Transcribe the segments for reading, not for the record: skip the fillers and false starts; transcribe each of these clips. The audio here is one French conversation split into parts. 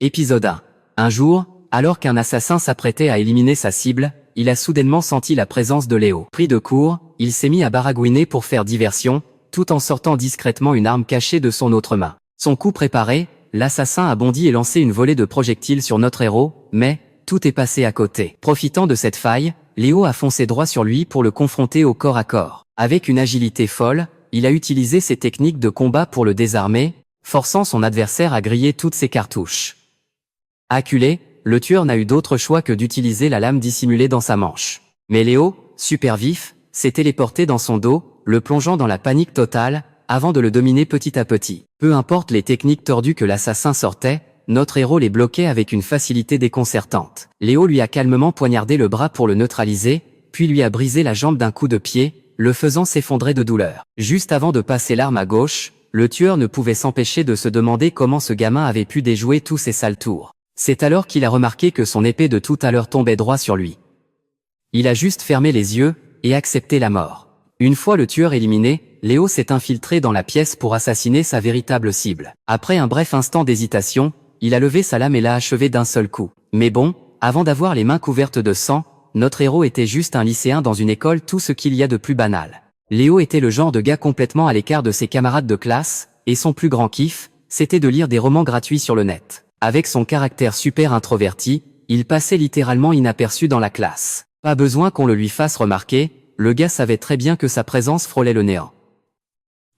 Épisode 1. Un jour, alors qu'un assassin s'apprêtait à éliminer sa cible, il a soudainement senti la présence de Léo. Pris de court, il s'est mis à baragouiner pour faire diversion, tout en sortant discrètement une arme cachée de son autre main. Son coup préparé, l'assassin a bondi et lancé une volée de projectiles sur notre héros, mais tout est passé à côté. Profitant de cette faille, Léo a foncé droit sur lui pour le confronter au corps à corps. Avec une agilité folle, il a utilisé ses techniques de combat pour le désarmer, forçant son adversaire à griller toutes ses cartouches. Acculé, le tueur n'a eu d'autre choix que d'utiliser la lame dissimulée dans sa manche. Mais Léo, super vif, s'est téléporté dans son dos, le plongeant dans la panique totale, avant de le dominer petit à petit. Peu importe les techniques tordues que l'assassin sortait, notre héros les bloquait avec une facilité déconcertante. Léo lui a calmement poignardé le bras pour le neutraliser, puis lui a brisé la jambe d'un coup de pied, le faisant s'effondrer de douleur. Juste avant de passer l'arme à gauche, le tueur ne pouvait s'empêcher de se demander comment ce gamin avait pu déjouer tous ces sales tours. C'est alors qu'il a remarqué que son épée de tout à l'heure tombait droit sur lui. Il a juste fermé les yeux et accepté la mort. Une fois le tueur éliminé, Léo s'est infiltré dans la pièce pour assassiner sa véritable cible. Après un bref instant d'hésitation, il a levé sa lame et l'a achevé d'un seul coup. Mais bon, avant d'avoir les mains couvertes de sang, notre héros était juste un lycéen dans une école, tout ce qu'il y a de plus banal. Léo était le genre de gars complètement à l'écart de ses camarades de classe, et son plus grand kiff, c'était de lire des romans gratuits sur le net. Avec son caractère super introverti, il passait littéralement inaperçu dans la classe. Pas besoin qu'on le lui fasse remarquer, le gars savait très bien que sa présence frôlait le néant.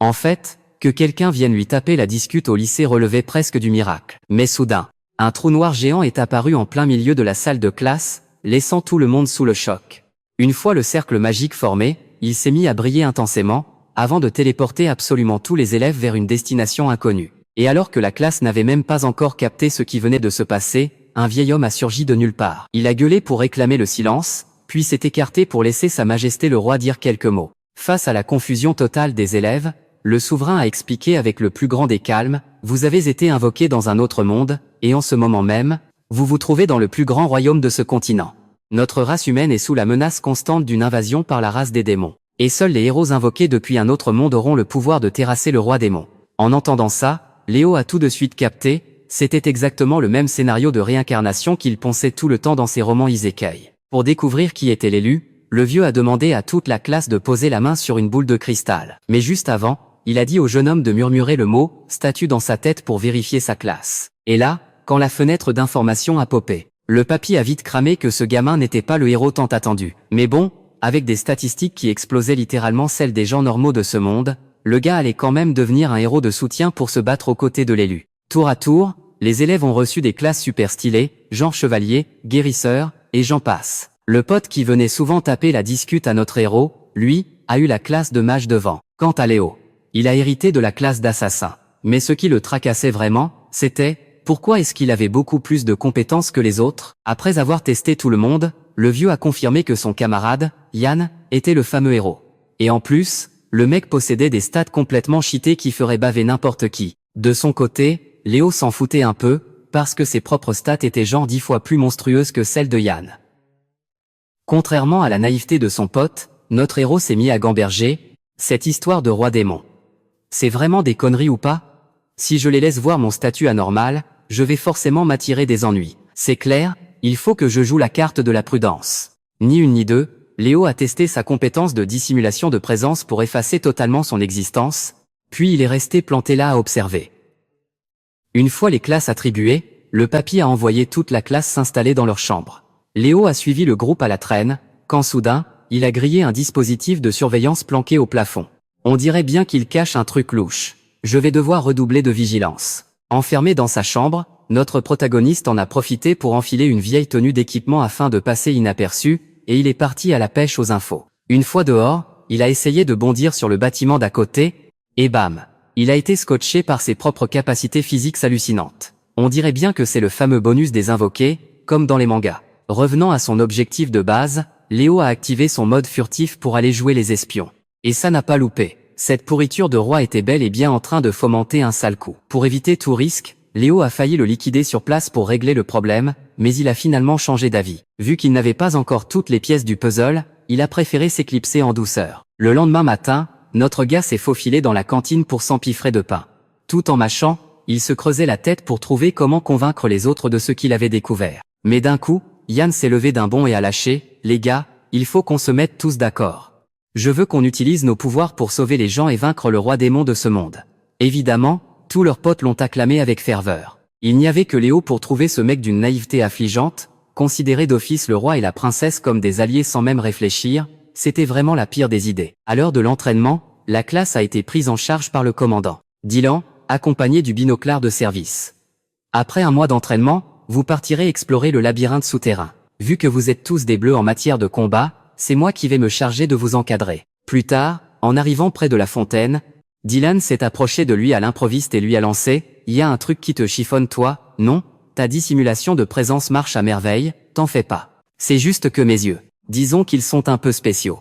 En fait, que quelqu'un vienne lui taper la discute au lycée relevait presque du miracle. Mais soudain, un trou noir géant est apparu en plein milieu de la salle de classe, laissant tout le monde sous le choc. Une fois le cercle magique formé, il s'est mis à briller intensément, avant de téléporter absolument tous les élèves vers une destination inconnue. Et alors que la classe n'avait même pas encore capté ce qui venait de se passer, un vieil homme a surgi de nulle part. Il a gueulé pour réclamer le silence, puis s'est écarté pour laisser Sa Majesté le Roi dire quelques mots. Face à la confusion totale des élèves, le souverain a expliqué avec le plus grand des calmes, « Vous avez été invoqué dans un autre monde, et en ce moment même, vous vous trouvez dans le plus grand royaume de ce continent. Notre race humaine est sous la menace constante d'une invasion par la race des démons. Et seuls les héros invoqués depuis un autre monde auront le pouvoir de terrasser le roi démon. » En entendant ça, Léo a tout de suite capté, c'était exactement le même scénario de réincarnation qu'il ponçait tout le temps dans ses romans isekai. Pour découvrir qui était l'élu, le vieux a demandé à toute la classe de poser la main sur une boule de cristal. Mais juste avant, il a dit au jeune homme de murmurer le mot « statue » dans sa tête pour vérifier sa classe. Et là, quand la fenêtre d'information a popé, le papy a vite cramé que ce gamin n'était pas le héros tant attendu. Mais bon, avec des statistiques qui explosaient littéralement celles des gens normaux de ce monde, le gars allait quand même devenir un héros de soutien pour se battre aux côtés de l'élu. Tour à tour, les élèves ont reçu des classes super stylées, genre chevalier, guérisseur, et j'en passe. Le pote qui venait souvent taper la discute à notre héros, lui, a eu la classe de mage de vent. Quant à Léo, il a hérité de la classe d'assassin. Mais ce qui le tracassait vraiment, c'était, pourquoi est-ce qu'il avait beaucoup plus de compétences que les autres? Après avoir testé tout le monde, le vieux a confirmé que son camarade, Yann, était le fameux héros. Et en plus, le mec possédait des stats complètement cheatés qui feraient baver n'importe qui. De son côté, Léo s'en foutait un peu, parce que ses propres stats étaient genre 10 fois plus monstrueuses que celles de Yann. Contrairement à la naïveté de son pote, notre héros s'est mis à gamberger, cette histoire de roi démon. C'est vraiment des conneries ou pas? Si je les laisse voir mon statut anormal, je vais forcément m'attirer des ennuis. C'est clair, il faut que je joue la carte de la prudence. Ni une ni deux, Léo a testé sa compétence de dissimulation de présence pour effacer totalement son existence, puis il est resté planté là à observer. Une fois les classes attribuées, le papy a envoyé toute la classe s'installer dans leur chambre. Léo a suivi le groupe à la traîne, quand soudain, il a grillé un dispositif de surveillance planqué au plafond. On dirait bien qu'il cache un truc louche. Je vais devoir redoubler de vigilance. Enfermé dans sa chambre, notre protagoniste en a profité pour enfiler une vieille tenue d'équipement afin de passer inaperçu, et il est parti à la pêche aux infos. Une fois dehors, il a essayé de bondir sur le bâtiment d'à côté, et bam, il a été scotché par ses propres capacités physiques hallucinantes. On dirait bien que c'est le fameux bonus des invoqués, comme dans les mangas. Revenant à son objectif de base, Léo a activé son mode furtif pour aller jouer les espions. Et ça n'a pas loupé. Cette pourriture de roi était bel et bien en train de fomenter un sale coup. Pour éviter tout risque, Léo a failli le liquider sur place pour régler le problème, mais il a finalement changé d'avis. Vu qu'il n'avait pas encore toutes les pièces du puzzle, il a préféré s'éclipser en douceur. Le lendemain matin, notre gars s'est faufilé dans la cantine pour s'empiffrer de pain. Tout en mâchant, il se creusait la tête pour trouver comment convaincre les autres de ce qu'il avait découvert. Mais d'un coup, Yann s'est levé d'un bond et a lâché, « Les gars, il faut qu'on se mette tous d'accord. Je veux qu'on utilise nos pouvoirs pour sauver les gens et vaincre le roi démon de ce monde. » Évidemment, tous leurs potes l'ont acclamé avec ferveur. Il n'y avait que Léo pour trouver ce mec d'une naïveté affligeante, considérer d'office le roi et la princesse comme des alliés sans même réfléchir, c'était vraiment la pire des idées. À l'heure de l'entraînement, la classe a été prise en charge par le commandant Dylan, accompagné du binoclard de service. Après un mois d'entraînement, vous partirez explorer le labyrinthe souterrain. Vu que vous êtes tous des bleus en matière de combat, c'est moi qui vais me charger de vous encadrer. Plus tard, en arrivant près de la fontaine, Dylan s'est approché de lui à l'improviste et lui a lancé « Il y a un truc qui te chiffonne toi, non? Ta dissimulation de présence marche à merveille, t'en fais pas. C'est juste que mes yeux, disons qu'ils sont un peu spéciaux.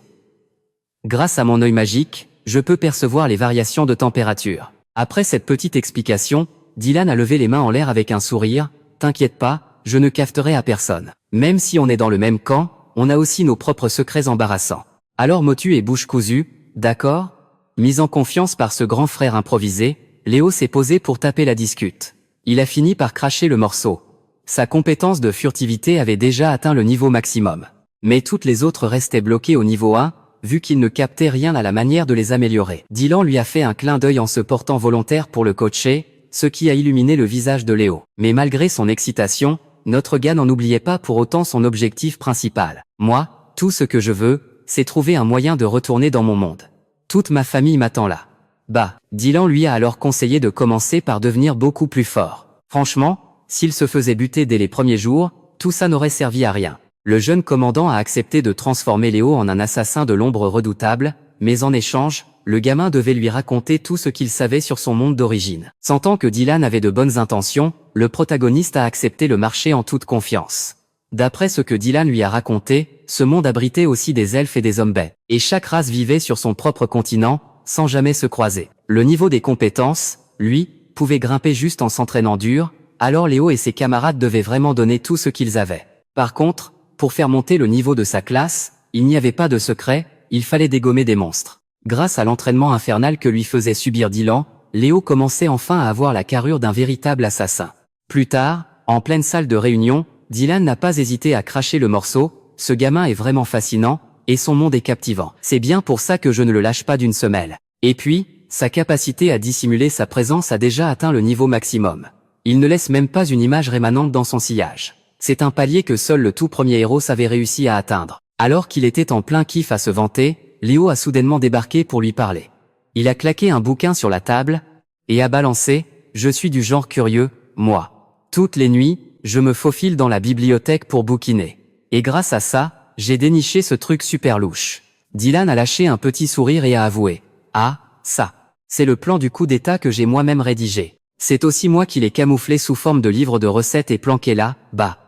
Grâce à mon œil magique, je peux percevoir les variations de température. » Après cette petite explication, Dylan a levé les mains en l'air avec un sourire. « T'inquiète pas, je ne cafeterai à personne. Même si on est dans le même camp, on a aussi nos propres secrets embarrassants. » Alors motu et bouche cousue, d'accord? Mis en confiance par ce grand frère improvisé, Léo s'est posé pour taper la discute. Il a fini par cracher le morceau. Sa compétence de furtivité avait déjà atteint le niveau maximum. Mais toutes les autres restaient bloquées au niveau 1, vu qu'il ne captait rien à la manière de les améliorer. Dylan lui a fait un clin d'œil en se portant volontaire pour le coacher, ce qui a illuminé le visage de Léo. Mais malgré son excitation, notre gars n'en oubliait pas pour autant son objectif principal. Moi, tout ce que je veux, c'est trouver un moyen de retourner dans mon monde. Toute ma famille m'attend là. Bah, Dylan lui a alors conseillé de commencer par devenir beaucoup plus fort. Franchement, s'il se faisait buter dès les premiers jours, tout ça n'aurait servi à rien. Le jeune commandant a accepté de transformer Léo en un assassin de l'ombre redoutable, mais en échange, le gamin devait lui raconter tout ce qu'il savait sur son monde d'origine. Sentant que Dylan avait de bonnes intentions, le protagoniste a accepté le marché en toute confiance. D'après ce que Dylan lui a raconté, ce monde abritait aussi des elfes et des hommes-bêtes, et chaque race vivait sur son propre continent, sans jamais se croiser. Le niveau des compétences, lui, pouvait grimper juste en s'entraînant dur, alors Léo et ses camarades devaient vraiment donner tout ce qu'ils avaient. Par contre, pour faire monter le niveau de sa classe, il n'y avait pas de secret, il fallait dégommer des monstres. Grâce à l'entraînement infernal que lui faisait subir Dylan, Léo commençait enfin à avoir la carrure d'un véritable assassin. Plus tard, en pleine salle de réunion, Dylan n'a pas hésité à cracher le morceau, ce gamin est vraiment fascinant, et son monde est captivant. C'est bien pour ça que je ne le lâche pas d'une semelle. Et puis, sa capacité à dissimuler sa présence a déjà atteint le niveau maximum. Il ne laisse même pas une image rémanente dans son sillage. C'est un palier que seul le tout premier héros avait réussi à atteindre. Alors qu'il était en plein kiff à se vanter, Léo a soudainement débarqué pour lui parler. Il a claqué un bouquin sur la table, et a balancé « Je suis du genre curieux, moi. Toutes les nuits, je me faufile dans la bibliothèque pour bouquiner. Et grâce à ça, j'ai déniché ce truc super louche. » Dylan a lâché un petit sourire et a avoué « Ah, ça. C'est le plan du coup d'état que j'ai moi-même rédigé. C'est aussi moi qui l'ai camouflé sous forme de livre de recettes et planqué là, bas. »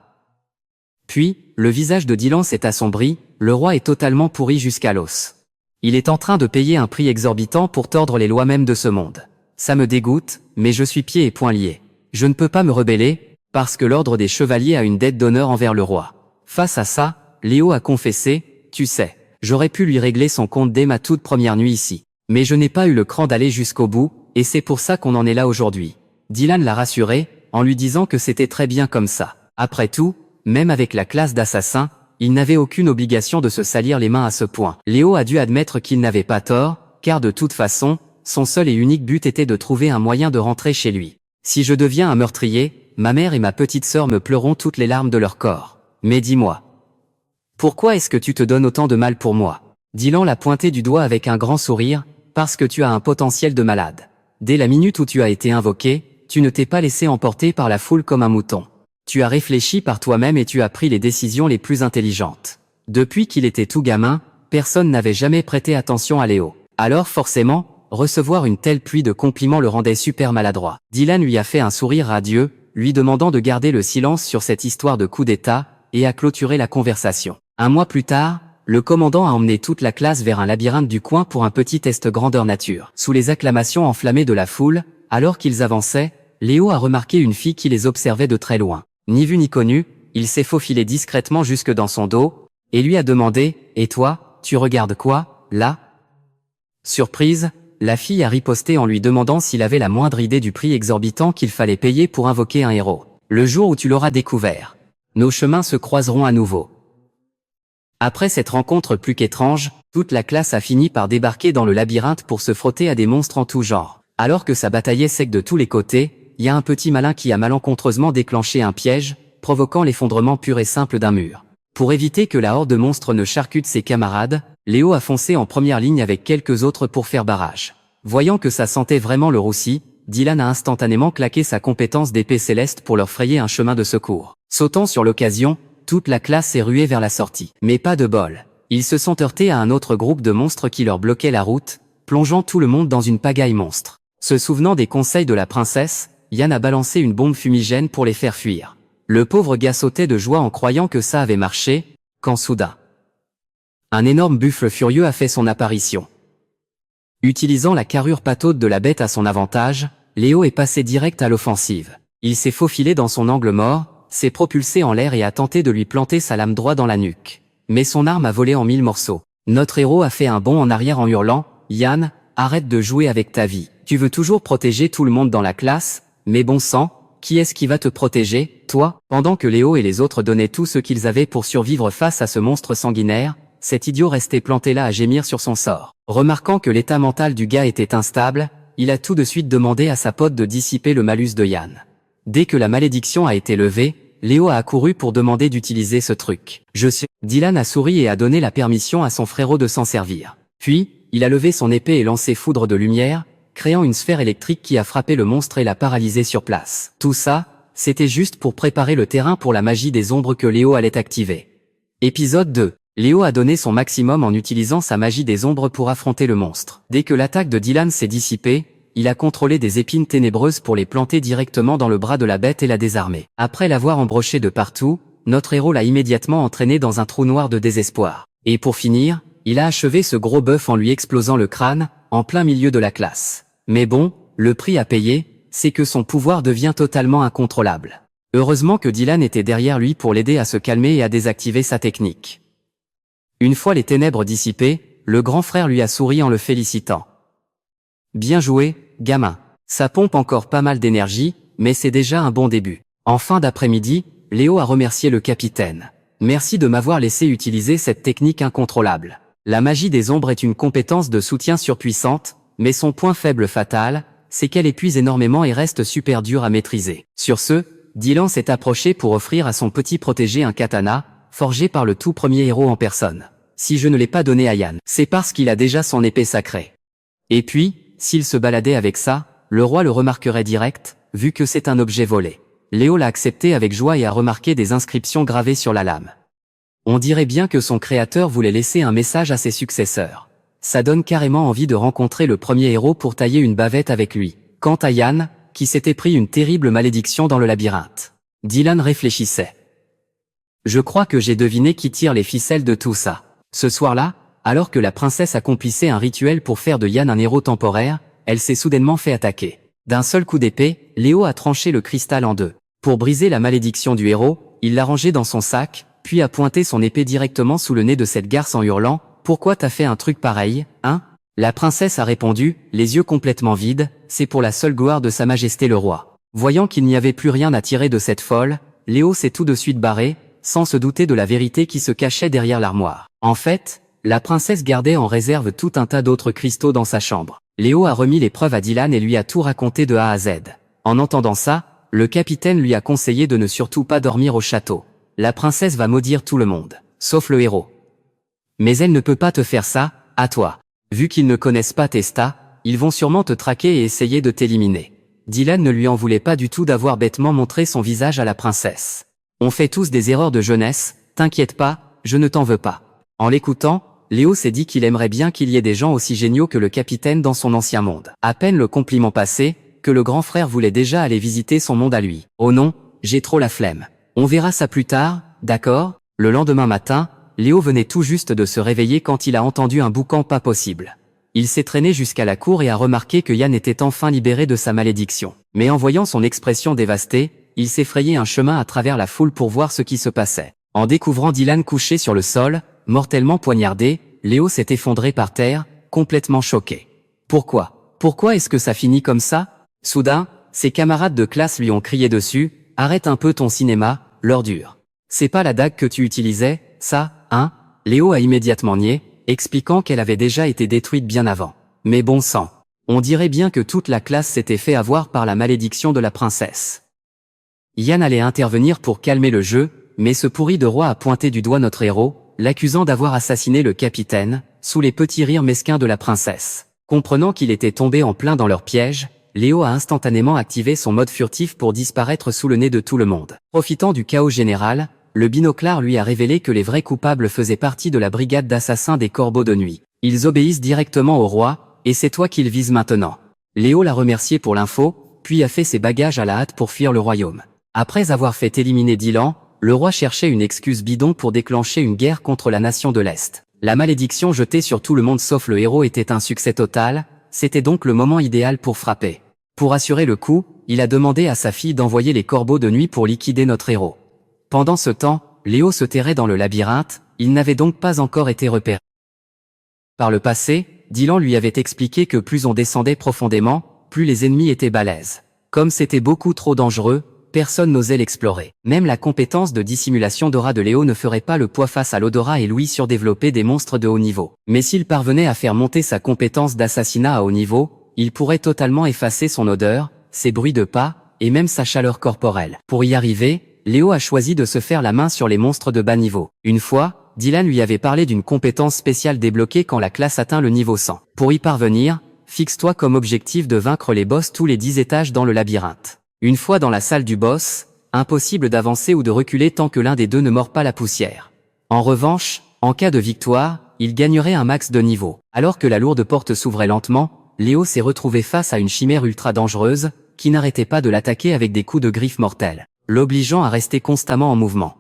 Puis, le visage de Dylan s'est assombri, le roi est totalement pourri jusqu'à l'os. Il est en train de payer un prix exorbitant pour tordre les lois mêmes de ce monde. Ça me dégoûte, mais je suis pieds et poings liés. Je ne peux pas me rebeller, parce que l'ordre des chevaliers a une dette d'honneur envers le roi. Face à ça, Léo a confessé, tu sais, j'aurais pu lui régler son compte dès ma toute première nuit ici. Mais je n'ai pas eu le cran d'aller jusqu'au bout, et c'est pour ça qu'on en est là aujourd'hui. Dylan l'a rassuré, en lui disant que c'était très bien comme ça. Après tout, même avec la classe d'assassin, il n'avait aucune obligation de se salir les mains à ce point. Léo a dû admettre qu'il n'avait pas tort, car de toute façon, son seul et unique but était de trouver un moyen de rentrer chez lui. Si je deviens un meurtrier, ma mère et ma petite sœur me pleureront toutes les larmes de leur corps. Mais dis-moi, pourquoi est-ce que tu te donnes autant de mal pour moi? Dylan l'a pointé du doigt avec un grand sourire, parce que tu as un potentiel de malade. Dès la minute où tu as été invoqué, tu ne t'es pas laissé emporter par la foule comme un mouton. Tu as réfléchi par toi-même et tu as pris les décisions les plus intelligentes. Depuis qu'il était tout gamin, personne n'avait jamais prêté attention à Léo. Alors forcément, recevoir une telle pluie de compliments le rendait super maladroit. Dylan lui a fait un sourire radieux, lui demandant de garder le silence sur cette histoire de coup d'état, et a clôturé la conversation. Un mois plus tard, le commandant a emmené toute la classe vers un labyrinthe du coin pour un petit test grandeur nature. Sous les acclamations enflammées de la foule, alors qu'ils avançaient, Léo a remarqué une fille qui les observait de très loin. Ni vu ni connu, il s'est faufilé discrètement jusque dans son dos, et lui a demandé « Et toi, tu regardes quoi, là ?» Surprise, la fille a riposté en lui demandant s'il avait la moindre idée du prix exorbitant qu'il fallait payer pour invoquer un héros. Le jour où tu l'auras découvert, nos chemins se croiseront à nouveau. Après cette rencontre plus qu'étrange, toute la classe a fini par débarquer dans le labyrinthe pour se frotter à des monstres en tout genre. Alors que ça bataillait sec de tous les côtés, il y a un petit malin qui a malencontreusement déclenché un piège, provoquant l'effondrement pur et simple d'un mur. Pour éviter que la horde de monstres ne charcute ses camarades, Léo a foncé en première ligne avec quelques autres pour faire barrage. Voyant que ça sentait vraiment le roussi, Dylan a instantanément claqué sa compétence d'épée céleste pour leur frayer un chemin de secours. Sautant sur l'occasion, toute la classe s'est ruée vers la sortie. Mais pas de bol. Ils se sont heurtés à un autre groupe de monstres qui leur bloquait la route, plongeant tout le monde dans une pagaille monstre. Se souvenant des conseils de la princesse, Yann a balancé une bombe fumigène pour les faire fuir. Le pauvre gars sautait de joie en croyant que ça avait marché, quand soudain, un énorme buffle furieux a fait son apparition. Utilisant la carrure pataude de la bête à son avantage, Léo est passé direct à l'offensive. Il s'est faufilé dans son angle mort, s'est propulsé en l'air et a tenté de lui planter sa lame droit dans la nuque. Mais son arme a volé en 1000 morceaux. Notre héros a fait un bond en arrière en hurlant « Yann, arrête de jouer avec ta vie. Tu veux toujours protéger tout le monde dans la classe, mais bon sang, qui est-ce qui va te protéger, toi ?» Pendant que Léo et les autres donnaient tout ce qu'ils avaient pour survivre face à ce monstre sanguinaire, cet idiot restait planté là à gémir sur son sort. Remarquant que l'état mental du gars était instable, il a tout de suite demandé à sa pote de dissiper le malus de Yann. Dès que la malédiction a été levée, Léo a accouru pour demander d'utiliser ce truc. Dylan a souri et a donné la permission à son frérot de s'en servir. Puis, il a levé son épée et lancé foudre de lumière, créant une sphère électrique qui a frappé le monstre et l'a paralysé sur place. Tout ça, c'était juste pour préparer le terrain pour la magie des ombres que Léo allait activer. Épisode 2. Léo a donné son maximum en utilisant sa magie des ombres pour affronter le monstre. Dès que l'attaque de Dylan s'est dissipée, il a contrôlé des épines ténébreuses pour les planter directement dans le bras de la bête et la désarmer. Après l'avoir embroché de partout, notre héros l'a immédiatement entraîné dans un trou noir de désespoir. Et pour finir, il a achevé ce gros bœuf en lui explosant le crâne, en plein milieu de la classe. Mais bon, le prix à payer, c'est que son pouvoir devient totalement incontrôlable. Heureusement que Dylan était derrière lui pour l'aider à se calmer et à désactiver sa technique. Une fois les ténèbres dissipées, le grand frère lui a souri en le félicitant. « Bien joué, gamin. Ça pompe encore pas mal d'énergie, mais c'est déjà un bon début. » En fin d'après-midi, Léo a remercié le capitaine. « Merci de m'avoir laissé utiliser cette technique incontrôlable. La magie des ombres est une compétence de soutien surpuissante, mais son point faible fatal, c'est qu'elle épuise énormément et reste super dure à maîtriser. » Sur ce, Dylan s'est approché pour offrir à son petit protégé un katana, forgé par le tout premier héros en personne. Si je ne l'ai pas donné à Yann, c'est parce qu'il a déjà son épée sacrée. Et puis, s'il se baladait avec ça, le roi le remarquerait direct, vu que c'est un objet volé. Léo l'a accepté avec joie et a remarqué des inscriptions gravées sur la lame. On dirait bien que son créateur voulait laisser un message à ses successeurs. Ça donne carrément envie de rencontrer le premier héros pour tailler une bavette avec lui. Quant à Yann, qui s'était pris une terrible malédiction dans le labyrinthe. Dylan réfléchissait. Je crois que j'ai deviné qui tire les ficelles de tout ça. Ce soir-là, alors que la princesse accomplissait un rituel pour faire de Yann un héros temporaire, elle s'est soudainement fait attaquer. D'un seul coup d'épée, Léo a tranché le cristal en deux. Pour briser la malédiction du héros, il l'a rangé dans son sac, puis a pointé son épée directement sous le nez de cette garce en hurlant « Pourquoi t'as fait un truc pareil, hein ?» La princesse a répondu, les yeux complètement vides, « C'est pour la seule gloire de sa majesté le roi. » Voyant qu'il n'y avait plus rien à tirer de cette folle, Léo s'est tout de suite barré, sans se douter de la vérité qui se cachait derrière l'armoire. En fait, la princesse gardait en réserve tout un tas d'autres cristaux dans sa chambre. Léo a remis les preuves à Dylan et lui a tout raconté de A à Z. En entendant ça, le capitaine lui a conseillé de ne surtout pas dormir au château. La princesse va maudire tout le monde, sauf le héros. Mais elle ne peut pas te faire ça, à toi. Vu qu'ils ne connaissent pas tes stats, ils vont sûrement te traquer et essayer de t'éliminer. Dylan ne lui en voulait pas du tout d'avoir bêtement montré son visage à la princesse. On fait tous des erreurs de jeunesse, t'inquiète pas, je ne t'en veux pas. En l'écoutant, Léo s'est dit qu'il aimerait bien qu'il y ait des gens aussi géniaux que le capitaine dans son ancien monde. À peine le compliment passé, que le grand frère voulait déjà aller visiter son monde à lui. Oh non, j'ai trop la flemme. On verra ça plus tard, d'accord ? Le lendemain matin, Léo venait tout juste de se réveiller quand il a entendu un boucan pas possible. Il s'est traîné jusqu'à la cour et a remarqué que Yann était enfin libéré de sa malédiction. Mais en voyant son expression dévastée, il s'est frayé un chemin à travers la foule pour voir ce qui se passait. En découvrant Dylan couché sur le sol, mortellement poignardé, Léo s'est effondré par terre, complètement choqué. Pourquoi? Pourquoi est-ce que ça finit comme ça? Soudain, ses camarades de classe lui ont crié dessus, « Arrête un peu ton cinéma, l'ordure. C'est pas la dague que tu utilisais, ça, hein ?» Léo a immédiatement nié, expliquant qu'elle avait déjà été détruite bien avant. Mais bon sang, on dirait bien que toute la classe s'était fait avoir par la malédiction de la princesse. Yann allait intervenir pour calmer le jeu, mais ce pourri de roi a pointé du doigt notre héros, l'accusant d'avoir assassiné le capitaine, sous les petits rires mesquins de la princesse. Comprenant qu'il était tombé en plein dans leur piège, Léo a instantanément activé son mode furtif pour disparaître sous le nez de tout le monde. Profitant du chaos général, le binoclard lui a révélé que les vrais coupables faisaient partie de la brigade d'assassins des Corbeaux de Nuit. Ils obéissent directement au roi, et c'est toi qu'ils visent maintenant. Léo l'a remercié pour l'info, puis a fait ses bagages à la hâte pour fuir le royaume. Après avoir fait éliminer Dylan, le roi cherchait une excuse bidon pour déclencher une guerre contre la nation de l'Est. La malédiction jetée sur tout le monde sauf le héros était un succès total, c'était donc le moment idéal pour frapper. Pour assurer le coup, il a demandé à sa fille d'envoyer les Corbeaux de Nuit pour liquider notre héros. Pendant ce temps, Léo se terrait dans le labyrinthe, il n'avait donc pas encore été repéré. Par le passé, Dylan lui avait expliqué que plus on descendait profondément, plus les ennemis étaient balèzes. Comme c'était beaucoup trop dangereux, personne n'osait l'explorer. Même la compétence de dissimulation d'aura de Léo ne ferait pas le poids face à l'odorat et l'ouïe surdévelopper des monstres de haut niveau. Mais s'il parvenait à faire monter sa compétence d'assassinat à haut niveau, il pourrait totalement effacer son odeur, ses bruits de pas, et même sa chaleur corporelle. Pour y arriver, Léo a choisi de se faire la main sur les monstres de bas niveau. Une fois, Dylan lui avait parlé d'une compétence spéciale débloquée quand la classe atteint le niveau 100. Pour y parvenir, fixe-toi comme objectif de vaincre les boss tous les 10 étages dans le labyrinthe. Une fois dans la salle du boss, impossible d'avancer ou de reculer tant que l'un des deux ne mord pas la poussière. En revanche, en cas de victoire, il gagnerait un max de niveau. Alors que la lourde porte s'ouvrait lentement, Léo s'est retrouvé face à une chimère ultra dangereuse, qui n'arrêtait pas de l'attaquer avec des coups de griffe mortels, l'obligeant à rester constamment en mouvement.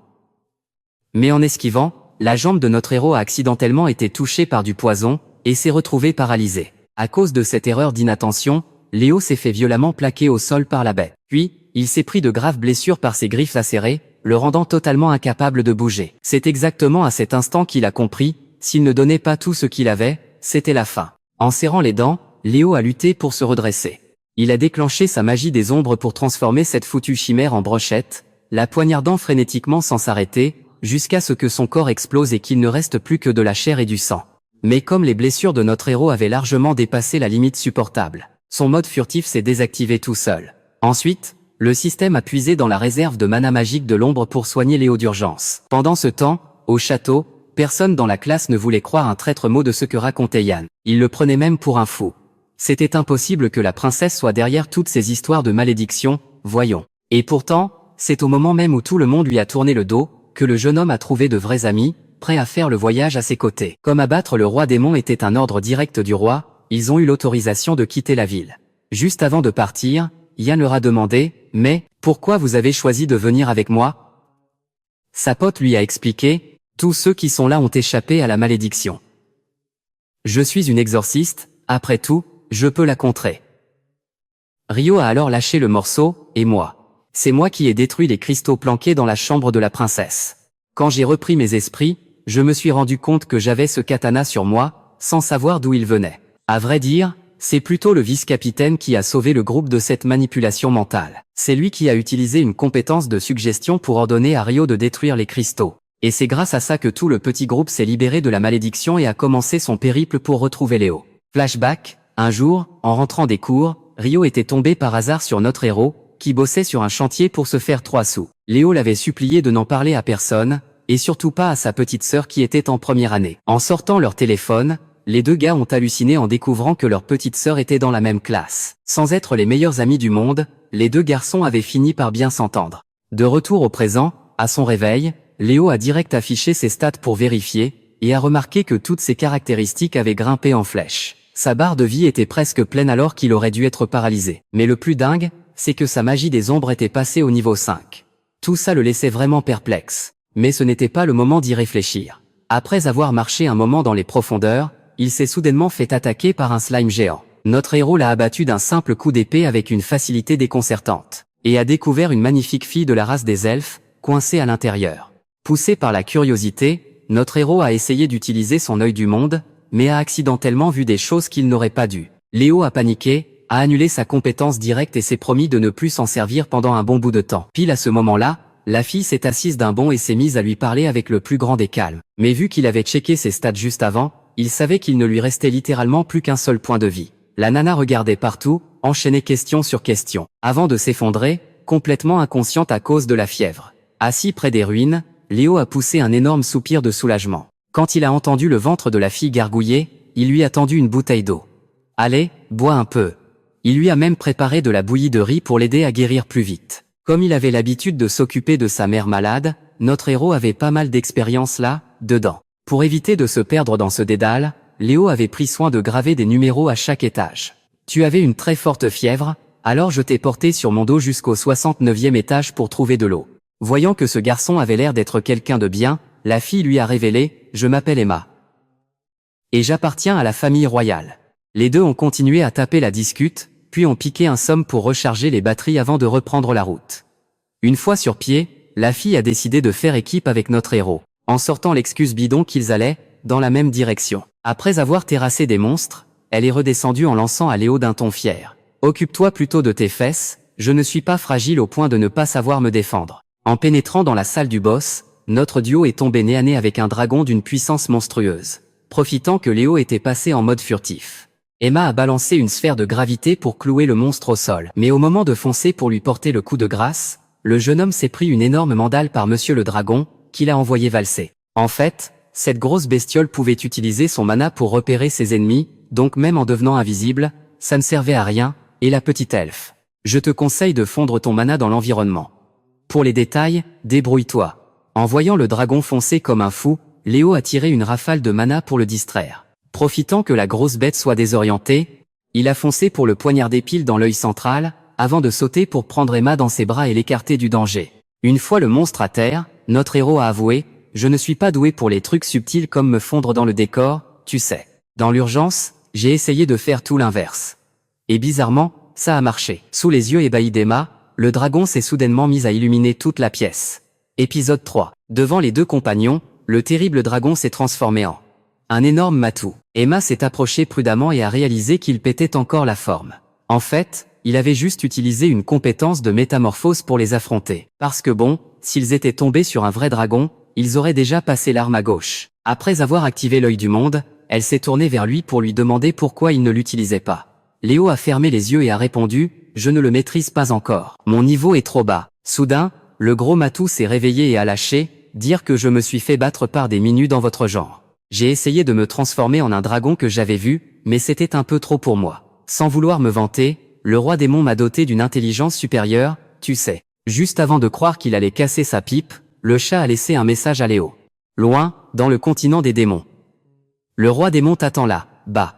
Mais en esquivant, la jambe de notre héros a accidentellement été touchée par du poison, et s'est retrouvé paralysé. À cause de cette erreur d'inattention, Léo s'est fait violemment plaquer au sol par la bête. Puis, il s'est pris de graves blessures par ses griffes acérées, le rendant totalement incapable de bouger. C'est exactement à cet instant qu'il a compris, s'il ne donnait pas tout ce qu'il avait, c'était la fin. En serrant les dents, Léo a lutté pour se redresser. Il a déclenché sa magie des ombres pour transformer cette foutue chimère en brochette, la poignardant frénétiquement sans s'arrêter, jusqu'à ce que son corps explose et qu'il ne reste plus que de la chair et du sang. Mais comme les blessures de notre héros avaient largement dépassé la limite supportable, son mode furtif s'est désactivé tout seul. Ensuite, le système a puisé dans la réserve de mana magique de l'ombre pour soigner Léo d'urgence. Pendant ce temps, au château, personne dans la classe ne voulait croire un traître mot de ce que racontait Yann. Il le prenait même pour un fou. C'était impossible que la princesse soit derrière toutes ces histoires de malédiction, voyons. Et pourtant, c'est au moment même où tout le monde lui a tourné le dos, que le jeune homme a trouvé de vrais amis, prêts à faire le voyage à ses côtés. Comme abattre le roi démon était un ordre direct du roi, ils ont eu l'autorisation de quitter la ville. Juste avant de partir, Yann leur a demandé « Mais, pourquoi vous avez choisi de venir avec moi ?» Sa pote lui a expliqué « Tous ceux qui sont là ont échappé à la malédiction. Je suis une exorciste, après tout, je peux la contrer. » Rio a alors lâché le morceau « Et moi. C'est moi qui ai détruit les cristaux planqués dans la chambre de la princesse. Quand j'ai repris mes esprits, je me suis rendu compte que j'avais ce katana sur moi, sans savoir d'où il venait. À vrai dire, c'est plutôt le vice-capitaine qui a sauvé le groupe de cette manipulation mentale. C'est lui qui a utilisé une compétence de suggestion pour ordonner à Rio de détruire les cristaux. Et c'est grâce à ça que tout le petit groupe s'est libéré de la malédiction et a commencé son périple pour retrouver Léo. Flashback, un jour, en rentrant des cours, Rio était tombé par hasard sur notre héros, qui bossait sur un chantier pour se faire 3 sous. Léo l'avait supplié de n'en parler à personne, et surtout pas à sa petite sœur qui était en première année. En sortant leur téléphone, les deux gars ont halluciné en découvrant que leur petite sœur était dans la même classe. Sans être les meilleurs amis du monde, les deux garçons avaient fini par bien s'entendre. De retour au présent, à son réveil, Léo a direct affiché ses stats pour vérifier, et a remarqué que toutes ses caractéristiques avaient grimpé en flèche. Sa barre de vie était presque pleine alors qu'il aurait dû être paralysé. Mais le plus dingue, c'est que sa magie des ombres était passée au niveau 5. Tout ça le laissait vraiment perplexe. Mais ce n'était pas le moment d'y réfléchir. Après avoir marché un moment dans les profondeurs, il s'est soudainement fait attaquer par un slime géant. Notre héros l'a abattu d'un simple coup d'épée avec une facilité déconcertante, et a découvert une magnifique fille de la race des elfes, coincée à l'intérieur. Poussé par la curiosité, notre héros a essayé d'utiliser son œil du monde, mais a accidentellement vu des choses qu'il n'aurait pas dû. Léo a paniqué, a annulé sa compétence directe et s'est promis de ne plus s'en servir pendant un bon bout de temps. Pile à ce moment-là, la fille s'est assise d'un bond et s'est mise à lui parler avec le plus grand des calmes. Mais vu qu'il avait checké ses stats juste avant, il savait qu'il ne lui restait littéralement plus qu'un seul point de vie. La nana regardait partout, enchaînait question sur question, avant de s'effondrer, complètement inconsciente à cause de la fièvre. Assis près des ruines, Léo a poussé un énorme soupir de soulagement. Quand il a entendu le ventre de la fille gargouiller, il lui a tendu une bouteille d'eau. « Allez, bois un peu. » Il lui a même préparé de la bouillie de riz pour l'aider à guérir plus vite. Comme il avait l'habitude de s'occuper de sa mère malade, notre héros avait pas mal d'expérience là, dedans. Pour éviter de se perdre dans ce dédale, Léo avait pris soin de graver des numéros à chaque étage. « Tu avais une très forte fièvre, alors je t'ai porté sur mon dos jusqu'au 69e étage pour trouver de l'eau. » Voyant que ce garçon avait l'air d'être quelqu'un de bien, la fille lui a révélé « Je m'appelle Emma. Et j'appartiens à la famille royale. » Les deux ont continué à taper la discute, puis ont piqué un somme pour recharger les batteries avant de reprendre la route. Une fois sur pied, la fille a décidé de faire équipe avec notre héros, en sortant l'excuse bidon qu'ils allaient dans la même direction. Après avoir terrassé des monstres, elle est redescendue en lançant à Léo d'un ton fier. « Occupe-toi plutôt de tes fesses, je ne suis pas fragile au point de ne pas savoir me défendre. » En pénétrant dans la salle du boss, notre duo est tombé nez à nez avec un dragon d'une puissance monstrueuse, profitant que Léo était passé en mode furtif. Emma a balancé une sphère de gravité pour clouer le monstre au sol. Mais au moment de foncer pour lui porter le coup de grâce, le jeune homme s'est pris une énorme mandale par Monsieur le Dragon, qui l'a envoyé valser. En fait, cette grosse bestiole pouvait utiliser son mana pour repérer ses ennemis, donc même en devenant invisible, ça ne servait à rien, et la petite elfe. Je te conseille de fondre ton mana dans l'environnement. Pour les détails, débrouille-toi. En voyant le dragon foncer comme un fou, Léo a tiré une rafale de mana pour le distraire. Profitant que la grosse bête soit désorientée, il a foncé pour le poignarder pile dans l'œil central, avant de sauter pour prendre Emma dans ses bras et l'écarter du danger. Une fois le monstre à terre, notre héros a avoué « Je ne suis pas doué pour les trucs subtils comme me fondre dans le décor, tu sais. Dans l'urgence, j'ai essayé de faire tout l'inverse. Et bizarrement, ça a marché. » Sous les yeux ébahis d'Emma, le dragon s'est soudainement mis à illuminer toute la pièce. Épisode 3. Devant les deux compagnons, le terrible dragon s'est transformé en un énorme matou. Emma s'est approchée prudemment et a réalisé qu'il pétait encore la forme. En fait, il avait juste utilisé une compétence de métamorphose pour les affronter. Parce que bon, s'ils étaient tombés sur un vrai dragon, ils auraient déjà passé l'arme à gauche. Après avoir activé l'œil du monde, elle s'est tournée vers lui pour lui demander pourquoi il ne l'utilisait pas. Léo a fermé les yeux et a répondu « Je ne le maîtrise pas encore. Mon niveau est trop bas. » Soudain, le gros matou s'est réveillé et a lâché « Dire que je me suis fait battre par des minus dans votre genre. J'ai essayé de me transformer en un dragon que j'avais vu, mais c'était un peu trop pour moi. Sans vouloir me vanter, le roi démon m'a doté d'une intelligence supérieure, tu sais. » Juste avant de croire qu'il allait casser sa pipe, le chat a laissé un message à Léo. Loin, dans le continent des démons. Le roi démon t'attend là, bas.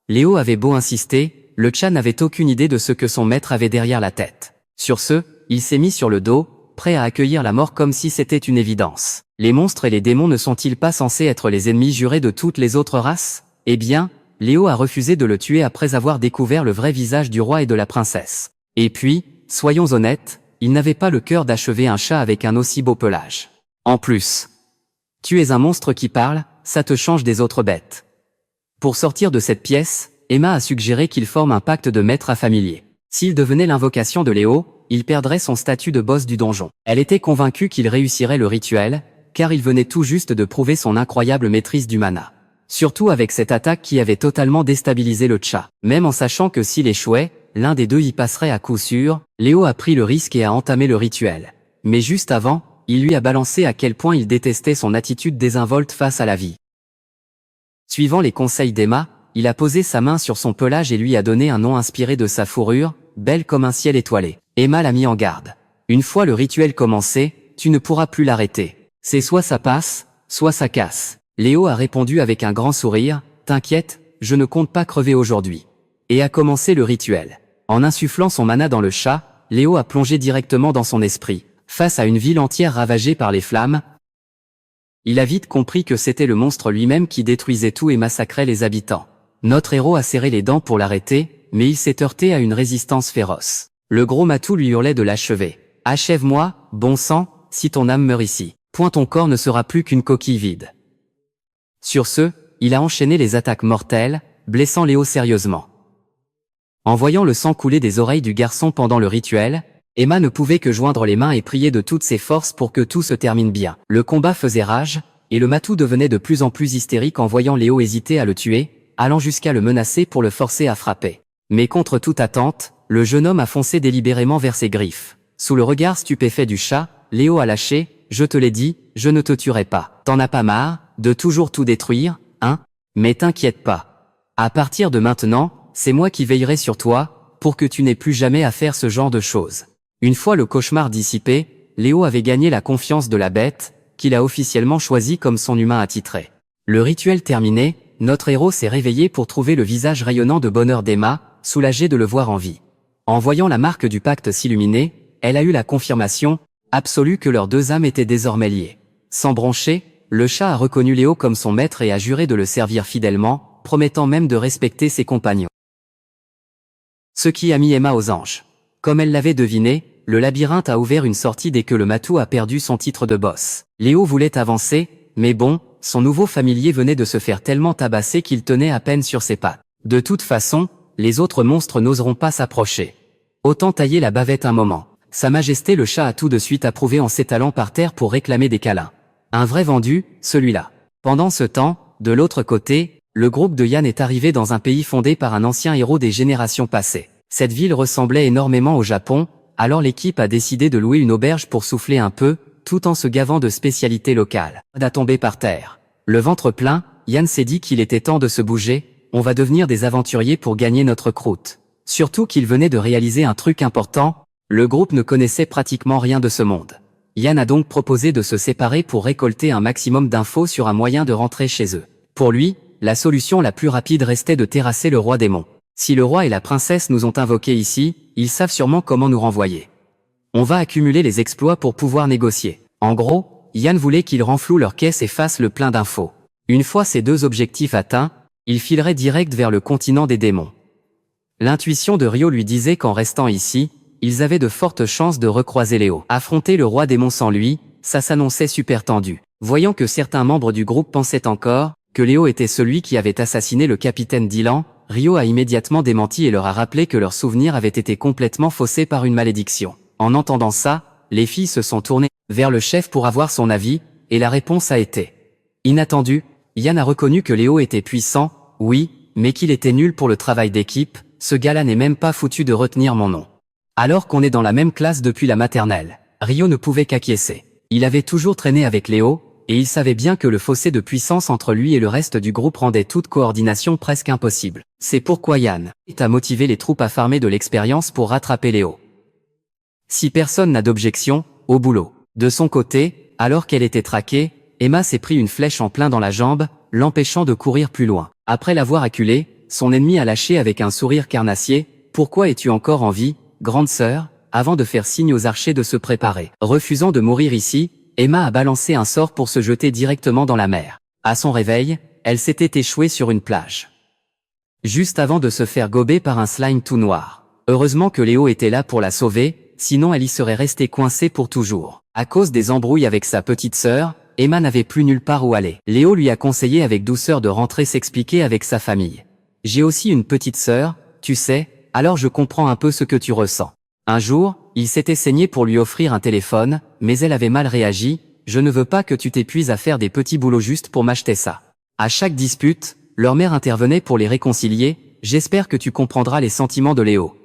Léo avait beau insister, le chat n'avait aucune idée de ce que son maître avait derrière la tête. Sur ce, il s'est mis sur le dos, prêt à accueillir la mort comme si c'était une évidence. Les monstres et les démons ne sont-ils pas censés être les ennemis jurés de toutes les autres races? Eh bien, Léo a refusé de le tuer après avoir découvert le vrai visage du roi et de la princesse. Et puis, soyons honnêtes, il n'avait pas le cœur d'achever un chat avec un aussi beau pelage. En plus, tu es un monstre qui parle, ça te change des autres bêtes. Pour sortir de cette pièce, Emma a suggéré qu'il forme un pacte de maître à familier. S'il devenait l'invocation de Léo, il perdrait son statut de boss du donjon. Elle était convaincue qu'il réussirait le rituel, car il venait tout juste de prouver son incroyable maîtrise du mana. Surtout avec cette attaque qui avait totalement déstabilisé le chat. Même en sachant que s'il échouait, l'un des deux y passerait à coup sûr, Léo a pris le risque et a entamé le rituel. Mais juste avant, il lui a balancé à quel point il détestait son attitude désinvolte face à la vie. Suivant les conseils d'Emma, il a posé sa main sur son pelage et lui a donné un nom inspiré de sa fourrure, belle comme un ciel étoilé. Emma l'a mis en garde. Une fois le rituel commencé, tu ne pourras plus l'arrêter. C'est soit ça passe, soit ça casse. Léo a répondu avec un grand sourire, t'inquiète, je ne compte pas crever aujourd'hui. Et a commencé le rituel. En insufflant son mana dans le chat, Léo a plongé directement dans son esprit. Face à une ville entière ravagée par les flammes, il a vite compris que c'était le monstre lui-même qui détruisait tout et massacrait les habitants. Notre héros a serré les dents pour l'arrêter, mais il s'est heurté à une résistance féroce. Le gros matou lui hurlait de l'achever. « Achève-moi, bon sang, si ton âme meurt ici. Point ton corps ne sera plus qu'une coquille vide. » Sur ce, il a enchaîné les attaques mortelles, blessant Léo sérieusement. En voyant le sang couler des oreilles du garçon pendant le rituel, Emma ne pouvait que joindre les mains et prier de toutes ses forces pour que tout se termine bien. Le combat faisait rage, et le matou devenait de plus en plus hystérique en voyant Léo hésiter à le tuer, allant jusqu'à le menacer pour le forcer à frapper. Mais contre toute attente, le jeune homme a foncé délibérément vers ses griffes. Sous le regard stupéfait du chat, Léo a lâché « Je te l'ai dit, je ne te tuerai pas. T'en as pas marre, de toujours tout détruire, hein? Mais t'inquiète pas. À partir de maintenant, c'est moi qui veillerai sur toi, pour que tu n'aies plus jamais à faire ce genre de choses. » Une fois le cauchemar dissipé, Léo avait gagné la confiance de la bête, qu'il a officiellement choisi comme son humain attitré. Le rituel terminé, notre héros s'est réveillé pour trouver le visage rayonnant de bonheur d'Emma, soulagé de le voir en vie. En voyant la marque du pacte s'illuminer, elle a eu la confirmation absolue que leurs deux âmes étaient désormais liées. Sans broncher, le chat a reconnu Léo comme son maître et a juré de le servir fidèlement, promettant même de respecter ses compagnons. Ce qui a mis Emma aux anges. Comme elle l'avait deviné, le labyrinthe a ouvert une sortie dès que le matou a perdu son titre de boss. Léo voulait avancer, mais bon, son nouveau familier venait de se faire tellement tabasser qu'il tenait à peine sur ses pattes. De toute façon, les autres monstres n'oseront pas s'approcher. Autant tailler la bavette un moment. Sa Majesté le chat a tout de suite approuvé en s'étalant par terre pour réclamer des câlins. Un vrai vendu, celui-là. Pendant ce temps, de l'autre côté, le groupe de Yann est arrivé dans un pays fondé par un ancien héros des générations passées. Cette ville ressemblait énormément au Japon, alors l'équipe a décidé de louer une auberge pour souffler un peu, tout en se gavant de spécialités locales. À tomber par terre. Le ventre plein, Yann s'est dit qu'il était temps de se bouger, on va devenir des aventuriers pour gagner notre croûte. Surtout qu'il venait de réaliser un truc important, le groupe ne connaissait pratiquement rien de ce monde. Yann a donc proposé de se séparer pour récolter un maximum d'infos sur un moyen de rentrer chez eux. Pour lui, la solution la plus rapide restait de terrasser le roi démon. Si le roi et la princesse nous ont invoqués ici, ils savent sûrement comment nous renvoyer. On va accumuler les exploits pour pouvoir négocier. En gros, Yann voulait qu'ils renflouent leur caisse et fassent le plein d'infos. Une fois ces deux objectifs atteints, il filerait direct vers le continent des démons. L'intuition de Rio lui disait qu'en restant ici, ils avaient de fortes chances de recroiser Léo. Affronter le roi démon sans lui, ça s'annonçait super tendu. Voyant que certains membres du groupe pensaient encore que Léo était celui qui avait assassiné le capitaine Dylan, Rio a immédiatement démenti et leur a rappelé que leurs souvenirs avaient été complètement faussés par une malédiction. En entendant ça, les filles se sont tournées vers le chef pour avoir son avis, et la réponse a été inattendue. Yann a reconnu que Léo était puissant, oui, mais qu'il était nul pour le travail d'équipe, ce gars-là n'est même pas foutu de retenir mon nom. Alors qu'on est dans la même classe depuis la maternelle, Rio ne pouvait qu'acquiescer. Il avait toujours traîné avec Léo, et il savait bien que le fossé de puissance entre lui et le reste du groupe rendait toute coordination presque impossible. C'est pourquoi Yann a motivé les troupes à farmer de l'expérience pour rattraper Léo. Si personne n'a d'objection, au boulot. De son côté, alors qu'elle était traquée, Emma s'est pris une flèche en plein dans la jambe, l'empêchant de courir plus loin. Après l'avoir acculée, son ennemi a lâché avec un sourire carnassier « Pourquoi es-tu encore en vie, grande sœur ?» avant de faire signe aux archers de se préparer. Refusant de mourir ici, Emma a balancé un sort pour se jeter directement dans la mer. À son réveil, elle s'était échouée sur une plage. Juste avant de se faire gober par un slime tout noir. Heureusement que Léo était là pour la sauver, sinon elle y serait restée coincée pour toujours. À cause des embrouilles avec sa petite sœur, Emma n'avait plus nulle part où aller. Léo lui a conseillé avec douceur de rentrer s'expliquer avec sa famille. « J'ai aussi une petite sœur, tu sais, alors je comprends un peu ce que tu ressens. » Un jour, il s'était saigné pour lui offrir un téléphone, mais elle avait mal réagi. « Je ne veux pas que tu t'épuises à faire des petits boulots juste pour m'acheter ça. » À chaque dispute, leur mère intervenait pour les réconcilier. « J'espère que tu comprendras les sentiments de Léo. »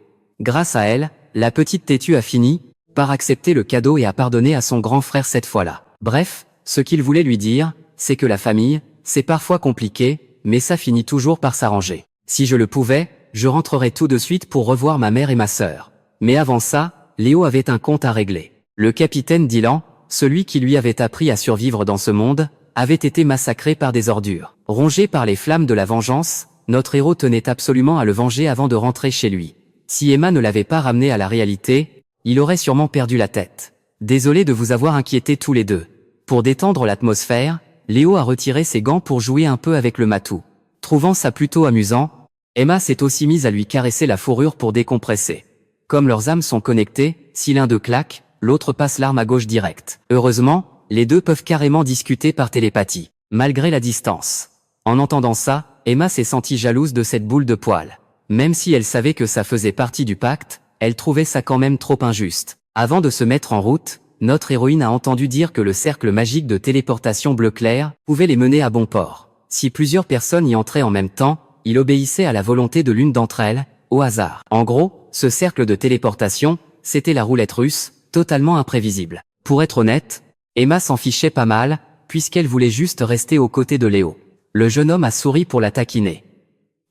Grâce à elle, la petite têtue a fini par accepter le cadeau et a pardonné à son grand frère cette fois-là. Bref, ce qu'il voulait lui dire, c'est que la famille, c'est parfois compliqué, mais ça finit toujours par s'arranger. Si je le pouvais, je rentrerais tout de suite pour revoir ma mère et ma sœur. Mais avant ça, Léo avait un compte à régler. Le capitaine Dylan, celui qui lui avait appris à survivre dans ce monde, avait été massacré par des ordures. Rongé par les flammes de la vengeance, notre héros tenait absolument à le venger avant de rentrer chez lui. Si Emma ne l'avait pas ramené à la réalité, il aurait sûrement perdu la tête. Désolé de vous avoir inquiétés tous les deux. Pour détendre l'atmosphère, Léo a retiré ses gants pour jouer un peu avec le matou. Trouvant ça plutôt amusant, Emma s'est aussi mise à lui caresser la fourrure pour décompresser. Comme leurs âmes sont connectées, si l'un d'eux claque, l'autre passe l'arme à gauche direct. Heureusement, les deux peuvent carrément discuter par télépathie, malgré la distance. En entendant ça, Emma s'est sentie jalouse de cette boule de poil. Même si elle savait que ça faisait partie du pacte, elle trouvait ça quand même trop injuste. Avant de se mettre en route, notre héroïne a entendu dire que le cercle magique de téléportation bleu clair pouvait les mener à bon port. Si plusieurs personnes y entraient en même temps, il obéissait à la volonté de l'une d'entre elles, au hasard. En gros, ce cercle de téléportation, c'était la roulette russe, totalement imprévisible. Pour être honnête, Emma s'en fichait pas mal, puisqu'elle voulait juste rester aux côtés de Léo. Le jeune homme a souri pour la taquiner.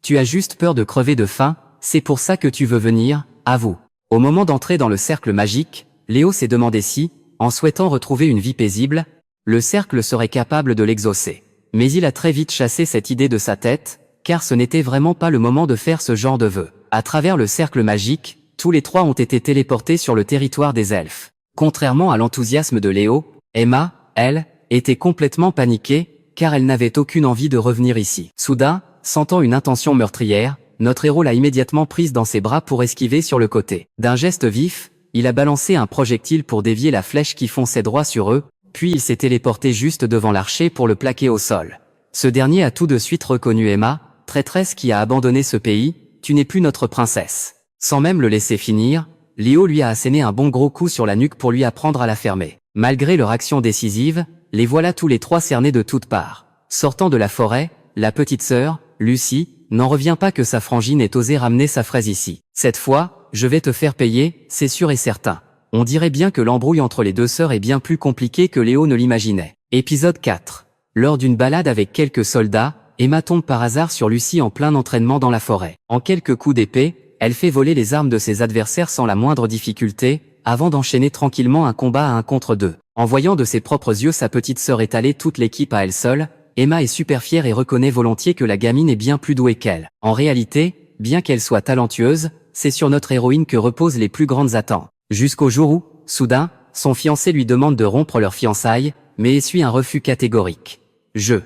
Tu as juste peur de crever de faim, c'est pour ça que tu veux venir, avoue. Au moment d'entrer dans le cercle magique, Léo s'est demandé si, en souhaitant retrouver une vie paisible, le cercle serait capable de l'exaucer. Mais il a très vite chassé cette idée de sa tête, car ce n'était vraiment pas le moment de faire ce genre de vœu. À travers le cercle magique, tous les trois ont été téléportés sur le territoire des elfes. Contrairement à l'enthousiasme de Léo, Emma, elle, était complètement paniquée, car elle n'avait aucune envie de revenir ici. Soudain, sentant une intention meurtrière, notre héros l'a immédiatement prise dans ses bras pour esquiver sur le côté. D'un geste vif, il a balancé un projectile pour dévier la flèche qui fonçait droit sur eux, puis il s'est téléporté juste devant l'archer pour le plaquer au sol. Ce dernier a tout de suite reconnu Emma, traîtresse qui a abandonné ce pays, tu n'es plus notre princesse. Sans même le laisser finir, Léo lui a asséné un bon gros coup sur la nuque pour lui apprendre à la fermer. Malgré leur action décisive, les voilà tous les trois cernés de toutes parts. Sortant de la forêt, la petite sœur, Lucie, n'en revient pas que sa frangine ait osé ramener sa fraise ici. Cette fois, je vais te faire payer, c'est sûr et certain. On dirait bien que l'embrouille entre les deux sœurs est bien plus compliquée que Léo ne l'imaginait. Épisode 4. Lors d'une balade avec quelques soldats, Emma tombe par hasard sur Lucie en plein entraînement dans la forêt. En quelques coups d'épée, elle fait voler les armes de ses adversaires sans la moindre difficulté, avant d'enchaîner tranquillement un combat à 1 contre 2. En voyant de ses propres yeux sa petite sœur étaler toute l'équipe à elle seule, Emma est super fière et reconnaît volontiers que la gamine est bien plus douée qu'elle. En réalité, bien qu'elle soit talentueuse, c'est sur notre héroïne que reposent les plus grandes attentes. Jusqu'au jour où, soudain, son fiancé lui demande de rompre leurs fiançailles, mais essuie un refus catégorique. Je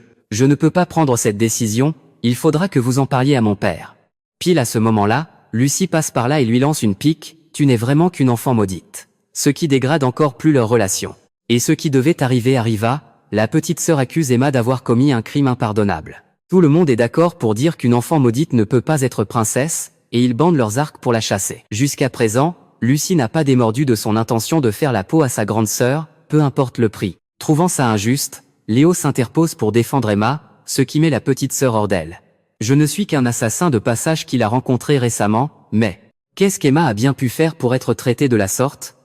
ne peux pas prendre cette décision, il faudra que vous en parliez à mon père. Pile à ce moment-là, Lucie passe par là et lui lance une pique, tu n'es vraiment qu'une enfant maudite. Ce qui dégrade encore plus leur relation. Et ce qui devait arriver arriva, la petite sœur accuse Emma d'avoir commis un crime impardonnable. Tout le monde est d'accord pour dire qu'une enfant maudite ne peut pas être princesse, et ils bandent leurs arcs pour la chasser. Jusqu'à présent, Lucie n'a pas démordu de son intention de faire la peau à sa grande sœur, peu importe le prix. Trouvant ça injuste, Léo s'interpose pour défendre Emma, ce qui met la petite sœur hors d'elle. Je ne suis qu'un assassin de passage qu'il a rencontré récemment, mais qu'est-ce qu'Emma a bien pu faire pour être traitée de la sorte?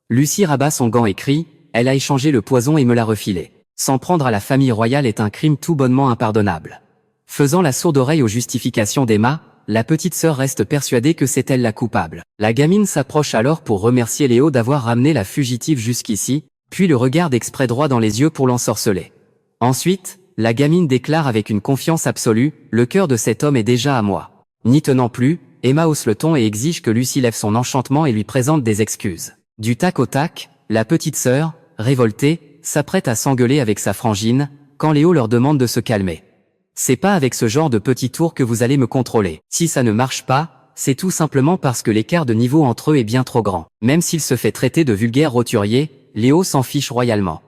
Lucie rabat son gant et crie, elle a échangé le poison et me l'a refilé. S'en prendre à la famille royale est un crime tout bonnement impardonnable. Faisant la sourde oreille aux justifications d'Emma, la petite sœur reste persuadée que c'est elle la coupable. La gamine s'approche alors pour remercier Léo d'avoir ramené la fugitive jusqu'ici, puis le regarde exprès droit dans les yeux pour l'ensorceler. Ensuite, la gamine déclare avec une confiance absolue, le cœur de cet homme est déjà à moi. N'y tenant plus, Emma hausse le ton et exige que Lucie lève son enchantement et lui présente des excuses. Du tac au tac, la petite sœur, révoltée, s'apprête à s'engueuler avec sa frangine, quand Léo leur demande de se calmer. C'est pas avec ce genre de petit tour que vous allez me contrôler. Si ça ne marche pas, c'est tout simplement parce que l'écart de niveau entre eux est bien trop grand. Même s'il se fait traiter de vulgaire roturier, Léo s'en fiche royalement.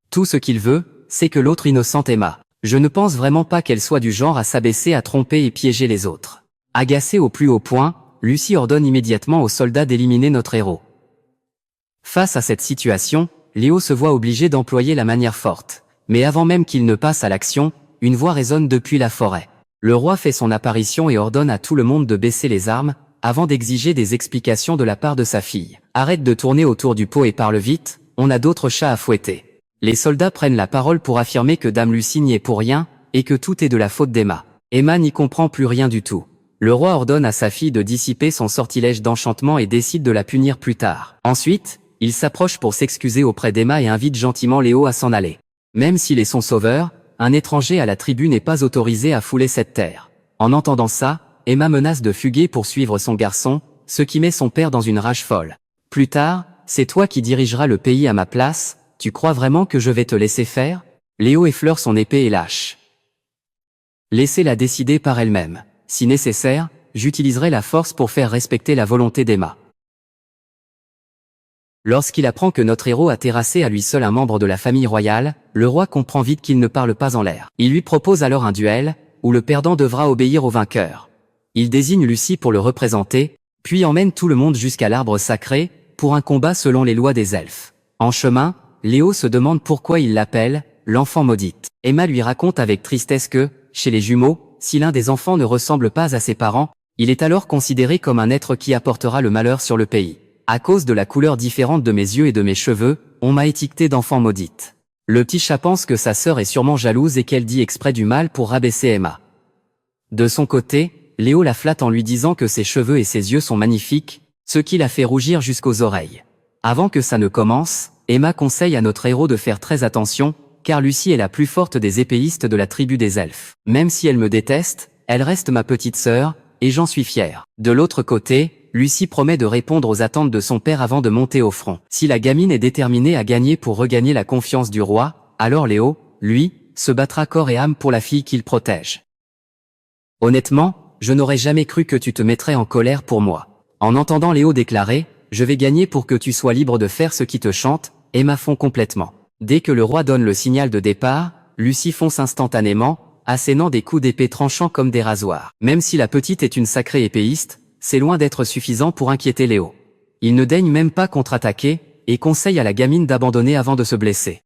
Tout ce qu'il veut, c'est que l'autre innocente Emma. Je ne pense vraiment pas qu'elle soit du genre à s'abaisser à tromper et piéger les autres. Agacée au plus haut point, Lucie ordonne immédiatement aux soldats d'éliminer notre héros. Face à cette situation, Léo se voit obligé d'employer la manière forte. Mais avant même qu'il ne passe à l'action, une voix résonne depuis la forêt. Le roi fait son apparition et ordonne à tout le monde de baisser les armes, avant d'exiger des explications de la part de sa fille. Arrête de tourner autour du pot et parle vite, on a d'autres chats à fouetter. Les soldats prennent la parole pour affirmer que Dame Lucie n'y est pour rien, et que tout est de la faute d'Emma. Emma n'y comprend plus rien du tout. Le roi ordonne à sa fille de dissiper son sortilège d'enchantement et décide de la punir plus tard. Ensuite, il s'approche pour s'excuser auprès d'Emma et invite gentiment Léo à s'en aller. Même s'il est son sauveur, un étranger à la tribu n'est pas autorisé à fouler cette terre. En entendant ça, Emma menace de fuguer pour suivre son garçon, ce qui met son père dans une rage folle. Plus tard, c'est toi qui dirigeras le pays à ma place, tu crois vraiment que je vais te laisser faire? Léo effleure son épée et lâche. Laissez-la décider par elle-même. Si nécessaire, j'utiliserai la force pour faire respecter la volonté d'Emma. Lorsqu'il apprend que notre héros a terrassé à lui seul un membre de la famille royale, le roi comprend vite qu'il ne parle pas en l'air. Il lui propose alors un duel, où le perdant devra obéir au vainqueur. Il désigne Lucie pour le représenter, puis emmène tout le monde jusqu'à l'arbre sacré, pour un combat selon les lois des elfes. En chemin, Léo se demande pourquoi il l'appelle l'enfant maudite. Emma lui raconte avec tristesse que, chez les jumeaux, si l'un des enfants ne ressemble pas à ses parents, il est alors considéré comme un être qui apportera le malheur sur le pays. À cause de la couleur différente de mes yeux et de mes cheveux, on m'a étiqueté d'enfant maudite. Le petit chat pense que sa sœur est sûrement jalouse et qu'elle dit exprès du mal pour rabaisser Emma. De son côté, Léo la flatte en lui disant que ses cheveux et ses yeux sont magnifiques, ce qui la fait rougir jusqu'aux oreilles. Avant que ça ne commence, Emma conseille à notre héros de faire très attention, car Lucie est la plus forte des épéistes de la tribu des elfes. Même si elle me déteste, elle reste ma petite sœur, et j'en suis fier. De l'autre côté, Lucie promet de répondre aux attentes de son père avant de monter au front. Si la gamine est déterminée à gagner pour regagner la confiance du roi, alors Léo, lui, se battra corps et âme pour la fille qu'il protège. Honnêtement, je n'aurais jamais cru que tu te mettrais en colère pour moi. En entendant Léo déclarer « Je vais gagner pour que tu sois libre de faire ce qui te chante », Emma fond complètement. Dès que le roi donne le signal de départ, Lucie fonce instantanément, assénant des coups d'épée tranchants comme des rasoirs. Même si la petite est une sacrée épéiste, c'est loin d'être suffisant pour inquiéter Léo. Il ne daigne même pas contre-attaquer, et conseille à la gamine d'abandonner avant de se blesser.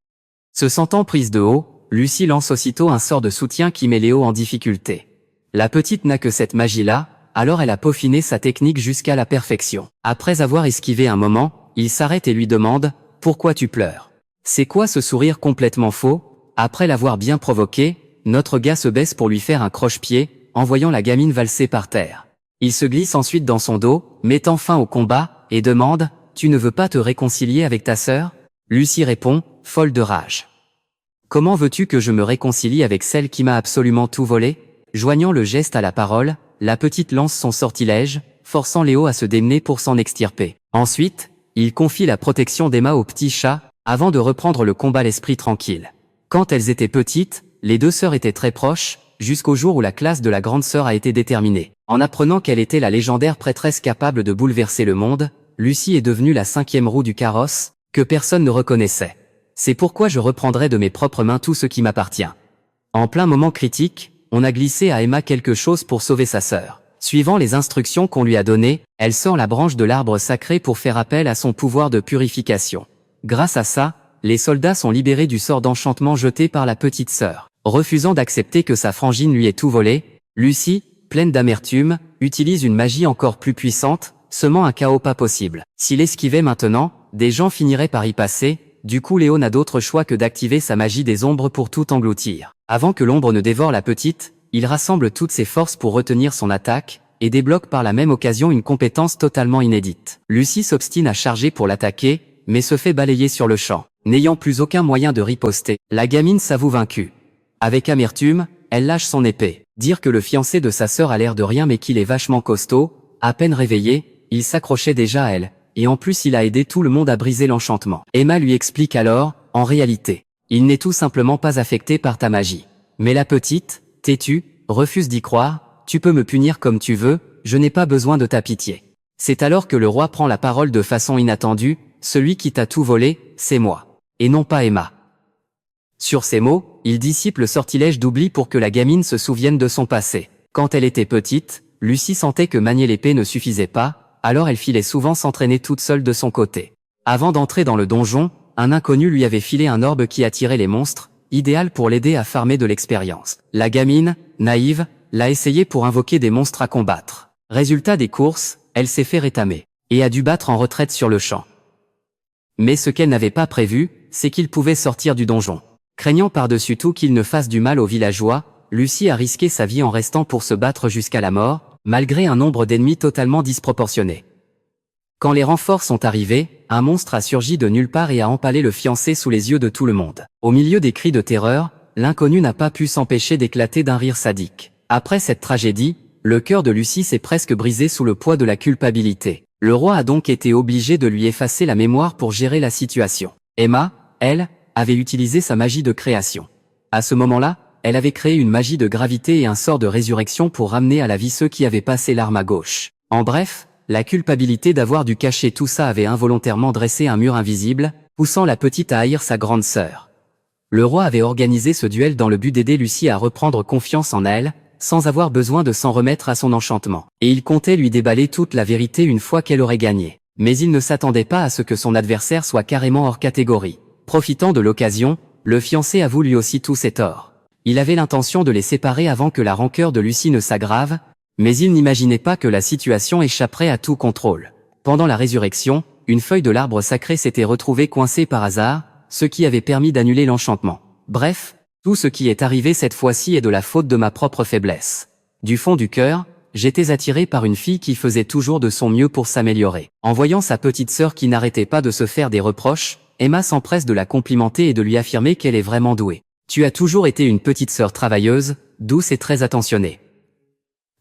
Se sentant prise de haut, Lucie lance aussitôt un sort de soutien qui met Léo en difficulté. La petite n'a que cette magie-là, alors elle a peaufiné sa technique jusqu'à la perfection. Après avoir esquivé un moment, il s'arrête et lui demande « Pourquoi tu pleures ?» C'est quoi ce sourire complètement faux? Après l'avoir bien provoqué, notre gars se baisse pour lui faire un croche-pied, en voyant la gamine valser par terre. Il se glisse ensuite dans son dos, mettant fin au combat, et demande « Tu ne veux pas te réconcilier avec ta sœur ?» Lucie répond, folle de rage. « Comment veux-tu que je me réconcilie avec celle qui m'a absolument tout volé ?» Joignant le geste à la parole, la petite lance son sortilège, forçant Léo à se démener pour s'en extirper. Ensuite, il confie la protection d'Emma au petit chat, avant de reprendre le combat l'esprit tranquille. Quand elles étaient petites, les deux sœurs étaient très proches, jusqu'au jour où la classe de la grande sœur a été déterminée. En apprenant qu'elle était la légendaire prêtresse capable de bouleverser le monde, Lucie est devenue la 5e roue du carrosse, que personne ne reconnaissait. C'est pourquoi je reprendrai de mes propres mains tout ce qui m'appartient. En plein moment critique, on a glissé à Emma quelque chose pour sauver sa sœur. Suivant les instructions qu'on lui a données, elle sort la branche de l'arbre sacré pour faire appel à son pouvoir de purification. Grâce à ça, les soldats sont libérés du sort d'enchantement jeté par la petite sœur. Refusant d'accepter que sa frangine lui ait tout volé, Lucie, pleine d'amertume, utilise une magie encore plus puissante, semant un chaos pas possible. S'il esquivait maintenant, des gens finiraient par y passer, du coup Léo n'a d'autre choix que d'activer sa magie des ombres pour tout engloutir. Avant que l'ombre ne dévore la petite, il rassemble toutes ses forces pour retenir son attaque, et débloque par la même occasion une compétence totalement inédite. Lucie s'obstine à charger pour l'attaquer, mais se fait balayer sur le champ. N'ayant plus aucun moyen de riposter, la gamine s'avoue vaincue. Avec amertume, elle lâche son épée. Dire que le fiancé de sa sœur a l'air de rien mais qu'il est vachement costaud, à peine réveillé, il s'accrochait déjà à elle, et en plus il a aidé tout le monde à briser l'enchantement. Emma lui explique alors, en réalité, il n'est tout simplement pas affecté par ta magie. Mais la petite, têtue, refuse d'y croire, tu peux me punir comme tu veux, je n'ai pas besoin de ta pitié. C'est alors que le roi prend la parole de façon inattendue, celui qui t'a tout volé, c'est moi, et non pas Emma. Sur ces mots, il dissipe le sortilège d'oubli pour que la gamine se souvienne de son passé. Quand elle était petite, Lucie sentait que manier l'épée ne suffisait pas, alors elle filait souvent s'entraîner toute seule de son côté. Avant d'entrer dans le donjon, un inconnu lui avait filé un orbe qui attirait les monstres, idéal pour l'aider à farmer de l'expérience. La gamine, naïve, l'a essayé pour invoquer des monstres à combattre. Résultat des courses, elle s'est fait rétamer, et a dû battre en retraite sur le champ. Mais ce qu'elle n'avait pas prévu, c'est qu'il pouvait sortir du donjon. Craignant par-dessus tout qu'il ne fasse du mal aux villageois, Lucie a risqué sa vie en restant pour se battre jusqu'à la mort, malgré un nombre d'ennemis totalement disproportionné. Quand les renforts sont arrivés, un monstre a surgi de nulle part et a empalé le fiancé sous les yeux de tout le monde. Au milieu des cris de terreur, l'inconnu n'a pas pu s'empêcher d'éclater d'un rire sadique. Après cette tragédie, le cœur de Lucie s'est presque brisé sous le poids de la culpabilité. Le roi a donc été obligé de lui effacer la mémoire pour gérer la situation. Emma, elle, avait utilisé sa magie de création. À ce moment-là, elle avait créé une magie de gravité et un sort de résurrection pour ramener à la vie ceux qui avaient passé l'arme à gauche. En bref, la culpabilité d'avoir dû cacher tout ça avait involontairement dressé un mur invisible, poussant la petite à haïr sa grande sœur. Le roi avait organisé ce duel dans le but d'aider Lucie à reprendre confiance en elle, sans avoir besoin de s'en remettre à son enchantement. Et il comptait lui déballer toute la vérité une fois qu'elle aurait gagné. Mais il ne s'attendait pas à ce que son adversaire soit carrément hors catégorie. Profitant de l'occasion, le fiancé avoue lui aussi tous ses torts. Il avait l'intention de les séparer avant que la rancœur de Lucie ne s'aggrave, mais il n'imaginait pas que la situation échapperait à tout contrôle. Pendant la résurrection, une feuille de l'arbre sacré s'était retrouvée coincée par hasard, ce qui avait permis d'annuler l'enchantement. Bref, tout ce qui est arrivé cette fois-ci est de la faute de ma propre faiblesse. Du fond du cœur, j'étais attiré par une fille qui faisait toujours de son mieux pour s'améliorer. En voyant sa petite sœur qui n'arrêtait pas de se faire des reproches, Emma s'empresse de la complimenter et de lui affirmer qu'elle est vraiment douée. Tu as toujours été une petite sœur travailleuse, douce et très attentionnée.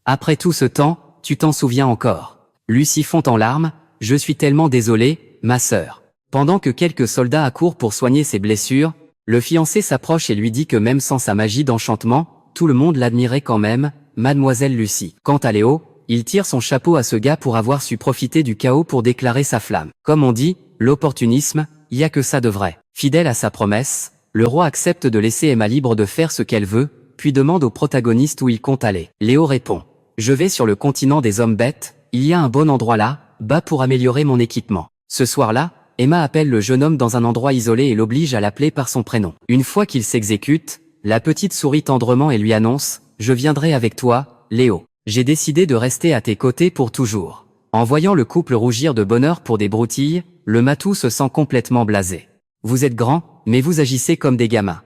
Après tout ce temps, tu t'en souviens encore. Lucie fond en larmes, je suis tellement désolée, ma sœur. Pendant que quelques soldats accourent pour soigner ses blessures, le fiancé s'approche et lui dit que même sans sa magie d'enchantement, tout le monde l'admirait quand même, mademoiselle Lucie. Quant à Léo, il tire son chapeau à ce gars pour avoir su profiter du chaos pour déclarer sa flamme. Comme on dit, l'opportunisme, y a que ça de vrai. Fidèle à sa promesse, le roi accepte de laisser Emma libre de faire ce qu'elle veut, puis demande au protagoniste où il compte aller. Léo répond. Je vais sur le continent des hommes bêtes, il y a un bon endroit là, bas pour améliorer mon équipement. Ce soir-là, Emma appelle le jeune homme dans un endroit isolé et l'oblige à l'appeler par son prénom. Une fois qu'il s'exécute, la petite sourit tendrement et lui annonce « Je viendrai avec toi, Léo. J'ai décidé de rester à tes côtés pour toujours. » En voyant le couple rougir de bonheur pour des broutilles, le matou se sent complètement blasé. Vous êtes grands, mais vous agissez comme des gamins.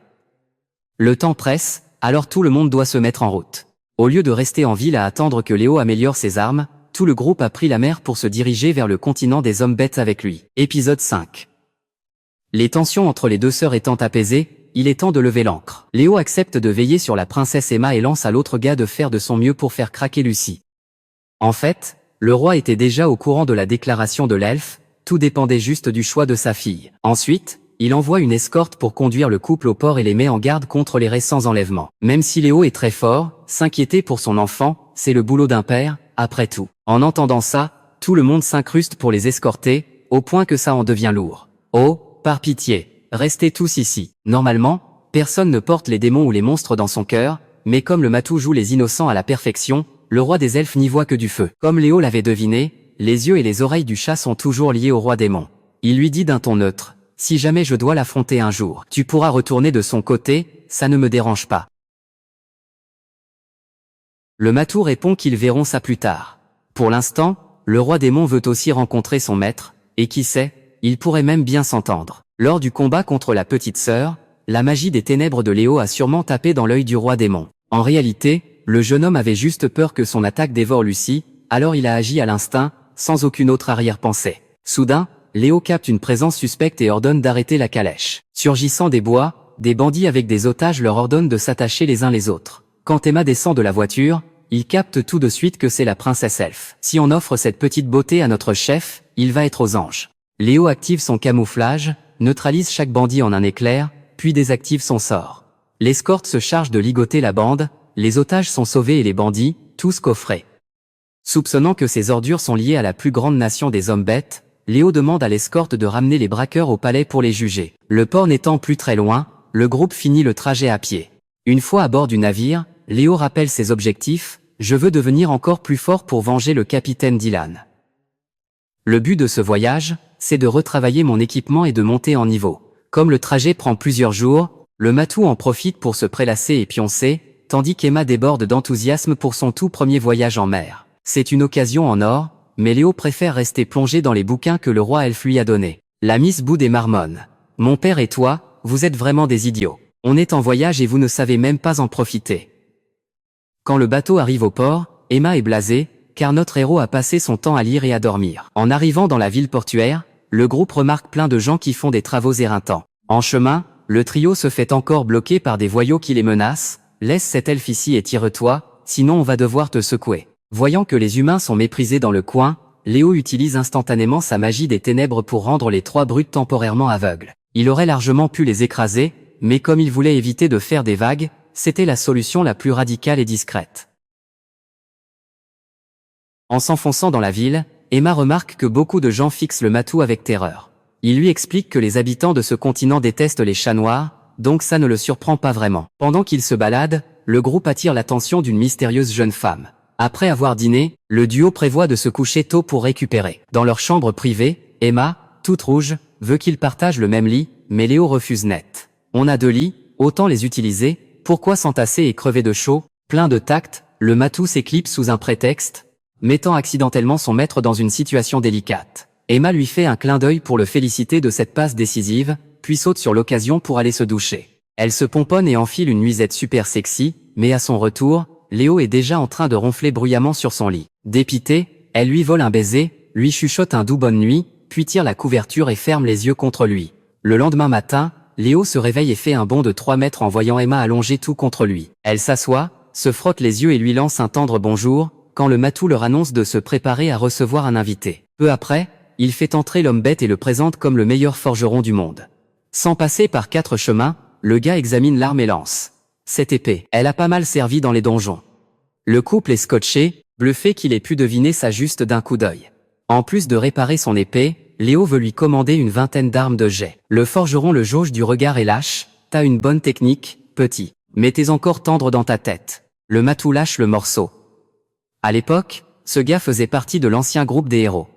Le temps presse, alors tout le monde doit se mettre en route. Au lieu de rester en ville à attendre que Léo améliore ses armes, tout le groupe a pris la mer pour se diriger vers le continent des hommes bêtes avec lui. Épisode 5. Les tensions entre les deux sœurs étant apaisées, il est temps de lever l'ancre. Léo accepte de veiller sur la princesse Emma et lance à l'autre gars de faire de son mieux pour faire craquer Lucie. En fait, le roi était déjà au courant de la déclaration de l'elfe, tout dépendait juste du choix de sa fille. Ensuite, il envoie une escorte pour conduire le couple au port et les met en garde contre les récents enlèvements. Même si Léo est très fort, s'inquiéter pour son enfant, c'est le boulot d'un père, après tout. En entendant ça, tout le monde s'incruste pour les escorter, au point que ça en devient lourd. Oh, par pitié, restez tous ici. Normalement, personne ne porte les démons ou les monstres dans son cœur, mais comme le matou joue les innocents à la perfection, le roi des elfes n'y voit que du feu. Comme Léo l'avait deviné, les yeux et les oreilles du chat sont toujours liés au roi démon. Il lui dit d'un ton neutre. Si jamais je dois l'affronter un jour, tu pourras retourner de son côté, ça ne me dérange pas. Le matou répond qu'ils verront ça plus tard. Pour l'instant, le roi démon veut aussi rencontrer son maître, et qui sait, ils pourraient même bien s'entendre. Lors du combat contre la petite sœur, la magie des ténèbres de Léo a sûrement tapé dans l'œil du roi démon. En réalité, le jeune homme avait juste peur que son attaque dévore Lucie, alors il a agi à l'instinct, sans aucune autre arrière-pensée. Soudain, Léo capte une présence suspecte et ordonne d'arrêter la calèche. Surgissant des bois, des bandits avec des otages leur ordonnent de s'attacher les uns les autres. Quand Emma descend de la voiture, il capte tout de suite que c'est la princesse elfe. Si on offre cette petite beauté à notre chef, il va être aux anges. Léo active son camouflage, neutralise chaque bandit en un éclair, puis désactive son sort. L'escorte se charge de ligoter la bande, les otages sont sauvés et les bandits, tous coffrés. Soupçonnant que ces ordures sont liées à la plus grande nation des hommes bêtes, Léo demande à l'escorte de ramener les braqueurs au palais pour les juger. Le port n'étant plus très loin, le groupe finit le trajet à pied. Une fois à bord du navire, Léo rappelle ses objectifs, je veux devenir encore plus fort pour venger le capitaine Dylan. Le but de ce voyage, c'est de retravailler mon équipement et de monter en niveau. Comme le trajet prend plusieurs jours, le matou en profite pour se prélasser et pioncer, tandis qu'Emma déborde d'enthousiasme pour son tout premier voyage en mer. C'est une occasion en or, mais Léo préfère rester plongé dans les bouquins que le roi elfe lui a donnés. La Miss Bou des marmonne. Mon père et toi, vous êtes vraiment des idiots. On est en voyage et vous ne savez même pas en profiter. Quand le bateau arrive au port, Emma est blasée, car notre héros a passé son temps à lire et à dormir. En arrivant dans la ville portuaire, le groupe remarque plein de gens qui font des travaux éreintants. En chemin, le trio se fait encore bloquer par des voyous qui les menacent. Laisse cet elfe ici et tire-toi, sinon on va devoir te secouer. Voyant que les humains sont méprisés dans le coin, Léo utilise instantanément sa magie des ténèbres pour rendre les trois brutes temporairement aveugles. Il aurait largement pu les écraser, mais comme il voulait éviter de faire des vagues, c'était la solution la plus radicale et discrète. En s'enfonçant dans la ville, Emma remarque que beaucoup de gens fixent le matou avec terreur. Il lui explique que les habitants de ce continent détestent les chats noirs, donc ça ne le surprend pas vraiment. Pendant qu'il se balade, le groupe attire l'attention d'une mystérieuse jeune femme. Après avoir dîné, le duo prévoit de se coucher tôt pour récupérer. Dans leur chambre privée, Emma, toute rouge, veut qu'ils partagent le même lit, mais Léo refuse net. On a 2 lits, autant les utiliser, pourquoi s'entasser et crever de chaud? Plein de tact, le matou s'éclipse sous un prétexte, mettant accidentellement son maître dans une situation délicate. Emma lui fait un clin d'œil pour le féliciter de cette passe décisive, puis saute sur l'occasion pour aller se doucher. Elle se pomponne et enfile une nuisette super sexy, mais à son retour, Léo est déjà en train de ronfler bruyamment sur son lit. Dépitée, elle lui vole un baiser, lui chuchote un doux bonne nuit, puis tire la couverture et ferme les yeux contre lui. Le lendemain matin, Léo se réveille et fait un bond de 3 mètres en voyant Emma allongée tout contre lui. Elle s'assoit, se frotte les yeux et lui lance un tendre bonjour, quand le matou leur annonce de se préparer à recevoir un invité. Peu après, il fait entrer l'homme bête et le présente comme le meilleur forgeron du monde. Sans passer par 4 chemins, le gars examine l'arme et lance. Cette épée, elle a pas mal servi dans les donjons. Le couple est scotché, bluffé qu'il ait pu deviner ça juste d'un coup d'œil. En plus de réparer son épée, Léo veut lui commander une 20aine d'armes de jet. Le forgeron le jauge du regard et lâche. T'as une bonne technique, petit. Mais t'es encore tendre dans ta tête. Le matou lâche le morceau. À l'époque, ce gars faisait partie de l'ancien groupe des héros.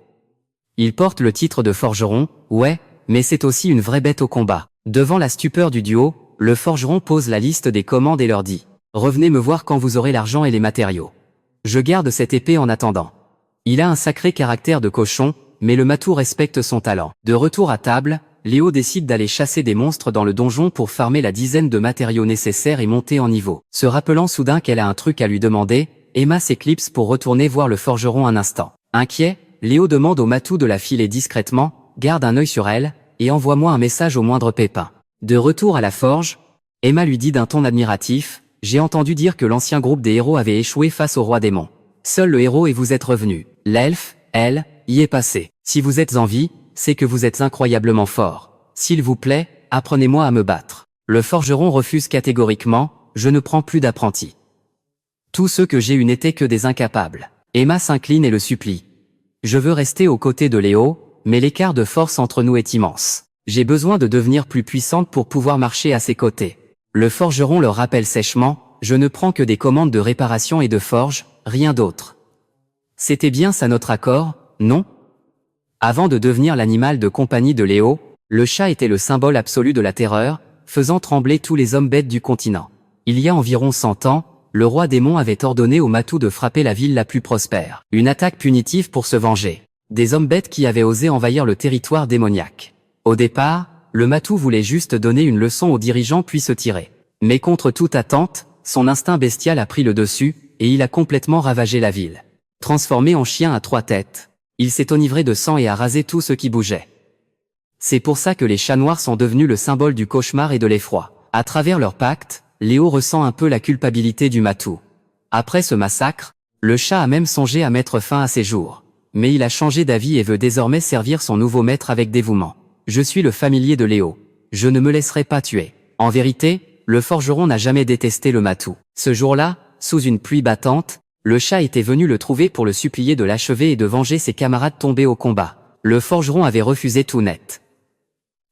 Il porte le titre de forgeron, ouais, mais c'est aussi une vraie bête au combat. Devant la stupeur du duo, le forgeron pose la liste des commandes et leur dit « Revenez me voir quand vous aurez l'argent et les matériaux. Je garde cette épée en attendant. » Il a un sacré caractère de cochon, mais le matou respecte son talent. De retour à table, Léo décide d'aller chasser des monstres dans le donjon pour farmer la dizaine de matériaux nécessaires et monter en niveau. Se rappelant soudain qu'elle a un truc à lui demander, Emma s'éclipse pour retourner voir le forgeron un instant. Inquiet, Léo demande au matou de la filer discrètement, garde un œil sur elle, et envoie-moi un message au moindre pépin. De retour à la forge, Emma lui dit d'un ton admiratif, j'ai entendu dire que l'ancien groupe des héros avait échoué face au roi démon. Seul le héros et vous êtes revenu. L'elfe, elle, y est passée. Si vous êtes en vie, c'est que vous êtes incroyablement fort. S'il vous plaît, apprenez-moi à me battre. Le forgeron refuse catégoriquement, je ne prends plus d'apprentis. Tous ceux que j'ai eu n'étaient que des incapables. Emma s'incline et le supplie. Je veux rester aux côtés de Léo, mais l'écart de force entre nous est immense. J'ai besoin de devenir plus puissante pour pouvoir marcher à ses côtés. Le forgeron leur rappelle sèchement, je ne prends que des commandes de réparation et de forge, rien d'autre. C'était bien ça notre accord, non? Avant de devenir l'animal de compagnie de Léo, le chat était le symbole absolu de la terreur, faisant trembler tous les hommes bêtes du continent. Il y a environ 100 ans, le roi démon avait ordonné au matou de frapper la ville la plus prospère. Une attaque punitive pour se venger. Des hommes bêtes qui avaient osé envahir le territoire démoniaque. Au départ, le matou voulait juste donner une leçon aux dirigeants puis se tirer. Mais contre toute attente, son instinct bestial a pris le dessus, et il a complètement ravagé la ville. Transformé en chien à 3 têtes, il s'est enivré de sang et a rasé tout ce qui bougeait. C'est pour ça que les chats noirs sont devenus le symbole du cauchemar et de l'effroi. À travers leur pacte, Léo ressent un peu la culpabilité du matou. Après ce massacre, le chat a même songé à mettre fin à ses jours. Mais il a changé d'avis et veut désormais servir son nouveau maître avec dévouement. Je suis le familier de Léo. Je ne me laisserai pas tuer. En vérité, le forgeron n'a jamais détesté le matou. Ce jour-là, sous une pluie battante, le chat était venu le trouver pour le supplier de l'achever et de venger ses camarades tombés au combat. Le forgeron avait refusé tout net.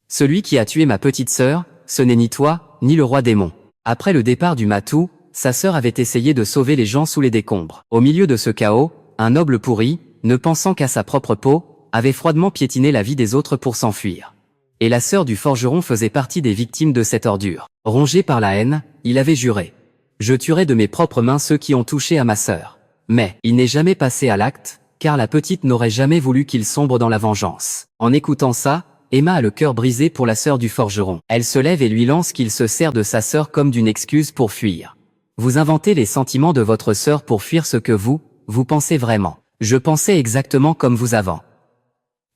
Celui qui a tué ma petite sœur, ce n'est ni toi, ni le roi démon. Après le départ du matou, sa sœur avait essayé de sauver les gens sous les décombres. Au milieu de ce chaos, un noble pourri, ne pensant qu'à sa propre peau, avait froidement piétiné la vie des autres pour s'enfuir. Et la sœur du forgeron faisait partie des victimes de cette ordure. Rongé par la haine, il avait juré. Je tuerai de mes propres mains ceux qui ont touché à ma sœur. Mais, il n'est jamais passé à l'acte, car la petite n'aurait jamais voulu qu'il sombre dans la vengeance. En écoutant ça, Emma a le cœur brisé pour la sœur du forgeron. Elle se lève et lui lance qu'il se sert de sa sœur comme d'une excuse pour fuir. Vous inventez les sentiments de votre sœur pour fuir ce que vous pensez vraiment. Je pensais exactement comme vous avant.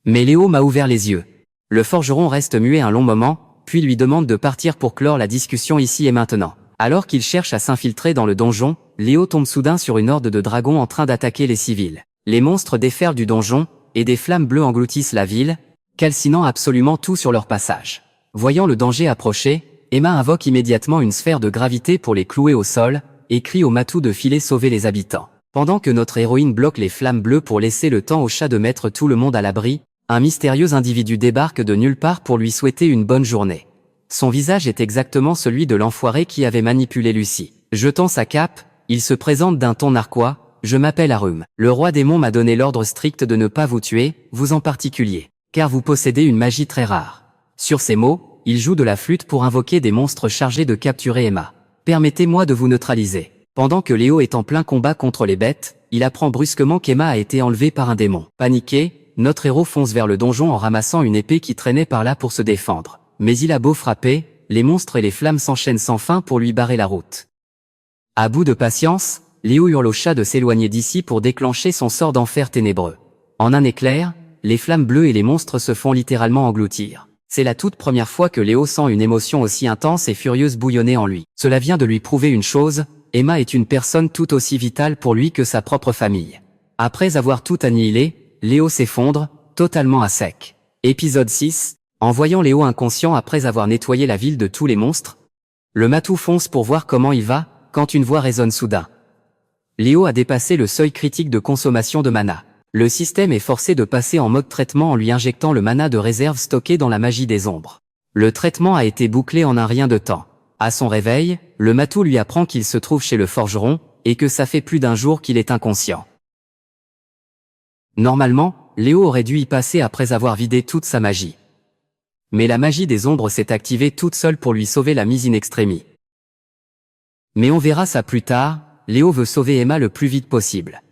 Mais Léo m'a ouvert les yeux. Le forgeron reste muet un long moment, puis lui demande de partir pour clore la discussion ici et maintenant. Alors qu'il cherche à s'infiltrer dans le donjon, Léo tombe soudain sur une horde de dragons en train d'attaquer les civils. Les monstres déferlent du donjon, et des flammes bleues engloutissent la ville, calcinant absolument tout sur leur passage. Voyant le danger approcher, Emma invoque immédiatement une sphère de gravité pour les clouer au sol, et crie au matou de filer sauver les habitants. Pendant que notre héroïne bloque les flammes bleues pour laisser le temps au chat de mettre tout le monde à l'abri, un mystérieux individu débarque de nulle part pour lui souhaiter une bonne journée. Son visage est exactement celui de l'enfoiré qui avait manipulé Lucie. Jetant sa cape, il se présente d'un ton narquois, « Je m'appelle Arum. Le roi démon m'a donné l'ordre strict de ne pas vous tuer, vous en particulier, car vous possédez une magie très rare. » Sur ces mots, il joue de la flûte pour invoquer des monstres chargés de capturer Emma. « Permettez-moi de vous neutraliser. » Pendant que Léo est en plein combat contre les bêtes, il apprend brusquement qu'Emma a été enlevée par un démon. Paniqué, notre héros fonce vers le donjon en ramassant une épée qui traînait par là pour se défendre. Mais il a beau frapper, les monstres et les flammes s'enchaînent sans fin pour lui barrer la route. À bout de patience, Léo hurle au chat de s'éloigner d'ici pour déclencher son sort d'enfer ténébreux. En un éclair, les flammes bleues et les monstres se font littéralement engloutir. C'est la toute première fois que Léo sent une émotion aussi intense et furieuse bouillonner en lui. Cela vient de lui prouver une chose, Emma est une personne tout aussi vitale pour lui que sa propre famille. Après avoir tout annihilé, Léo s'effondre, totalement à sec. Épisode 6, en voyant Léo inconscient après avoir nettoyé la ville de tous les monstres, le matou fonce pour voir comment il va, quand une voix résonne soudain. Léo a dépassé le seuil critique de consommation de mana. Le système est forcé de passer en mode traitement en lui injectant le mana de réserve stocké dans la magie des ombres. Le traitement a été bouclé en un rien de temps. À son réveil, le matou lui apprend qu'il se trouve chez le forgeron, et que ça fait plus d'un jour qu'il est inconscient. Normalement, Léo aurait dû y passer après avoir vidé toute sa magie. Mais la magie des ombres s'est activée toute seule pour lui sauver la mise in extremis. Mais on verra ça plus tard, Léo veut sauver Emma le plus vite possible.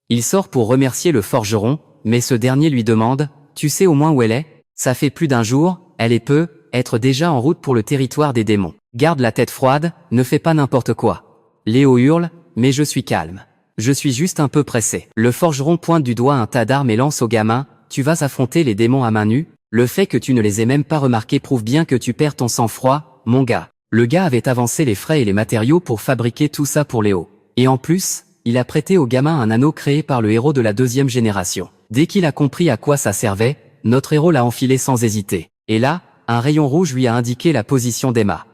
Il sort pour remercier le forgeron, mais ce dernier lui demande, « Tu sais au moins où elle est ? Ça fait plus d'un jour, elle est peut être déjà en route pour le territoire des démons. Garde la tête froide, ne fais pas n'importe quoi. » Léo hurle, « Mais je suis calme. Je suis juste un peu pressé. » Le forgeron pointe du doigt un tas d'armes et lance au gamin, « Tu vas affronter les démons à main nue ? Le fait que tu ne les aies même pas remarqués prouve bien que tu perds ton sang-froid, mon gars. » Le gars avait avancé les frais et les matériaux pour fabriquer tout ça pour Léo. Et en plus, il a prêté au gamin un anneau créé par le héros de la 2e génération. Dès qu'il a compris à quoi ça servait, notre héros l'a enfilé sans hésiter. Et là, un rayon rouge lui a indiqué la position d'Emma.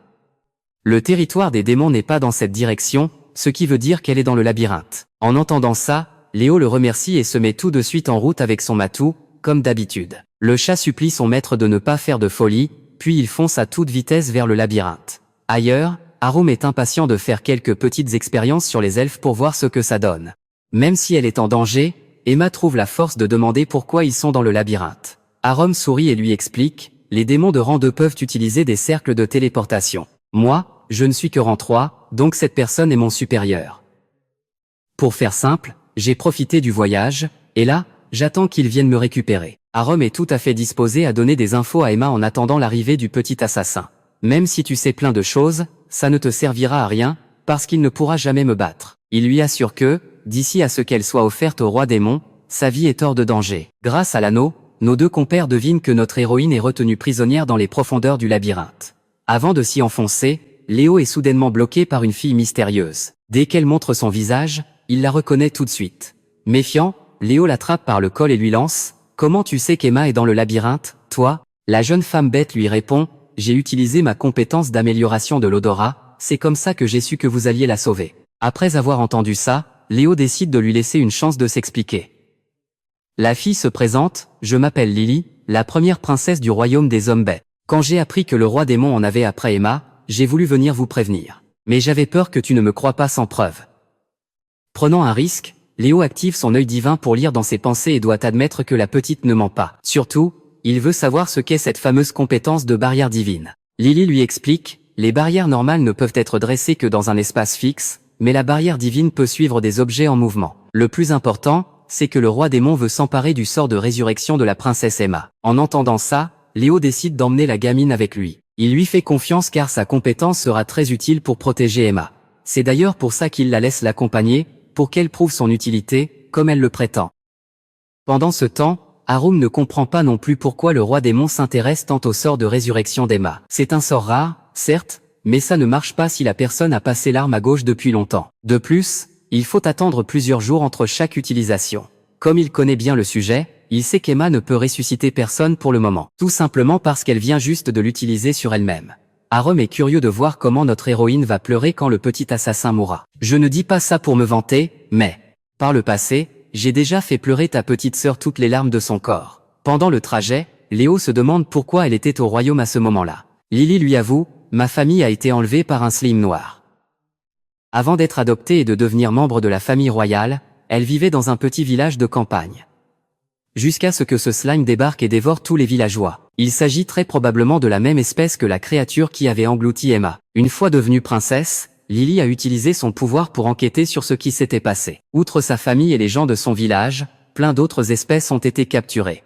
Le territoire des démons n'est pas dans cette direction, ce qui veut dire qu'elle est dans le labyrinthe. En entendant ça, Léo le remercie et se met tout de suite en route avec son matou, comme d'habitude. Le chat supplie son maître de ne pas faire de folie, puis il fonce à toute vitesse vers le labyrinthe. Ailleurs, Arum est impatient de faire quelques petites expériences sur les elfes pour voir ce que ça donne. Même si elle est en danger, Emma trouve la force de demander pourquoi ils sont dans le labyrinthe. Arum sourit et lui explique, « Les démons de rang 2 peuvent utiliser des cercles de téléportation. Moi, je ne suis que rang 3, donc cette personne est mon supérieur. Pour faire simple, j'ai profité du voyage, et là, j'attends qu'ils viennent me récupérer. » Arum est tout à fait disposé à donner des infos à Emma en attendant l'arrivée du petit assassin. « Même si tu sais plein de choses, ça ne te servira à rien, parce qu'il ne pourra jamais me battre. » Il lui assure que, d'ici à ce qu'elle soit offerte au roi démon, sa vie est hors de danger. Grâce à l'anneau, nos deux compères devinent que notre héroïne est retenue prisonnière dans les profondeurs du labyrinthe. Avant de s'y enfoncer, Léo est soudainement bloqué par une fille mystérieuse. Dès qu'elle montre son visage, il la reconnaît tout de suite. Méfiant, Léo l'attrape par le col et lui lance, « Comment tu sais qu'Emma est dans le labyrinthe, toi ?» La jeune femme bête lui répond, « J'ai utilisé ma compétence d'amélioration de l'odorat, c'est comme ça que j'ai su que vous alliez la sauver. » Après avoir entendu ça, Léo décide de lui laisser une chance de s'expliquer. La fille se présente, « Je m'appelle Lily, la première princesse du royaume des hommes bêtes. Quand j'ai appris que le roi démon en avait après Emma, j'ai voulu venir vous prévenir. Mais j'avais peur que tu ne me crois pas sans preuve. » Prenant un risque, Léo active son œil divin pour lire dans ses pensées et doit admettre que la petite ne ment pas. Surtout, il veut savoir ce qu'est cette fameuse compétence de barrière divine. Lily lui explique, « Les barrières normales ne peuvent être dressées que dans un espace fixe, mais la barrière divine peut suivre des objets en mouvement. Le plus important, c'est que le roi démon veut s'emparer du sort de résurrection de la princesse Emma. » En entendant ça, Léo décide d'emmener la gamine avec lui. Il lui fait confiance car sa compétence sera très utile pour protéger Emma. C'est d'ailleurs pour ça qu'il la laisse l'accompagner, pour qu'elle prouve son utilité, comme elle le prétend. Pendant ce temps, Arum ne comprend pas non plus pourquoi le roi démon s'intéresse tant au sort de résurrection d'Emma. C'est un sort rare, certes, mais ça ne marche pas si la personne a passé l'arme à gauche depuis longtemps. De plus, il faut attendre plusieurs jours entre chaque utilisation. Comme il connaît bien le sujet, il sait qu'Emma ne peut ressusciter personne pour le moment, tout simplement parce qu'elle vient juste de l'utiliser sur elle-même. Arum est curieux de voir comment notre héroïne va pleurer quand le petit assassin mourra. « Je ne dis pas ça pour me vanter, mais, par le passé, j'ai déjà fait pleurer ta petite sœur toutes les larmes de son corps. » Pendant le trajet, Léo se demande pourquoi elle était au royaume à ce moment-là. Lily lui avoue, « Ma famille a été enlevée par un slim noir. Avant d'être adoptée et de devenir membre de la famille royale, elle vivait dans un petit village de campagne. Jusqu'à ce que ce slime débarque et dévore tous les villageois. Il s'agit très probablement de la même espèce que la créature qui avait englouti Emma. Une fois devenue princesse, Lily a utilisé son pouvoir pour enquêter sur ce qui s'était passé. Outre sa famille et les gens de son village, plein d'autres espèces ont été capturées.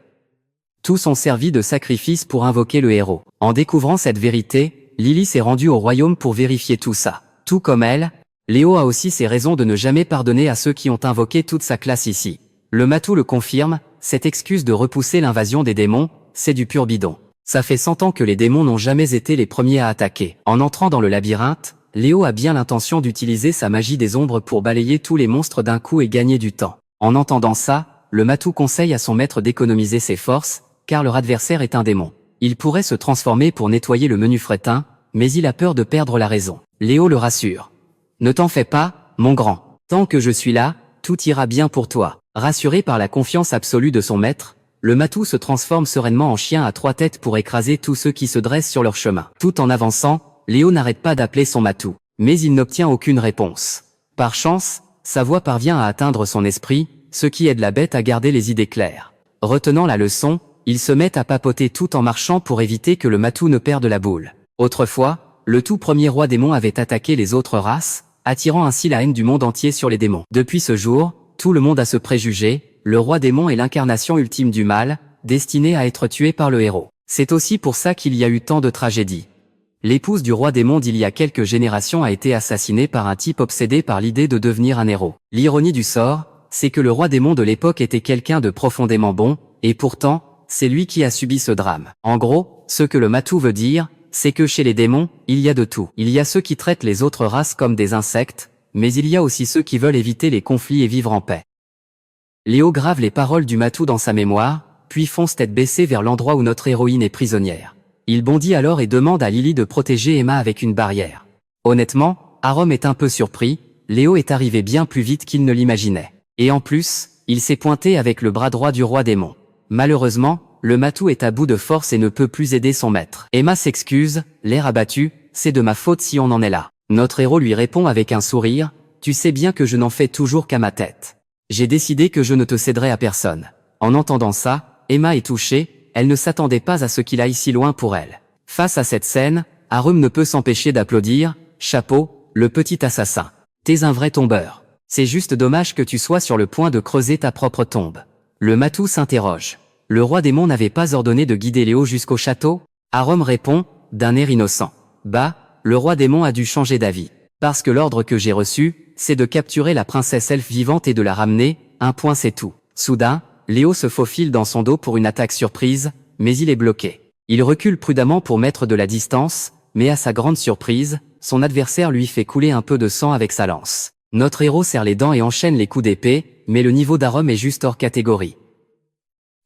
Tous ont servi de sacrifice pour invoquer le héros. En découvrant cette vérité, Lily s'est rendue au royaume pour vérifier tout ça. Tout comme elle, Léo a aussi ses raisons de ne jamais pardonner à ceux qui ont invoqué toute sa classe ici. Le matou le confirme, cette excuse de repousser l'invasion des démons, c'est du pur bidon. Ça fait 100 ans que les démons n'ont jamais été les premiers à attaquer. En entrant dans le labyrinthe, Léo a bien l'intention d'utiliser sa magie des ombres pour balayer tous les monstres d'un coup et gagner du temps. En entendant ça, le matou conseille à son maître d'économiser ses forces, car leur adversaire est un démon. Il pourrait se transformer pour nettoyer le menu fretin, mais il a peur de perdre la raison. Léo le rassure. « Ne t'en fais pas, mon grand. Tant que je suis là, tout ira bien pour toi. » Rassuré par la confiance absolue de son maître, le matou se transforme sereinement en chien à 3 têtes pour écraser tous ceux qui se dressent sur leur chemin. Tout en avançant, Léo n'arrête pas d'appeler son matou. Mais il n'obtient aucune réponse. Par chance, sa voix parvient à atteindre son esprit, ce qui aide la bête à garder les idées claires. Retenant la leçon, il se met à papoter tout en marchant pour éviter que le matou ne perde la boule. Autrefois, le tout premier roi démon avait attaqué les autres races, attirant ainsi la haine du monde entier sur les démons. Depuis ce jour, tout le monde a ce préjugé, le roi démon est l'incarnation ultime du mal, destiné à être tué par le héros. C'est aussi pour ça qu'il y a eu tant de tragédies. L'épouse du roi démon d'il y a quelques générations a été assassinée par un type obsédé par l'idée de devenir un héros. L'ironie du sort, c'est que le roi démon de l'époque était quelqu'un de profondément bon, et pourtant, c'est lui qui a subi ce drame. En gros, ce que le matou veut dire, c'est que chez les démons, il y a de tout. Il y a ceux qui traitent les autres races comme des insectes, mais il y a aussi ceux qui veulent éviter les conflits et vivre en paix. Léo grave les paroles du matou dans sa mémoire, puis fonce tête baissée vers l'endroit où notre héroïne est prisonnière. Il bondit alors et demande à Lily de protéger Emma avec une barrière. Honnêtement, Arum est un peu surpris, Léo est arrivé bien plus vite qu'il ne l'imaginait. Et en plus, il s'est pointé avec le bras droit du roi démon. Malheureusement, le matou est à bout de force et ne peut plus aider son maître. Emma s'excuse, l'air abattu, c'est de ma faute si on en est là. Notre héros lui répond avec un sourire, tu sais bien que je n'en fais toujours qu'à ma tête. J'ai décidé que je ne te céderai à personne. En entendant ça, Emma est touchée, elle ne s'attendait pas à ce qu'il aille si loin pour elle. Face à cette scène, Arum ne peut s'empêcher d'applaudir, chapeau, le petit assassin. T'es un vrai tombeur. C'est juste dommage que tu sois sur le point de creuser ta propre tombe. Le matou s'interroge. Le roi démon n'avait pas ordonné de guider Léo jusqu'au château? Arum répond, d'un air innocent. Bah, le roi démon a dû changer d'avis. Parce que l'ordre que j'ai reçu, c'est de capturer la princesse elfe vivante et de la ramener, un point c'est tout. Soudain, Léo se faufile dans son dos pour une attaque surprise, mais il est bloqué. Il recule prudemment pour mettre de la distance, mais à sa grande surprise, son adversaire lui fait couler un peu de sang avec sa lance. Notre héros serre les dents et enchaîne les coups d'épée, mais le niveau d'Arum est juste hors catégorie.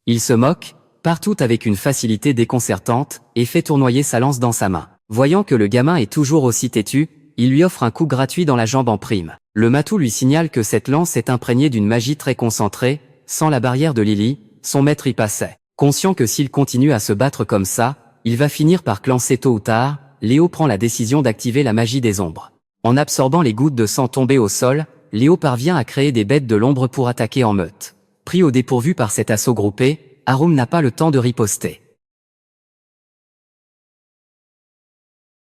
Il se moque, partout avec une facilité déconcertante, et fait tournoyer sa lance dans sa main. Voyant que le gamin est toujours aussi têtu, il lui offre un coup gratuit dans la jambe en prime. Le matou lui signale que cette lance est imprégnée d'une magie très concentrée, sans la barrière de Lily, son maître y passait. Conscient que s'il continue à se battre comme ça, il va finir par clancer tôt ou tard, Léo prend la décision d'activer la magie des ombres. En absorbant les gouttes de sang tombées au sol, Léo parvient à créer des bêtes de l'ombre pour attaquer en meute. Pris au dépourvu par cet assaut groupé, Arum n'a pas le temps de riposter.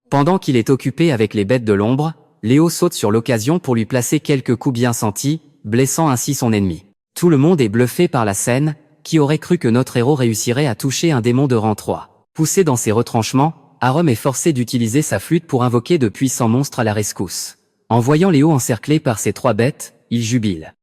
Pendant qu'il est occupé avec les bêtes de l'ombre, Léo saute sur l'occasion pour lui placer quelques coups bien sentis, blessant ainsi son ennemi. Tout le monde est bluffé par la scène, qui aurait cru que notre héros réussirait à toucher un démon de rang 3. Poussé dans ses retranchements, Arum est forcé d'utiliser sa flûte pour invoquer de puissants monstres à la rescousse. En voyant Léo encerclé par ses 3 bêtes, il jubile.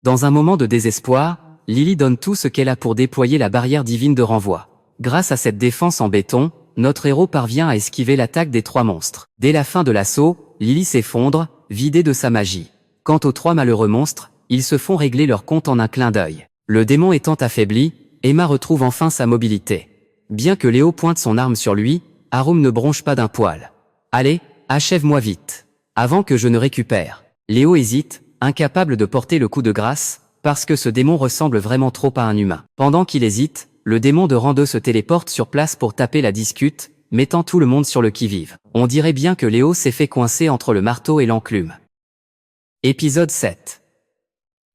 Dans un moment de désespoir, Lily donne tout ce qu'elle a pour déployer la barrière divine de renvoi. Grâce à cette défense en béton, notre héros parvient à esquiver l'attaque des 3 monstres. Dès la fin de l'assaut, Lily s'effondre, vidée de sa magie. Quant aux 3 malheureux monstres, ils se font régler leur compte en un clin d'œil. Le démon étant affaibli, Emma retrouve enfin sa mobilité. Bien que Léo pointe son arme sur lui, Arum ne bronche pas d'un poil. Allez, achève-moi vite. Avant que je ne récupère. Léo hésite, incapable de porter le coup de grâce, parce que ce démon ressemble vraiment trop à un humain. Pendant qu'il hésite, le démon de rang 2 se téléporte sur place pour taper la discute, mettant tout le monde sur le qui-vive. On dirait bien que Léo s'est fait coincer entre le marteau et l'enclume. Épisode 7.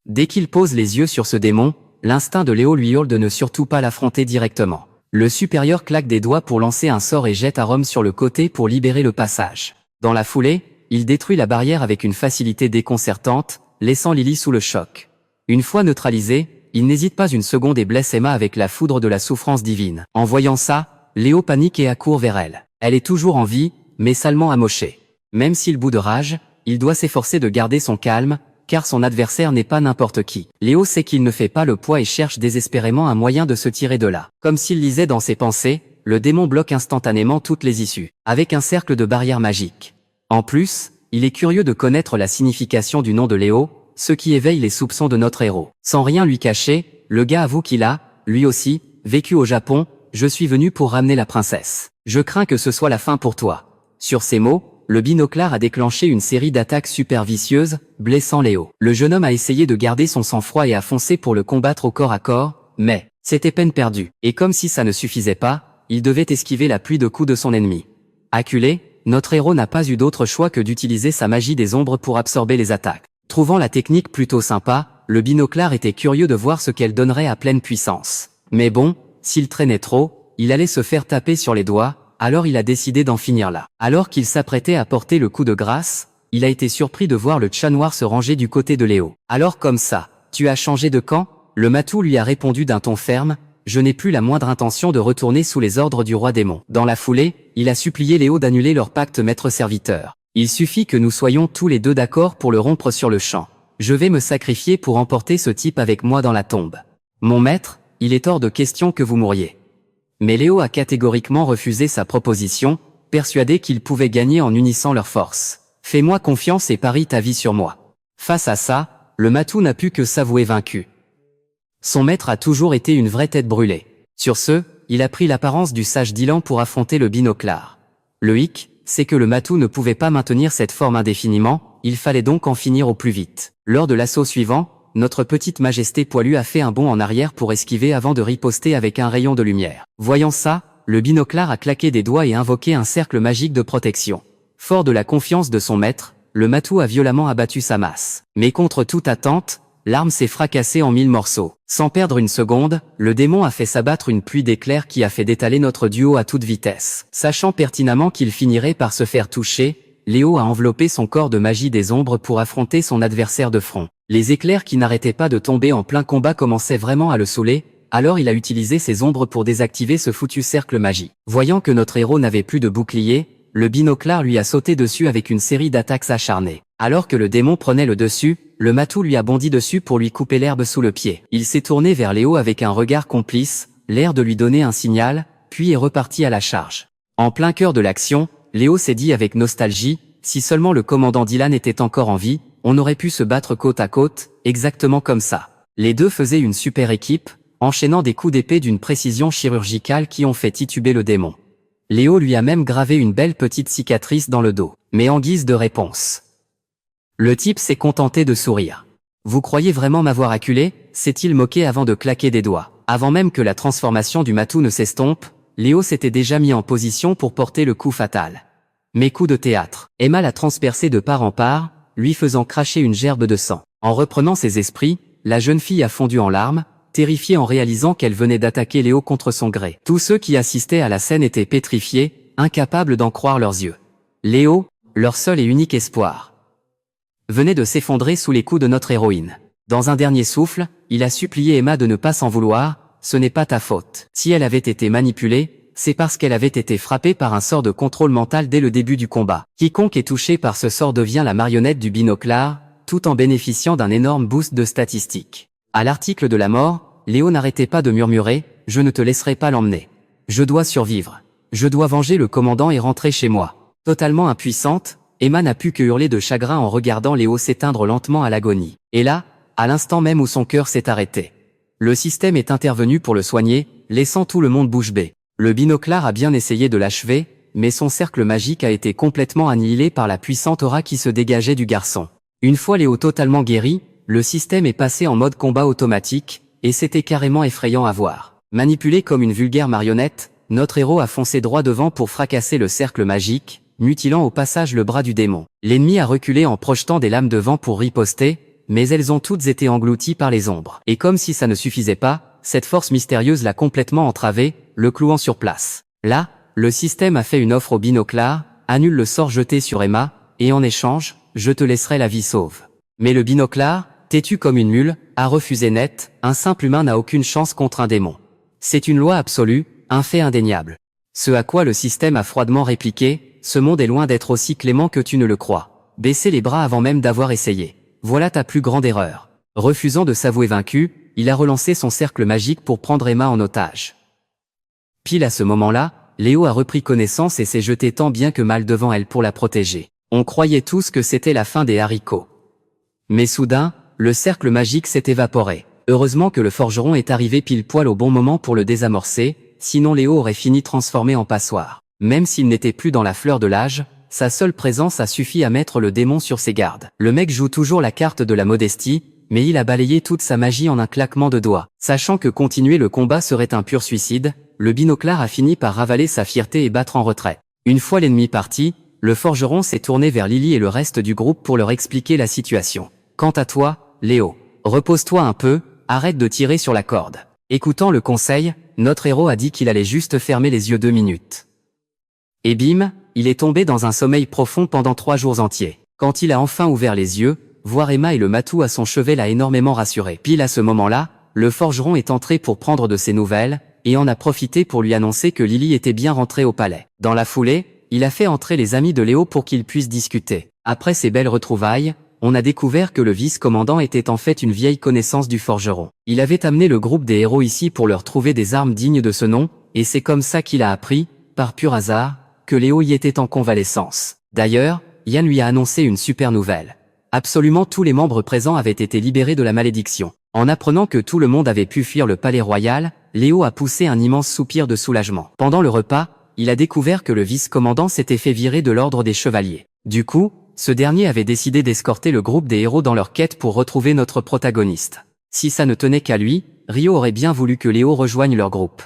Dès qu'il pose les yeux sur ce démon, l'instinct de Léo lui hurle de ne surtout pas l'affronter directement. Le supérieur claque des doigts pour lancer un sort et jette Arum sur le côté pour libérer le passage. Dans la foulée, il détruit la barrière avec une facilité déconcertante, laissant Lily sous le choc. Une fois neutralisé, il n'hésite pas une seconde et blesse Emma avec la foudre de la souffrance divine. En voyant ça, Léo panique et accourt vers elle. Elle est toujours en vie, mais salement amochée. Même s'il bout de rage, il doit s'efforcer de garder son calme, car son adversaire n'est pas n'importe qui. Léo sait qu'il ne fait pas le poids et cherche désespérément un moyen de se tirer de là. Comme s'il lisait dans ses pensées, le démon bloque instantanément toutes les issues, avec un cercle de barrière magique. En plus, il est curieux de connaître la signification du nom de Léo, ce qui éveille les soupçons de notre héros. Sans rien lui cacher, le gars avoue qu'il a, lui aussi, vécu au Japon. Je suis venu pour ramener la princesse. Je crains que ce soit la fin pour toi. Sur ces mots, le binoclard a déclenché une série d'attaques super vicieuses, blessant Léo. Le jeune homme a essayé de garder son sang-froid et a foncé pour le combattre au corps à corps, mais c'était peine perdue. Et comme si ça ne suffisait pas, il devait esquiver la pluie de coups de son ennemi. Acculé, notre héros n'a pas eu d'autre choix que d'utiliser sa magie des ombres pour absorber les attaques. Trouvant la technique plutôt sympa, le binoclard était curieux de voir ce qu'elle donnerait à pleine puissance. Mais bon, s'il traînait trop, il allait se faire taper sur les doigts. Alors il a décidé d'en finir là. Alors qu'il s'apprêtait à porter le coup de grâce, il a été surpris de voir le chat noir se ranger du côté de Léo. Alors comme ça, tu as changé de camp? Le matou lui a répondu d'un ton ferme, je n'ai plus la moindre intention de retourner sous les ordres du roi démon. Dans la foulée, il a supplié Léo d'annuler leur pacte maître-serviteur. Il suffit que nous soyons tous les deux d'accord pour le rompre sur le champ. Je vais me sacrifier pour emporter ce type avec moi dans la tombe. Mon maître, il est hors de question que vous mouriez. Mais Léo a catégoriquement refusé sa proposition, persuadé qu'il pouvait gagner en unissant leurs forces. Fais-moi confiance et parie ta vie sur moi. Face à ça, le matou n'a pu que s'avouer vaincu. Son maître a toujours été une vraie tête brûlée. Sur ce, il a pris l'apparence du sage Dylan pour affronter le binoclard. Le hic, c'est que le matou ne pouvait pas maintenir cette forme indéfiniment, il fallait donc en finir au plus vite. Lors de l'assaut suivant, notre petite majesté poilue a fait un bond en arrière pour esquiver avant de riposter avec un rayon de lumière. Voyant ça, le binoclard a claqué des doigts et invoqué un cercle magique de protection. Fort de la confiance de son maître, le matou a violemment abattu sa masse. Mais contre toute attente, l'arme s'est fracassée en 1000 morceaux. Sans perdre une seconde, le démon a fait s'abattre une pluie d'éclairs qui a fait détaler notre duo à toute vitesse. Sachant pertinemment qu'il finirait par se faire toucher, Léo a enveloppé son corps de magie des ombres pour affronter son adversaire de front. Les éclairs qui n'arrêtaient pas de tomber en plein combat commençaient vraiment à le saouler, alors il a utilisé ses ombres pour désactiver ce foutu cercle magie. Voyant que notre héros n'avait plus de bouclier, le binoclard lui a sauté dessus avec une série d'attaques acharnées. Alors que le démon prenait le dessus, le matou lui a bondi dessus pour lui couper l'herbe sous le pied. Il s'est tourné vers Léo avec un regard complice, l'air de lui donner un signal, puis est reparti à la charge. En plein cœur de l'action, Léo s'est dit avec nostalgie, si seulement le commandant Dylan était encore en vie, on aurait pu se battre côte à côte, exactement comme ça. Les deux faisaient une super équipe, enchaînant des coups d'épée d'une précision chirurgicale qui ont fait tituber le démon. Léo lui a même gravé une belle petite cicatrice dans le dos. Mais en guise de réponse, le type s'est contenté de sourire. Vous croyez vraiment m'avoir acculé? S'est-il moqué avant de claquer des doigts. Avant même que la transformation du matou ne s'estompe, Léo s'était déjà mis en position pour porter le coup fatal. Mais coup de théâtre. Emma l'a transpercé de part en part, lui faisant cracher une gerbe de sang. En reprenant ses esprits, la jeune fille a fondu en larmes, terrifiée en réalisant qu'elle venait d'attaquer Léo contre son gré. Tous ceux qui assistaient à la scène étaient pétrifiés, incapables d'en croire leurs yeux. Léo, leur seul et unique espoir, venait de s'effondrer sous les coups de notre héroïne. Dans un dernier souffle, il a supplié Emma de ne pas s'en vouloir, ce n'est pas ta faute. Si elle avait été manipulée, c'est parce qu'elle avait été frappée par un sort de contrôle mental dès le début du combat. Quiconque est touché par ce sort devient la marionnette du binoclard, tout en bénéficiant d'un énorme boost de statistiques. À l'article de la mort, Léo n'arrêtait pas de murmurer « Je ne te laisserai pas l'emmener. Je dois survivre. Je dois venger le commandant et rentrer chez moi. » Totalement impuissante, Emma n'a pu que hurler de chagrin en regardant Léo s'éteindre lentement à l'agonie. Et là, à l'instant même où son cœur s'est arrêté, le système est intervenu pour le soigner, laissant tout le monde bouche bée. Le binoclard a bien essayé de l'achever, mais son cercle magique a été complètement annihilé par la puissante aura qui se dégageait du garçon. Une fois Léo totalement guéri, le système est passé en mode combat automatique, et c'était carrément effrayant à voir. Manipulé comme une vulgaire marionnette, notre héros a foncé droit devant pour fracasser le cercle magique, mutilant au passage le bras du démon. L'ennemi a reculé en projetant des lames de vent pour riposter, mais elles ont toutes été englouties par les ombres. Et comme si ça ne suffisait pas, cette force mystérieuse l'a complètement entravé, le clouant sur place. Là, le système a fait une offre au binoclard, annule le sort jeté sur Emma, et en échange, je te laisserai la vie sauve. Mais le binoclard, têtu comme une mule, a refusé net, un simple humain n'a aucune chance contre un démon. C'est une loi absolue, un fait indéniable. Ce à quoi le système a froidement répliqué, ce monde est loin d'être aussi clément que tu ne le crois. Baisser les bras avant même d'avoir essayé. Voilà ta plus grande erreur. Refusant de s'avouer vaincu, il a relancé son cercle magique pour prendre Emma en otage. Pile à ce moment-là, Léo a repris connaissance et s'est jeté tant bien que mal devant elle pour la protéger. On croyait tous que c'était la fin des haricots. Mais soudain, le cercle magique s'est évaporé. Heureusement que le forgeron est arrivé pile poil au bon moment pour le désamorcer, sinon Léo aurait fini transformé en passoire. Même s'il n'était plus dans la fleur de l'âge, sa seule présence a suffi à mettre le démon sur ses gardes. Le mec joue toujours la carte de la modestie, mais il a balayé toute sa magie en un claquement de doigts. Sachant que continuer le combat serait un pur suicide, le binoclard a fini par ravaler sa fierté et battre en retrait. Une fois l'ennemi parti, le forgeron s'est tourné vers Lily et le reste du groupe pour leur expliquer la situation. Quant à toi, Léo, repose-toi un peu, arrête de tirer sur la corde. Écoutant le conseil, notre héros a dit qu'il allait juste fermer les yeux 2 minutes. Et bim, il est tombé dans un sommeil profond pendant 3 jours entiers. Quand il a enfin ouvert les yeux, voir Emma et le matou à son chevet l'a énormément rassuré. Pile à ce moment-là, le forgeron est entré pour prendre de ses nouvelles, et en a profité pour lui annoncer que Lily était bien rentrée au palais. Dans la foulée, il a fait entrer les amis de Léo pour qu'ils puissent discuter. Après ces belles retrouvailles, on a découvert que le vice-commandant était en fait une vieille connaissance du forgeron. Il avait amené le groupe des héros ici pour leur trouver des armes dignes de ce nom, et c'est comme ça qu'il a appris, par pur hasard, que Léo y était en convalescence. D'ailleurs, Yann lui a annoncé une super nouvelle. Absolument tous les membres présents avaient été libérés de la malédiction. En apprenant que tout le monde avait pu fuir le palais royal, Léo a poussé un immense soupir de soulagement. Pendant le repas, il a découvert que le vice-commandant s'était fait virer de l'ordre des chevaliers. Du coup, ce dernier avait décidé d'escorter le groupe des héros dans leur quête pour retrouver notre protagoniste. Si ça ne tenait qu'à lui, Rio aurait bien voulu que Léo rejoigne leur groupe.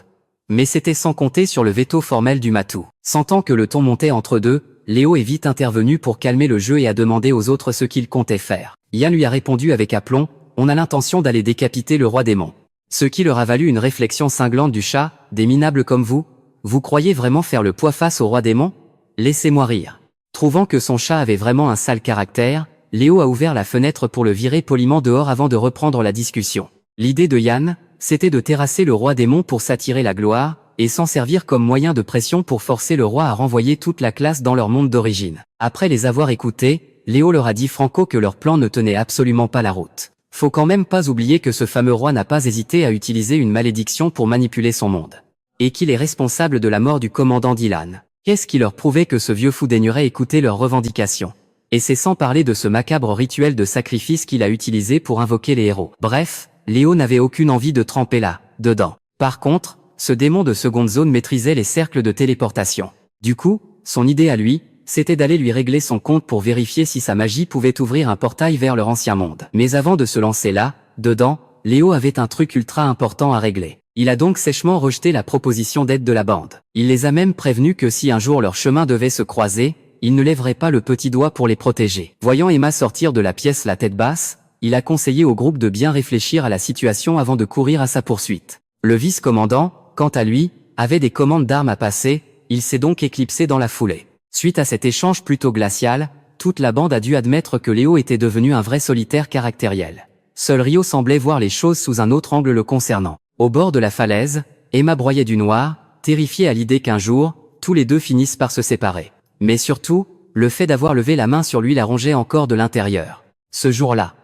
Mais c'était sans compter sur le veto formel du matou. Sentant que le ton montait entre deux, Léo est vite intervenu pour calmer le jeu et a demandé aux autres ce qu'il comptait faire. Yann lui a répondu avec aplomb, on a l'intention d'aller décapiter le roi démon. Ce qui leur a valu une réflexion cinglante du chat, des minables comme vous croyez vraiment faire le poids face au roi démon? Laissez-moi rire. Trouvant que son chat avait vraiment un sale caractère, Léo a ouvert la fenêtre pour le virer poliment dehors avant de reprendre la discussion. L'idée de Yann, c'était de terrasser le roi démon pour s'attirer la gloire, et s'en servir comme moyen de pression pour forcer le roi à renvoyer toute la classe dans leur monde d'origine. Après les avoir écoutés, Léo leur a dit franco que leur plan ne tenait absolument pas la route. Faut quand même pas oublier que ce fameux roi n'a pas hésité à utiliser une malédiction pour manipuler son monde. Et qu'il est responsable de la mort du commandant Dylan. Qu'est-ce qui leur prouvait que ce vieux fou daignerait écouter leurs revendications? Et c'est sans parler de ce macabre rituel de sacrifice qu'il a utilisé pour invoquer les héros. Bref, Léo n'avait aucune envie de tremper là, dedans. Par contre, ce démon de seconde zone maîtrisait les cercles de téléportation. Du coup, son idée à lui, c'était d'aller lui régler son compte pour vérifier si sa magie pouvait ouvrir un portail vers leur ancien monde. Mais avant de se lancer là, dedans, Léo avait un truc ultra important à régler. Il a donc sèchement rejeté la proposition d'aide de la bande. Il les a même prévenus que si un jour leur chemin devait se croiser, il ne lèverait pas le petit doigt pour les protéger. Voyant Emma sortir de la pièce la tête basse, il a conseillé au groupe de bien réfléchir à la situation avant de courir à sa poursuite. Le vice-commandant, quant à lui, avait des commandes d'armes à passer, il s'est donc éclipsé dans la foulée. Suite à cet échange plutôt glacial, toute la bande a dû admettre que Léo était devenu un vrai solitaire caractériel. Seul Rio semblait voir les choses sous un autre angle le concernant. Au bord de la falaise, Emma broyait du noir, terrifiée à l'idée qu'un jour, tous les deux finissent par se séparer. Mais surtout, le fait d'avoir levé la main sur lui la rongeait encore de l'intérieur. Ce jour-là,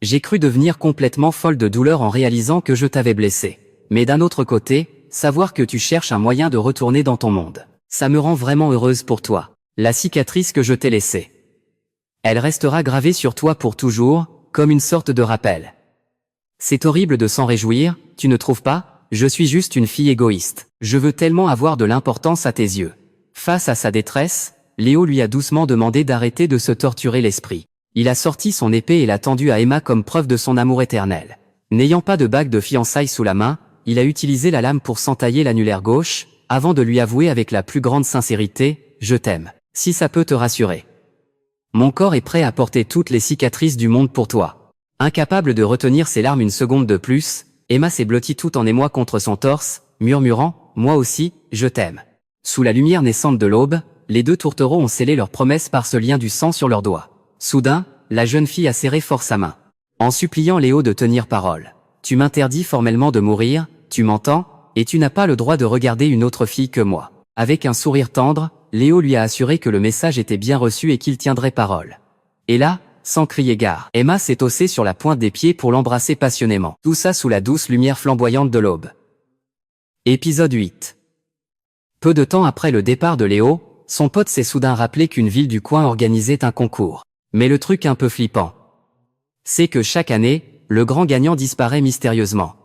j'ai cru devenir complètement folle de douleur en réalisant que je t'avais blessé. Mais d'un autre côté, savoir que tu cherches un moyen de retourner dans ton monde, ça me rend vraiment heureuse pour toi. La cicatrice que je t'ai laissée, elle restera gravée sur toi pour toujours, comme une sorte de rappel. C'est horrible de s'en réjouir, tu ne trouves pas? Je suis juste une fille égoïste. Je veux tellement avoir de l'importance à tes yeux. Face à sa détresse, Léo lui a doucement demandé d'arrêter de se torturer l'esprit. Il a sorti son épée et l'a tendue à Emma comme preuve de son amour éternel. N'ayant pas de bague de fiançailles sous la main, il a utilisé la lame pour s'entailler l'annulaire gauche, avant de lui avouer avec la plus grande sincérité, « Je t'aime. Si ça peut te rassurer. Mon corps est prêt à porter toutes les cicatrices du monde pour toi. » Incapable de retenir ses larmes une seconde de plus, Emma s'est blottie tout en émoi contre son torse, murmurant « Moi aussi, je t'aime. » Sous la lumière naissante de l'aube, les deux tourtereaux ont scellé leur promesse par ce lien du sang sur leurs doigts. Soudain, la jeune fille a serré fort sa main, en suppliant Léo de tenir parole. « Tu m'interdis formellement de mourir, tu m'entends, et tu n'as pas le droit de regarder une autre fille que moi. » Avec un sourire tendre, Léo lui a assuré que le message était bien reçu et qu'il tiendrait parole. Et là, sans crier gare, Emma s'est haussée sur la pointe des pieds pour l'embrasser passionnément. Tout ça sous la douce lumière flamboyante de l'aube. Épisode 8. Peu de temps après le départ de Léo, son pote s'est soudain rappelé qu'une ville du coin organisait un concours. Mais le truc un peu flippant, c'est que chaque année, le grand gagnant disparaît mystérieusement.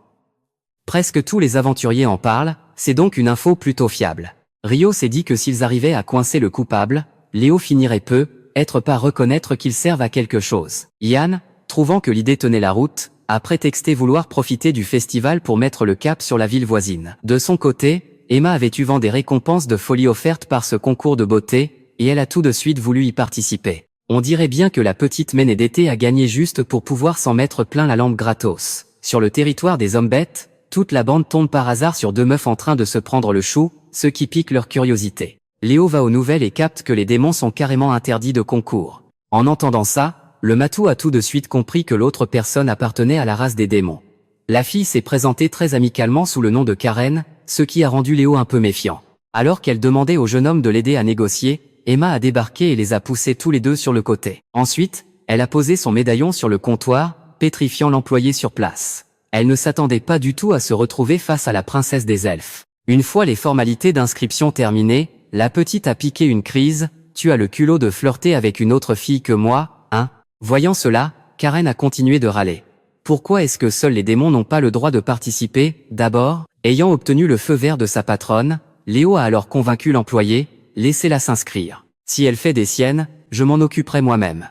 Presque tous les aventuriers en parlent, c'est donc une info plutôt fiable. Rio s'est dit que s'ils arrivaient à coincer le coupable, Léo finirait peut-être par reconnaître qu'ils servent à quelque chose. Yann, trouvant que l'idée tenait la route, a prétexté vouloir profiter du festival pour mettre le cap sur la ville voisine. De son côté, Emma avait eu vent des récompenses de folie offertes par ce concours de beauté, et elle a tout de suite voulu y participer. On dirait bien que la petite Ménée d'été a gagné juste pour pouvoir s'en mettre plein la lampe gratos. Sur le territoire des hommes bêtes, toute la bande tombe par hasard sur deux meufs en train de se prendre le chou, ce qui pique leur curiosité. Léo va aux nouvelles et capte que les démons sont carrément interdits de concours. En entendant ça, le matou a tout de suite compris que l'autre personne appartenait à la race des démons. La fille s'est présentée très amicalement sous le nom de Karen, ce qui a rendu Léo un peu méfiant. Alors qu'elle demandait au jeune homme de l'aider à négocier, Emma a débarqué et les a poussés tous les deux sur le côté. Ensuite, elle a posé son médaillon sur le comptoir, pétrifiant l'employé sur place. Elle ne s'attendait pas du tout à se retrouver face à la princesse des elfes. Une fois les formalités d'inscription terminées, la petite a piqué une crise. « Tu as le culot de flirter avec une autre fille que moi, hein ?» Voyant cela, Karen a continué de râler. Pourquoi est-ce que seuls les démons n'ont pas le droit de participer? D'abord, ayant obtenu le feu vert de sa patronne, Léo a alors convaincu l'employé, laissez-la s'inscrire. Si elle fait des siennes, je m'en occuperai moi-même.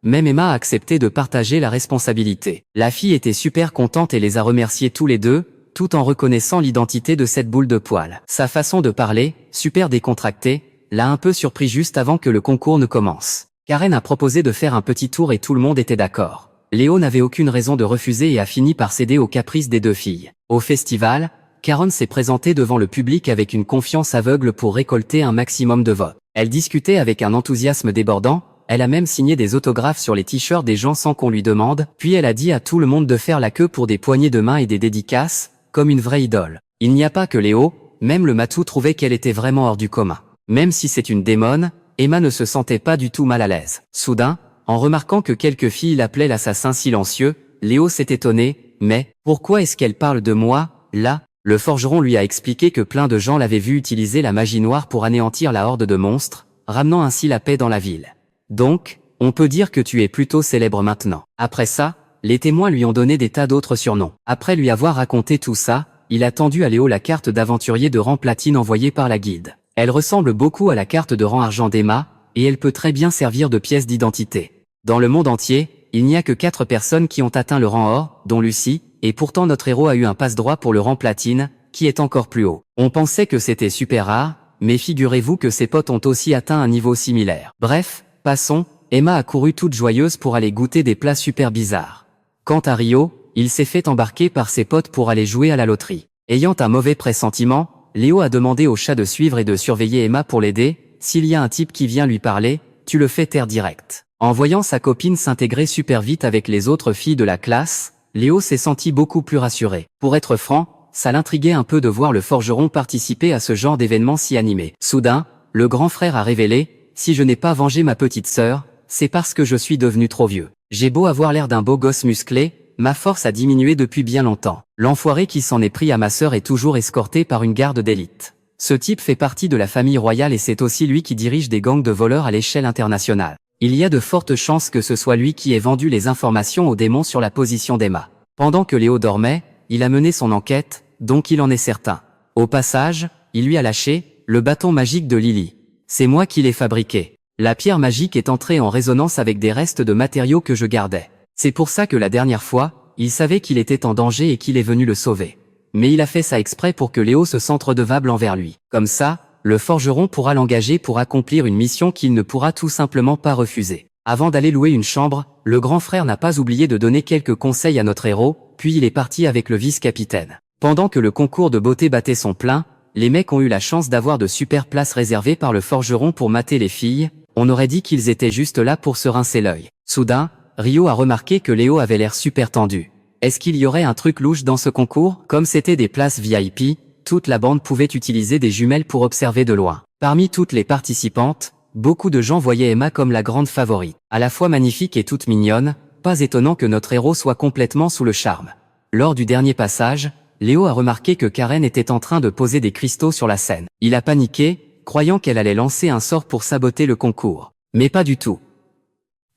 Même Emma a accepté de partager la responsabilité. La fille était super contente et les a remerciés tous les deux, tout en reconnaissant l'identité de cette boule de poil. Sa façon de parler, super décontractée, l'a un peu surpris juste avant que le concours ne commence. Karen a proposé de faire un petit tour et tout le monde était d'accord. Léo n'avait aucune raison de refuser et a fini par céder aux caprices des deux filles. Au festival, Karen s'est présentée devant le public avec une confiance aveugle pour récolter un maximum de votes. Elle discutait avec un enthousiasme débordant, elle a même signé des autographes sur les t-shirts des gens sans qu'on lui demande, puis elle a dit à tout le monde de faire la queue pour des poignées de main et des dédicaces, comme une vraie idole. Il n'y a pas que Léo, même le matou trouvait qu'elle était vraiment hors du commun. Même si c'est une démone, Emma ne se sentait pas du tout mal à l'aise. Soudain, en remarquant que quelques filles l'appelaient l'assassin silencieux, Léo s'est étonné, mais pourquoi est-ce qu'elle parle de moi, là? Le forgeron lui a expliqué que plein de gens l'avaient vu utiliser la magie noire pour anéantir la horde de monstres, ramenant ainsi la paix dans la ville. Donc, on peut dire que tu es plutôt célèbre maintenant. Après ça, les témoins lui ont donné des tas d'autres surnoms. Après lui avoir raconté tout ça, il a tendu à Léo la carte d'aventurier de rang platine envoyée par la guilde. Elle ressemble beaucoup à la carte de rang argent d'Emma, et elle peut très bien servir de pièce d'identité. Dans le monde entier, il n'y a que 4 personnes qui ont atteint le rang or, dont Lucie, et pourtant notre héros a eu un passe-droit pour le rang platine, qui est encore plus haut. On pensait que c'était super rare, mais figurez-vous que ses potes ont aussi atteint un niveau similaire. Bref, passons, Emma a couru toute joyeuse pour aller goûter des plats super bizarres. Quant à Rio, il s'est fait embarquer par ses potes pour aller jouer à la loterie. Ayant un mauvais pressentiment, Léo a demandé au chat de suivre et de surveiller Emma pour l'aider. S'il y a un type qui vient lui parler, tu le fais taire direct. En voyant sa copine s'intégrer super vite avec les autres filles de la classe, Léo s'est senti beaucoup plus rassuré. Pour être franc, ça l'intriguait un peu de voir le forgeron participer à ce genre d'événement si animé. Soudain, le grand frère a révélé, si je n'ai pas vengé ma petite sœur, c'est parce que je suis devenu trop vieux. J'ai beau avoir l'air d'un beau gosse musclé, ma force a diminué depuis bien longtemps. L'enfoiré qui s'en est pris à ma sœur est toujours escorté par une garde d'élite. Ce type fait partie de la famille royale et c'est aussi lui qui dirige des gangs de voleurs à l'échelle internationale. Il y a de fortes chances que ce soit lui qui ait vendu les informations aux démons sur la position d'Emma. Pendant que Léo dormait, il a mené son enquête, donc il en est certain. Au passage, il lui a lâché le bâton magique de Lily. C'est moi qui l'ai fabriqué. La pierre magique est entrée en résonance avec des restes de matériaux que je gardais. C'est pour ça que la dernière fois, il savait qu'il était en danger et qu'il est venu le sauver. Mais il a fait ça exprès pour que Léo se sente redevable envers lui. Comme ça, le forgeron pourra l'engager pour accomplir une mission qu'il ne pourra tout simplement pas refuser. Avant d'aller louer une chambre, le grand frère n'a pas oublié de donner quelques conseils à notre héros, puis il est parti avec le vice-capitaine. Pendant que le concours de beauté battait son plein, les mecs ont eu la chance d'avoir de super places réservées par le forgeron pour mater les filles. On aurait dit qu'ils étaient juste là pour se rincer l'œil. Soudain, Rio a remarqué que Léo avait l'air super tendu. Est-ce qu'il y aurait un truc louche dans ce concours? Comme c'était des places VIP, toute la bande pouvait utiliser des jumelles pour observer de loin. Parmi toutes les participantes, beaucoup de gens voyaient Emma comme la grande favorite. À la fois magnifique et toute mignonne, pas étonnant que notre héros soit complètement sous le charme. Lors du dernier passage, Léo a remarqué que Karen était en train de poser des cristaux sur la scène. Il a paniqué, croyant qu'elle allait lancer un sort pour saboter le concours. Mais pas du tout.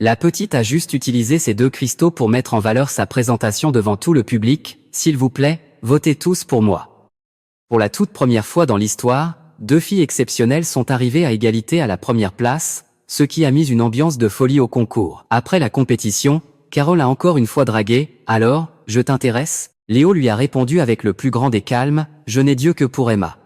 La petite a juste utilisé ces 2 cristaux pour mettre en valeur sa présentation devant tout le public. S'il vous plaît, votez tous pour moi. Pour la toute première fois dans l'histoire, 2 filles exceptionnelles sont arrivées à égalité à la première place, ce qui a mis une ambiance de folie au concours. Après la compétition, Carole a encore une fois dragué. Alors, je t'intéresse? Léo lui a répondu avec le plus grand des calmes, je n'ai Dieu que pour Emma.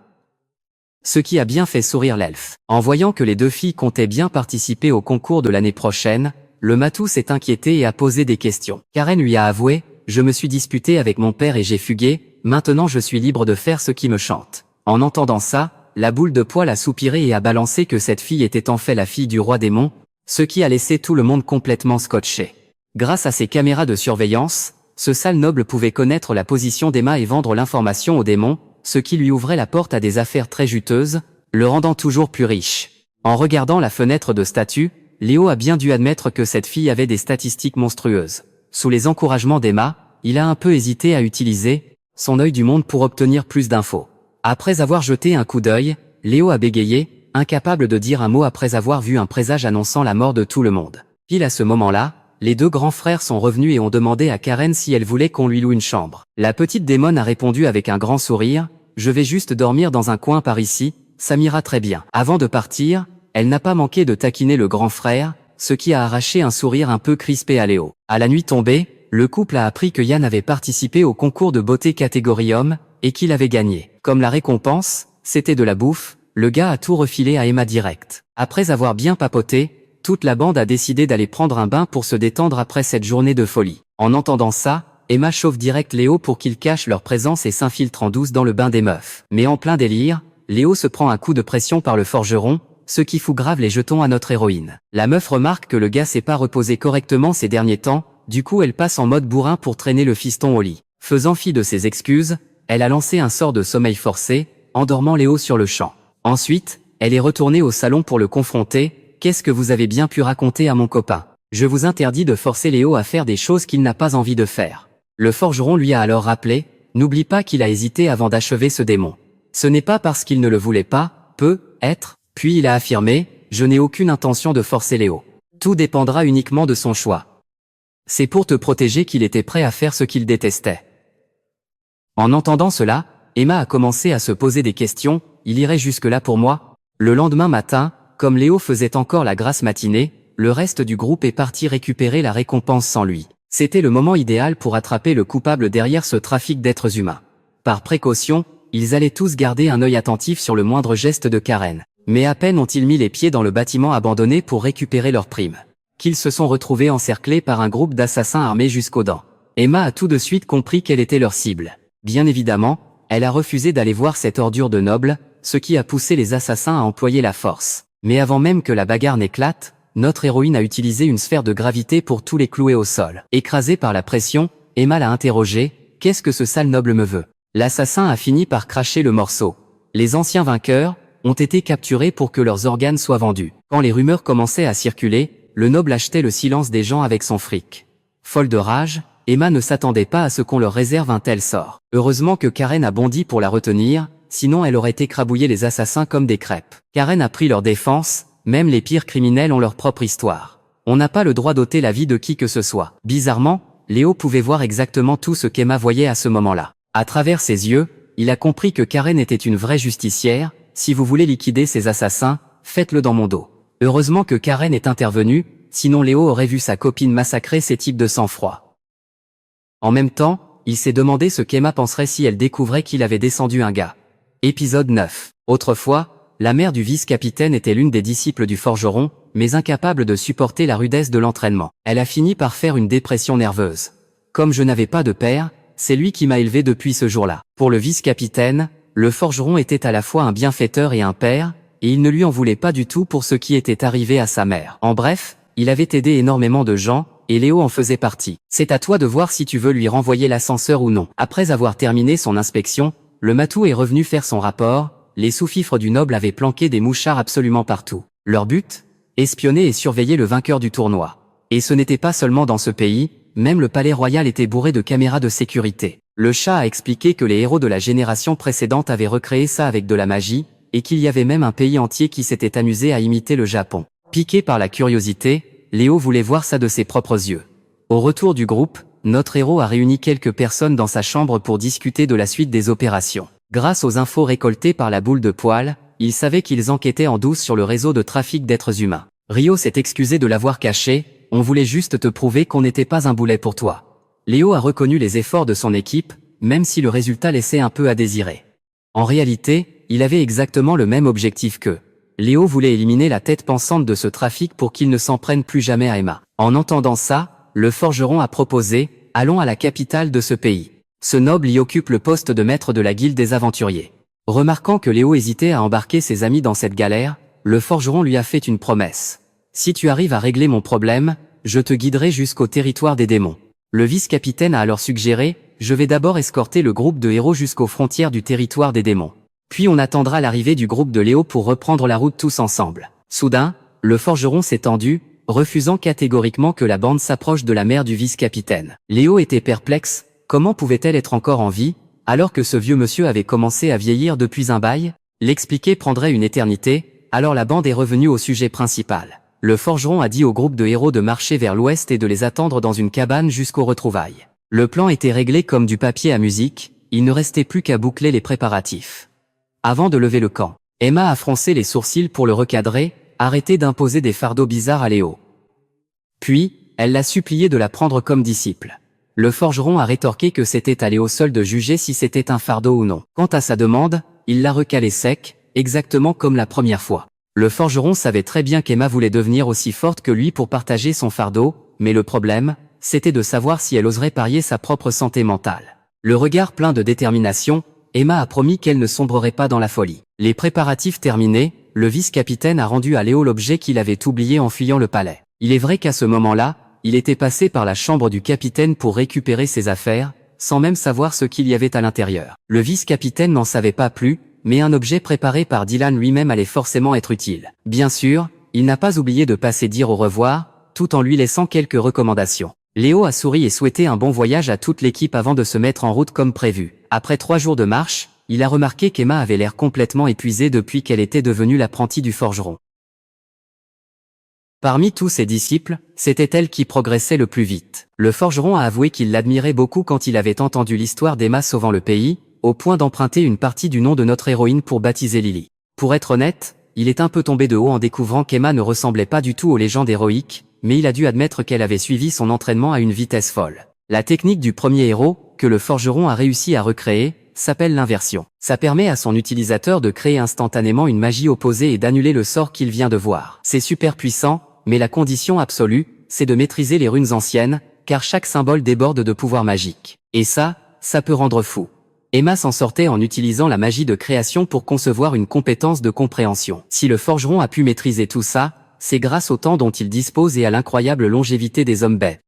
Ce qui a bien fait sourire l'elfe. En voyant que les 2 filles comptaient bien participer au concours de l'année prochaine, le matou s'est inquiété et a posé des questions. Karen lui a avoué, je me suis disputé avec mon père et j'ai fugué, maintenant je suis libre de faire ce qui me chante. En entendant ça, la boule de poil a soupiré et a balancé que cette fille était en fait la fille du roi démon, ce qui a laissé tout le monde complètement scotché. Grâce à ses caméras de surveillance, ce sale noble pouvait connaître la position d'Emma et vendre l'information au démon, ce qui lui ouvrait la porte à des affaires très juteuses, le rendant toujours plus riche. En regardant la fenêtre de statut, Léo a bien dû admettre que cette fille avait des statistiques monstrueuses. Sous les encouragements d'Emma, il a un peu hésité à utiliser son œil du monde pour obtenir plus d'infos. Après avoir jeté un coup d'œil, Léo a bégayé, incapable de dire un mot après avoir vu un présage annonçant la mort de tout le monde. Pile à ce moment-là, les 2 grands frères sont revenus et ont demandé à Karen si elle voulait qu'on lui loue une chambre. La petite démone a répondu avec un grand sourire, « Je vais juste dormir dans un coin par ici, ça m'ira très bien. » Avant de partir, elle n'a pas manqué de taquiner le grand frère, ce qui a arraché un sourire un peu crispé à Léo. À la nuit tombée, le couple a appris que Yann avait participé au concours de beauté catégorie homme, et qu'il avait gagné. Comme la récompense, c'était de la bouffe, le gars a tout refilé à Emma direct. Après avoir bien papoté, toute la bande a décidé d'aller prendre un bain pour se détendre après cette journée de folie. En entendant ça, Emma chauffe direct Léo pour qu'il cache leur présence et s'infiltre en douce dans le bain des meufs. Mais en plein délire, Léo se prend un coup de pression par le forgeron, ce qui fout grave les jetons à notre héroïne. La meuf remarque que le gars s'est pas reposé correctement ces derniers temps, du coup elle passe en mode bourrin pour traîner le fiston au lit. Faisant fi de ses excuses, elle a lancé un sort de sommeil forcé, endormant Léo sur le champ. Ensuite, elle est retournée au salon pour le confronter. Qu'est-ce que vous avez bien pu raconter à mon copain? Je vous interdis de forcer Léo à faire des choses qu'il n'a pas envie de faire. Le forgeron lui a alors rappelé, n'oublie pas qu'il a hésité avant d'achever ce démon. Ce n'est pas parce qu'il ne le voulait pas, peut-être, puis il a affirmé, je n'ai aucune intention de forcer Léo. Tout dépendra uniquement de son choix. C'est pour te protéger qu'il était prêt à faire ce qu'il détestait. En entendant cela, Emma a commencé à se poser des questions, il irait jusque-là pour moi? Le lendemain matin, comme Léo faisait encore la grasse matinée, le reste du groupe est parti récupérer la récompense sans lui. C'était le moment idéal pour attraper le coupable derrière ce trafic d'êtres humains. Par précaution, ils allaient tous garder un œil attentif sur le moindre geste de Karen. Mais à peine ont-ils mis les pieds dans le bâtiment abandonné pour récupérer leur prime, qu'ils se sont retrouvés encerclés par un groupe d'assassins armés jusqu'aux dents. Emma a tout de suite compris quelle était leur cible. Bien évidemment, elle a refusé d'aller voir cette ordure de noble, ce qui a poussé les assassins à employer la force. Mais avant même que la bagarre n'éclate, notre héroïne a utilisé une sphère de gravité pour tous les clouer au sol. Écrasée par la pression, Emma l'a interrogé, « Qu'est-ce que ce sale noble me veut ?» L'assassin a fini par cracher le morceau. Les anciens vainqueurs ont été capturés pour que leurs organes soient vendus. Quand les rumeurs commençaient à circuler, le noble achetait le silence des gens avec son fric. Folle de rage, Emma ne s'attendait pas à ce qu'on leur réserve un tel sort. Heureusement que Karen a bondi pour la retenir, sinon elle aurait écrabouillé les assassins comme des crêpes. Karen a pris leur défense, même les pires criminels ont leur propre histoire. On n'a pas le droit d'ôter la vie de qui que ce soit. Bizarrement, Léo pouvait voir exactement tout ce qu'Emma voyait à ce moment-là. À travers ses yeux, il a compris que Karen était une vraie justicière, si vous voulez liquider ces assassins, faites-le dans mon dos. Heureusement que Karen est intervenue, sinon Léo aurait vu sa copine massacrer ces types de sang-froid. En même temps, il s'est demandé ce qu'Emma penserait si elle découvrait qu'il avait descendu un gars. Épisode 9. Autrefois, la mère du vice-capitaine était l'une des disciples du forgeron, mais incapable de supporter la rudesse de l'entraînement. Elle a fini par faire une dépression nerveuse. Comme je n'avais pas de père, c'est lui qui m'a élevé depuis ce jour-là. Pour le vice-capitaine, le forgeron était à la fois un bienfaiteur et un père, et il ne lui en voulait pas du tout pour ce qui était arrivé à sa mère. En bref, il avait aidé énormément de gens, et Léo en faisait partie. C'est à toi de voir si tu veux lui renvoyer l'ascenseur ou non. Après avoir terminé son inspection, le matou est revenu faire son rapport. Les sous-fifres du noble avaient planqué des mouchards absolument partout. Leur but? Espionner et surveiller le vainqueur du tournoi. Et ce n'était pas seulement dans ce pays, même le palais royal était bourré de caméras de sécurité. Le chat a expliqué que les héros de la génération précédente avaient recréé ça avec de la magie, et qu'il y avait même un pays entier qui s'était amusé à imiter le Japon. Piqué par la curiosité, Léo voulait voir ça de ses propres yeux. Au retour du groupe, notre héros a réuni quelques personnes dans sa chambre pour discuter de la suite des opérations. Grâce aux infos récoltées par la boule de poil, il savait qu'ils enquêtaient en douce sur le réseau de trafic d'êtres humains. Rio s'est excusé de l'avoir caché, on voulait juste te prouver qu'on n'était pas un boulet pour toi. Léo a reconnu les efforts de son équipe, même si le résultat laissait un peu à désirer. En réalité, il avait exactement le même objectif qu'eux. Léo voulait éliminer la tête pensante de ce trafic pour qu'il ne s'en prenne plus jamais à Emma. En entendant ça, le forgeron a proposé « Allons à la capitale de ce pays ». Ce noble y occupe le poste de maître de la guilde des aventuriers. Remarquant que Léo hésitait à embarquer ses amis dans cette galère, le forgeron lui a fait une promesse. « Si tu arrives à régler mon problème, je te guiderai jusqu'au territoire des démons. » Le vice-capitaine a alors suggéré « Je vais d'abord escorter le groupe de héros jusqu'aux frontières du territoire des démons. Puis on attendra l'arrivée du groupe de Léo pour reprendre la route tous ensemble. » Soudain, le forgeron s'est tendu, refusant catégoriquement que la bande s'approche de la mère du vice-capitaine. Léo était perplexe, comment pouvait-elle être encore en vie, alors que ce vieux monsieur avait commencé à vieillir depuis un bail? L'expliquer prendrait une éternité, alors la bande est revenue au sujet principal. Le forgeron a dit au groupe de héros de marcher vers l'ouest et de les attendre dans une cabane jusqu'aux retrouvailles. Le plan était réglé comme du papier à musique, il ne restait plus qu'à boucler les préparatifs. Avant de lever le camp, Emma a froncé les sourcils pour le recadrer, arrêté d'imposer des fardeaux bizarres à Léo. Puis, elle l'a supplié de la prendre comme disciple. Le forgeron a rétorqué que c'était à Léo seul de juger si c'était un fardeau ou non. Quant à sa demande, il l'a recalé sec, exactement comme la première fois. Le forgeron savait très bien qu'Emma voulait devenir aussi forte que lui pour partager son fardeau, mais le problème, c'était de savoir si elle oserait parier sa propre santé mentale. Le regard plein de détermination, Emma a promis qu'elle ne sombrerait pas dans la folie. Les préparatifs terminés, le vice-capitaine a rendu à Léo l'objet qu'il avait oublié en fuyant le palais. Il est vrai qu'à ce moment-là, il était passé par la chambre du capitaine pour récupérer ses affaires, sans même savoir ce qu'il y avait à l'intérieur. Le vice-capitaine n'en savait pas plus, mais un objet préparé par Dylan lui-même allait forcément être utile. Bien sûr, il n'a pas oublié de passer dire au revoir, tout en lui laissant quelques recommandations. Léo a souri et souhaité un bon voyage à toute l'équipe avant de se mettre en route comme prévu. Après 3 jours de marche, il a remarqué qu'Emma avait l'air complètement épuisée depuis qu'elle était devenue l'apprentie du forgeron. Parmi tous ses disciples, c'était elle qui progressait le plus vite. Le forgeron a avoué qu'il l'admirait beaucoup quand il avait entendu l'histoire d'Emma sauvant le pays, au point d'emprunter une partie du nom de notre héroïne pour baptiser Lily. Pour être honnête, il est un peu tombé de haut en découvrant qu'Emma ne ressemblait pas du tout aux légendes héroïques, mais il a dû admettre qu'elle avait suivi son entraînement à une vitesse folle. La technique du premier héros, que le forgeron a réussi à recréer, s'appelle l'inversion. Ça permet à son utilisateur de créer instantanément une magie opposée et d'annuler le sort qu'il vient de voir. C'est super puissant, mais la condition absolue, c'est de maîtriser les runes anciennes, car chaque symbole déborde de pouvoir magique. Et ça peut rendre fou. Emma s'en sortait en utilisant la magie de création pour concevoir une compétence de compréhension. Si le forgeron a pu maîtriser tout ça, c'est grâce au temps dont il dispose et à l'incroyable longévité des hommes baies.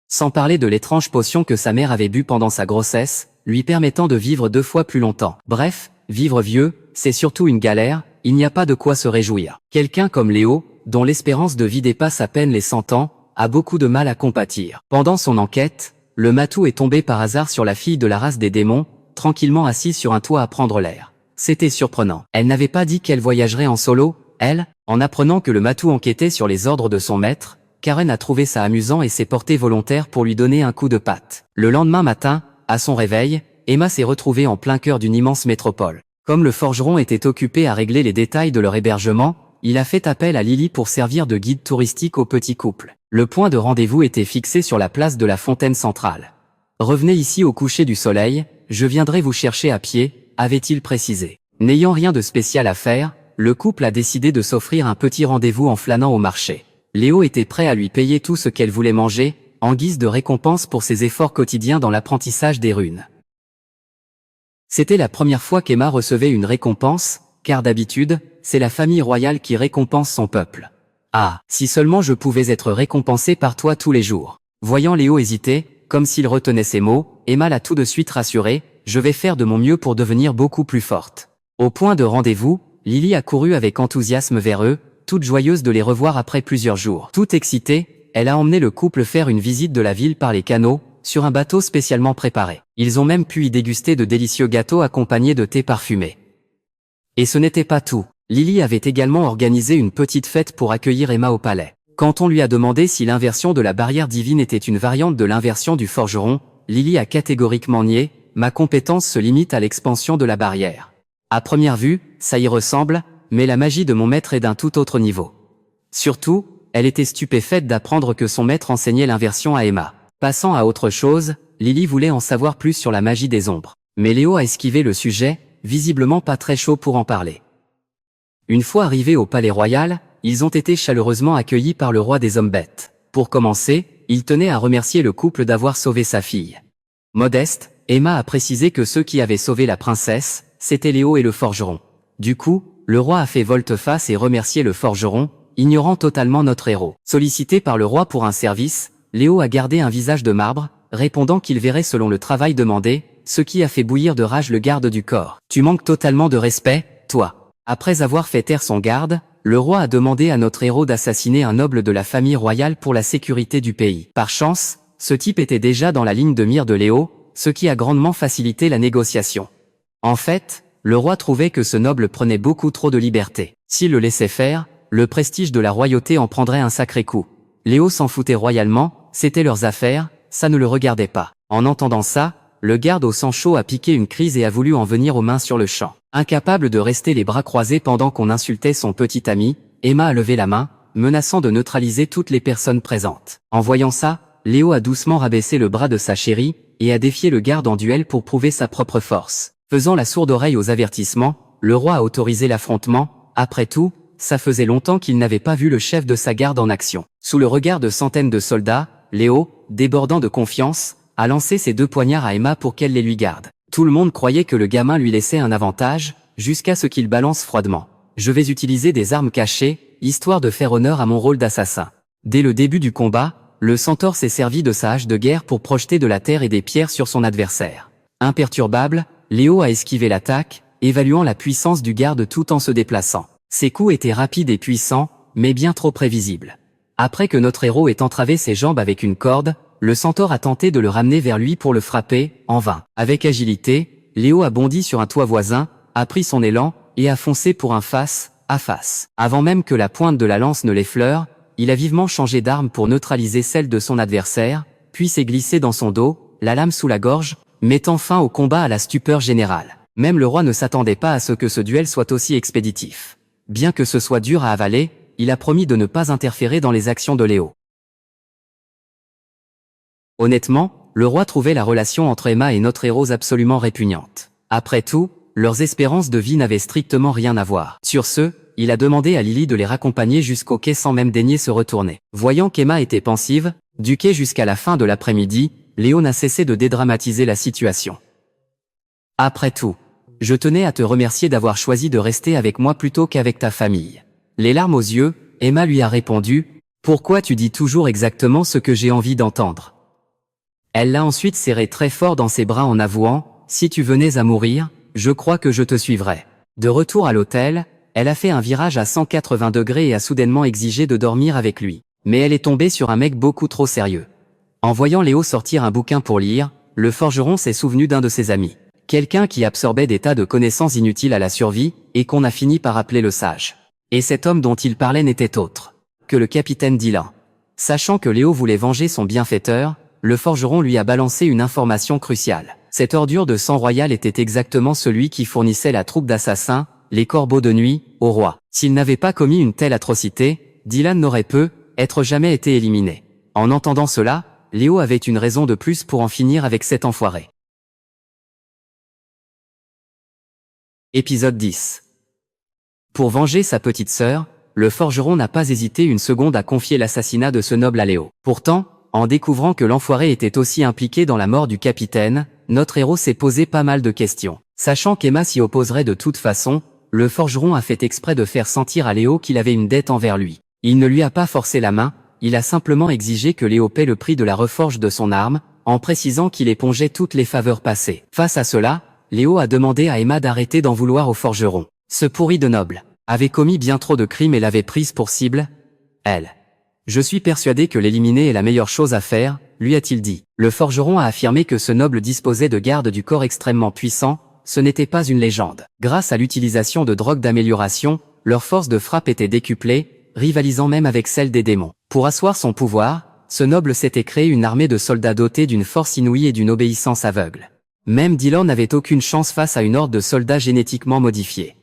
Sans parler de l'étrange potion que sa mère avait bu pendant sa grossesse, lui permettant de vivre 2 fois plus longtemps. Bref, vivre vieux, c'est surtout une galère, il n'y a pas de quoi se réjouir. Quelqu'un comme Léo, dont l'espérance de vie dépasse à peine les 100 ans, a beaucoup de mal à compatir. Pendant son enquête, le matou est tombé par hasard sur la fille de la race des démons, tranquillement assise sur un toit à prendre l'air. C'était surprenant. Elle n'avait pas dit qu'elle voyagerait en solo, elle, en apprenant que le matou enquêtait sur les ordres de son maître, Karen a trouvé ça amusant et s'est portée volontaire pour lui donner un coup de patte. Le lendemain matin, à son réveil, Emma s'est retrouvée en plein cœur d'une immense métropole. Comme le forgeron était occupé à régler les détails de leur hébergement, il a fait appel à Lily pour servir de guide touristique au petit couple. Le point de rendez-vous était fixé sur la place de la fontaine centrale. Revenez ici au coucher du soleil, je viendrai vous chercher à pied, avait-il précisé. N'ayant rien de spécial à faire, le couple a décidé de s'offrir un petit rendez-vous en flânant au marché. Léo était prêt à lui payer tout ce qu'elle voulait manger, en guise de récompense pour ses efforts quotidiens dans l'apprentissage des runes. C'était la première fois qu'Emma recevait une récompense, car d'habitude, c'est la famille royale qui récompense son peuple. Ah, si seulement je pouvais être récompensé par toi tous les jours. Voyant Léo hésiter, comme s'il retenait ses mots, Emma l'a tout de suite rassuré, je vais faire de mon mieux pour devenir beaucoup plus forte. Au point de rendez-vous, Lily a couru avec enthousiasme vers eux, toute joyeuse de les revoir après plusieurs jours. Toute excitée, elle a emmené le couple faire une visite de la ville par les canaux, sur un bateau spécialement préparé. Ils ont même pu y déguster de délicieux gâteaux accompagnés de thé parfumé. Et ce n'était pas tout. Lily avait également organisé une petite fête pour accueillir Emma au palais. Quand on lui a demandé si l'inversion de la barrière divine était une variante de l'inversion du forgeron, Lily a catégoriquement nié, ma compétence se limite à l'expansion de la barrière. À première vue, ça y ressemble, mais la magie de mon maître est d'un tout autre niveau. Surtout, elle était stupéfaite d'apprendre que son maître enseignait l'inversion à Emma. Passant à autre chose, Lily voulait en savoir plus sur la magie des ombres. Mais Léo a esquivé le sujet, visiblement pas très chaud pour en parler. Une fois arrivés au palais royal, ils ont été chaleureusement accueillis par le roi des hommes bêtes. Pour commencer, il tenait à remercier le couple d'avoir sauvé sa fille. Modeste, Emma a précisé que ceux qui avaient sauvé la princesse, c'était Léo et le forgeron. Du coup, le roi a fait volte-face et remercié le forgeron, ignorant totalement notre héros. Sollicité par le roi pour un service, Léo a gardé un visage de marbre, répondant qu'il verrait selon le travail demandé, ce qui a fait bouillir de rage le garde du corps. Tu manques totalement de respect, toi. Après avoir fait taire son garde, le roi a demandé à notre héros d'assassiner un noble de la famille royale pour la sécurité du pays. Par chance, ce type était déjà dans la ligne de mire de Léo, ce qui a grandement facilité la négociation. En fait, le roi trouvait que ce noble prenait beaucoup trop de liberté. S'il le laissait faire, le prestige de la royauté en prendrait un sacré coup. Léo s'en foutait royalement, c'était leurs affaires, ça ne le regardait pas. En entendant ça, le garde au sang chaud a piqué une crise et a voulu en venir aux mains sur le champ. Incapable de rester les bras croisés pendant qu'on insultait son petit ami, Emma a levé la main, menaçant de neutraliser toutes les personnes présentes. En voyant ça, Léo a doucement rabaissé le bras de sa chérie, et a défié le garde en duel pour prouver sa propre force. Faisant la sourde oreille aux avertissements, le roi a autorisé l'affrontement. Après tout, ça faisait longtemps qu'il n'avait pas vu le chef de sa garde en action. Sous le regard de centaines de soldats, Léo, débordant de confiance, a lancé ses 2 poignards à Emma pour qu'elle les lui garde. Tout le monde croyait que le gamin lui laissait un avantage, jusqu'à ce qu'il balance froidement. Je vais utiliser des armes cachées, histoire de faire honneur à mon rôle d'assassin. Dès le début du combat, le centaure s'est servi de sa hache de guerre pour projeter de la terre et des pierres sur son adversaire. Imperturbable, Léo a esquivé l'attaque, évaluant la puissance du garde tout en se déplaçant. Ses coups étaient rapides et puissants, mais bien trop prévisibles. Après que notre héros ait entravé ses jambes avec une corde, le centaure a tenté de le ramener vers lui pour le frapper, en vain. Avec agilité, Léo a bondi sur un toit voisin, a pris son élan, et a foncé pour un face-à-face. Avant même que la pointe de la lance ne l'effleure, il a vivement changé d'arme pour neutraliser celle de son adversaire, puis s'est glissé dans son dos, la lame sous la gorge, mettant fin au combat à la stupeur générale. Même le roi ne s'attendait pas à ce que ce duel soit aussi expéditif. Bien que ce soit dur à avaler, il a promis de ne pas interférer dans les actions de Léo. Honnêtement, le roi trouvait la relation entre Emma et notre héros absolument répugnante. Après tout, leurs espérances de vie n'avaient strictement rien à voir. Sur ce, il a demandé à Lily de les raccompagner jusqu'au quai sans même daigner se retourner. Voyant qu'Emma était pensive, du quai jusqu'à la fin de l'après-midi, Léo n'a cessé de dédramatiser la situation. Après tout, je tenais à te remercier d'avoir choisi de rester avec moi plutôt qu'avec ta famille. Les larmes aux yeux, Emma lui a répondu, « Pourquoi tu dis toujours exactement ce que j'ai envie d'entendre ?» Elle l'a ensuite serré très fort dans ses bras en avouant, « Si tu venais à mourir, je crois que je te suivrais. » De retour à l'hôtel, elle a fait un virage à 180 degrés et a soudainement exigé de dormir avec lui. Mais elle est tombée sur un mec beaucoup trop sérieux. En voyant Léo sortir un bouquin pour lire, le forgeron s'est souvenu d'un de ses amis. Quelqu'un qui absorbait des tas de connaissances inutiles à la survie, et qu'on a fini par appeler le sage. Et cet homme dont il parlait n'était autre que le capitaine Dylan. Sachant que Léo voulait venger son bienfaiteur, le forgeron lui a balancé une information cruciale. Cette ordure de sang royal était exactement celui qui fournissait la troupe d'assassins, les corbeaux de nuit, au roi. S'il n'avait pas commis une telle atrocité, Dylan n'aurait peut-être jamais été éliminé. En entendant cela, Léo avait une raison de plus pour en finir avec cet enfoiré. Épisode 10. Pour venger sa petite sœur, le forgeron n'a pas hésité une seconde à confier l'assassinat de ce noble à Léo. Pourtant, en découvrant que l'enfoiré était aussi impliqué dans la mort du capitaine, notre héros s'est posé pas mal de questions. Sachant qu'Emma s'y opposerait de toute façon, le forgeron a fait exprès de faire sentir à Léo qu'il avait une dette envers lui. Il ne lui a pas forcé la main, il a simplement exigé que Léo paie le prix de la reforge de son arme, en précisant qu'il épongeait toutes les faveurs passées. Face à cela, Léo a demandé à Emma d'arrêter d'en vouloir au forgeron. Ce pourri de noble avait commis bien trop de crimes et l'avait prise pour cible, elle. Je suis persuadé que l'éliminer est la meilleure chose à faire, lui a-t-il dit. Le forgeron a affirmé que ce noble disposait de gardes du corps extrêmement puissants, ce n'était pas une légende. Grâce à l'utilisation de drogues d'amélioration, leur force de frappe était décuplée, rivalisant même avec celle des démons. Pour asseoir son pouvoir, ce noble s'était créé une armée de soldats dotés d'une force inouïe et d'une obéissance aveugle. Même Dylan n'avait aucune chance face à une horde de soldats génétiquement modifiés.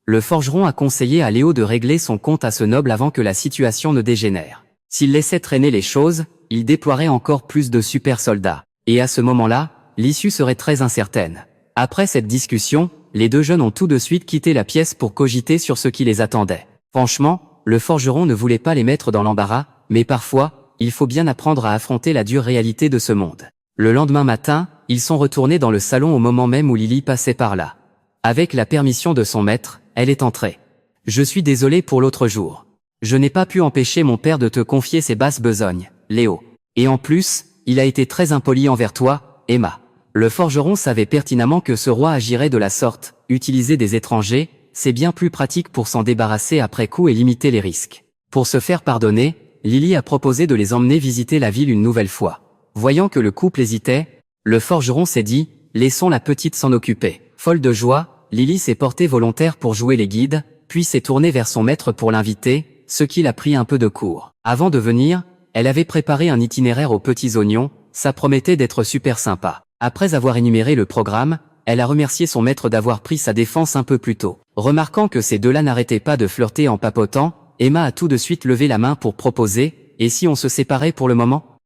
Le forgeron a conseillé à Léo de régler son compte à ce noble avant que la situation ne dégénère. S'il laissait traîner les choses, il déploierait encore plus de super soldats. Et à ce moment-là, l'issue serait très incertaine. Après cette discussion, les deux jeunes ont tout de suite quitté la pièce pour cogiter sur ce qui les attendait. Franchement, le forgeron ne voulait pas les mettre dans l'embarras, mais parfois, il faut bien apprendre à affronter la dure réalité de ce monde. Le lendemain matin, ils sont retournés dans le salon au moment même où Lily passait par là. Avec la permission de son maître, elle est entrée. « Je suis désolé pour l'autre jour. Je n'ai pas pu empêcher mon père de te confier ses basses besognes, Léo. Et en plus, il a été très impoli envers toi, Emma. » Le forgeron savait pertinemment que ce roi agirait de la sorte. Utiliser des étrangers, c'est bien plus pratique pour s'en débarrasser après coup et limiter les risques. Pour se faire pardonner, Lily a proposé de les emmener visiter la ville une nouvelle fois. Voyant que le couple hésitait, le forgeron s'est dit « Laissons la petite s'en occuper ». Folle de joie, Lily s'est portée volontaire pour jouer les guides, puis s'est tournée vers son maître pour l'inviter, ce qui l'a pris un peu de court. Avant de venir, elle avait préparé un itinéraire aux petits oignons, ça promettait d'être super sympa. Après avoir énuméré le programme, elle a remercié son maître d'avoir pris sa défense un peu plus tôt. Remarquant que ces deux-là n'arrêtaient pas de flirter en papotant, Emma a tout de suite levé la main pour proposer « Et si on se séparait pour le moment ?»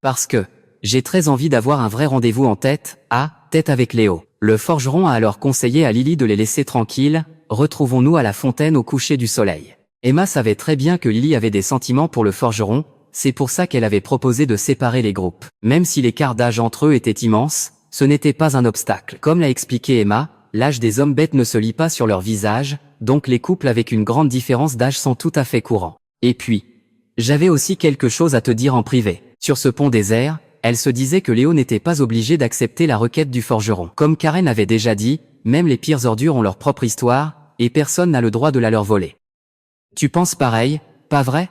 Parce que j'ai très envie d'avoir un vrai rendez-vous en tête avec Léo. Le forgeron a alors conseillé à Lily de les laisser tranquilles, retrouvons-nous à la fontaine au coucher du soleil. Emma savait très bien que Lily avait des sentiments pour le forgeron, c'est pour ça qu'elle avait proposé de séparer les groupes. Même si l'écart d'âge entre eux était immense, ce n'était pas un obstacle. Comme l'a expliqué Emma, l'âge des hommes bêtes ne se lit pas sur leur visage, donc les couples avec une grande différence d'âge sont tout à fait courants. Et puis, j'avais aussi quelque chose à te dire en privé. Sur ce pont désert, elle se disait que Léo n'était pas obligé d'accepter la requête du forgeron. Comme Karen avait déjà dit, même les pires ordures ont leur propre histoire, et personne n'a le droit de la leur voler. Tu penses pareil, pas vrai?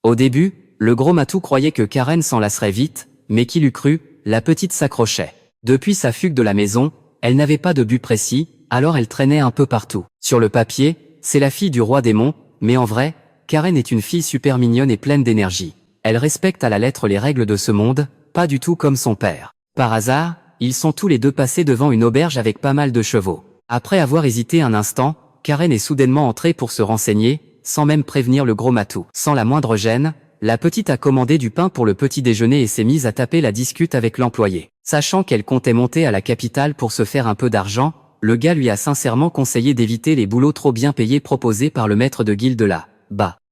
Au début, le gros matou croyait que Karen s'en lasserait vite, mais qui l'eût cru, la petite s'accrochait. Depuis sa fugue de la maison, elle n'avait pas de but précis, alors elle traînait un peu partout. Sur le papier, c'est la fille du roi démon, mais en vrai, Karen est une fille super mignonne et pleine d'énergie. Elle respecte à la lettre les règles de ce monde, pas du tout comme son père. Par hasard, ils sont tous les deux passés devant une auberge avec pas mal de chevaux. Après avoir hésité un instant, Karen est soudainement entrée pour se renseigner, sans même prévenir le gros matou. Sans la moindre gêne, la petite a commandé du pain pour le petit déjeuner et s'est mise à taper la discute avec l'employé. Sachant qu'elle comptait monter à la capitale pour se faire un peu d'argent, le gars lui a sincèrement conseillé d'éviter les boulots trop bien payés proposés par le maître de guilde là.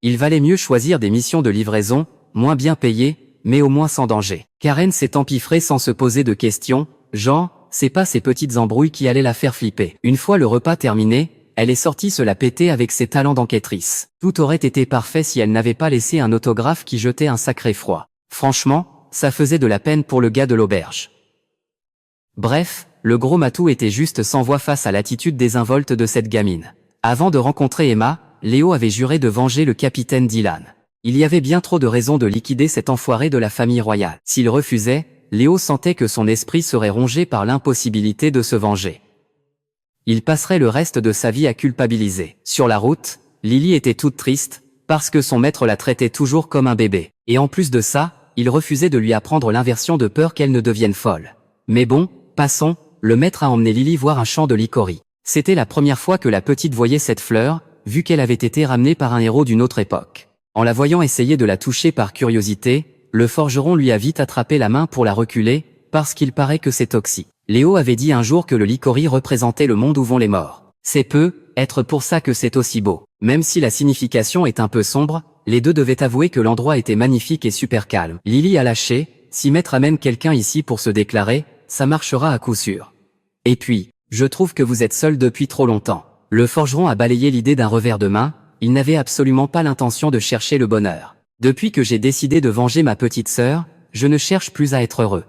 Il valait mieux choisir des missions de livraison, moins bien payées, mais au moins sans danger. Karen s'est empiffrée sans se poser de questions, genre, c'est pas ces petites embrouilles qui allaient la faire flipper. Une fois le repas terminé, elle est sortie se la péter avec ses talents d'enquêtrice. Tout aurait été parfait si elle n'avait pas laissé un autographe qui jetait un sacré froid. Franchement, ça faisait de la peine pour le gars de l'auberge. Bref, le gros matou était juste sans voix face à l'attitude désinvolte de cette gamine. Avant de rencontrer Emma, Léo avait juré de venger le capitaine Dylan. Il y avait bien trop de raisons de liquider cet enfoiré de la famille royale. S'il refusait, Léo sentait que son esprit serait rongé par l'impossibilité de se venger. Il passerait le reste de sa vie à culpabiliser. Sur la route, Lily était toute triste, parce que son maître la traitait toujours comme un bébé. Et en plus de ça, il refusait de lui apprendre l'inversion de peur qu'elle ne devienne folle. Mais bon, passons, le maître a emmené Lily voir un champ de licorie. C'était la première fois que la petite voyait cette fleur, vu qu'elle avait été ramenée par un héros d'une autre époque. En la voyant essayer de la toucher par curiosité, le forgeron lui a vite attrapé la main pour la reculer, parce qu'il paraît que c'est toxique. Léo avait dit un jour que le licori représentait le monde où vont les morts. C'est être pour ça que c'est aussi beau. Même si la signification est un peu sombre, les deux devaient avouer que l'endroit était magnifique et super calme. Lily a lâché, si Maître amène quelqu'un ici pour se déclarer, ça marchera à coup sûr. Et puis, je trouve que vous êtes seul depuis trop longtemps. Le forgeron a balayé l'idée d'un revers de main, il n'avait absolument pas l'intention de chercher le bonheur. Depuis que j'ai décidé de venger ma petite sœur, je ne cherche plus à être heureux.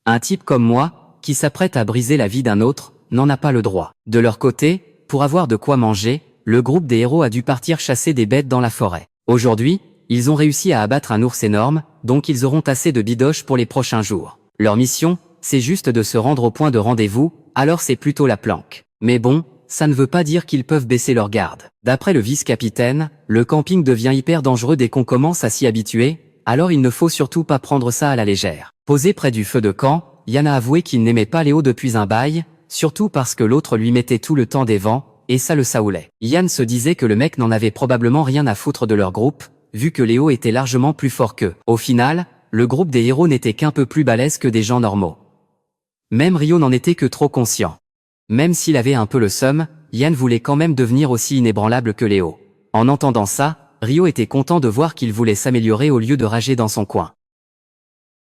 Un type comme moi, qui s'apprête à briser la vie d'un autre, n'en a pas le droit. De leur côté, pour avoir de quoi manger, le groupe des héros a dû partir chasser des bêtes dans la forêt. Aujourd'hui, ils ont réussi à abattre un ours énorme, donc ils auront assez de bidoches pour les prochains jours. Leur mission, c'est juste de se rendre au point de rendez-vous, alors c'est plutôt la planque. Mais bon, ça ne veut pas dire qu'ils peuvent baisser leur garde. D'après le vice-capitaine, le camping devient hyper dangereux dès qu'on commence à s'y habituer, alors il ne faut surtout pas prendre ça à la légère. Posé près du feu de camp, Yann a avoué qu'il n'aimait pas Léo depuis un bail, surtout parce que l'autre lui mettait tout le temps des vents, et ça le saoulait. Yann se disait que le mec n'en avait probablement rien à foutre de leur groupe, vu que Léo était largement plus fort qu'eux. Au final, le groupe des héros n'était qu'un peu plus balèze que des gens normaux. Même Rio n'en était que trop conscient. Même s'il avait un peu le seum, Yann voulait quand même devenir aussi inébranlable que Léo. En entendant ça, Rio était content de voir qu'il voulait s'améliorer au lieu de rager dans son coin.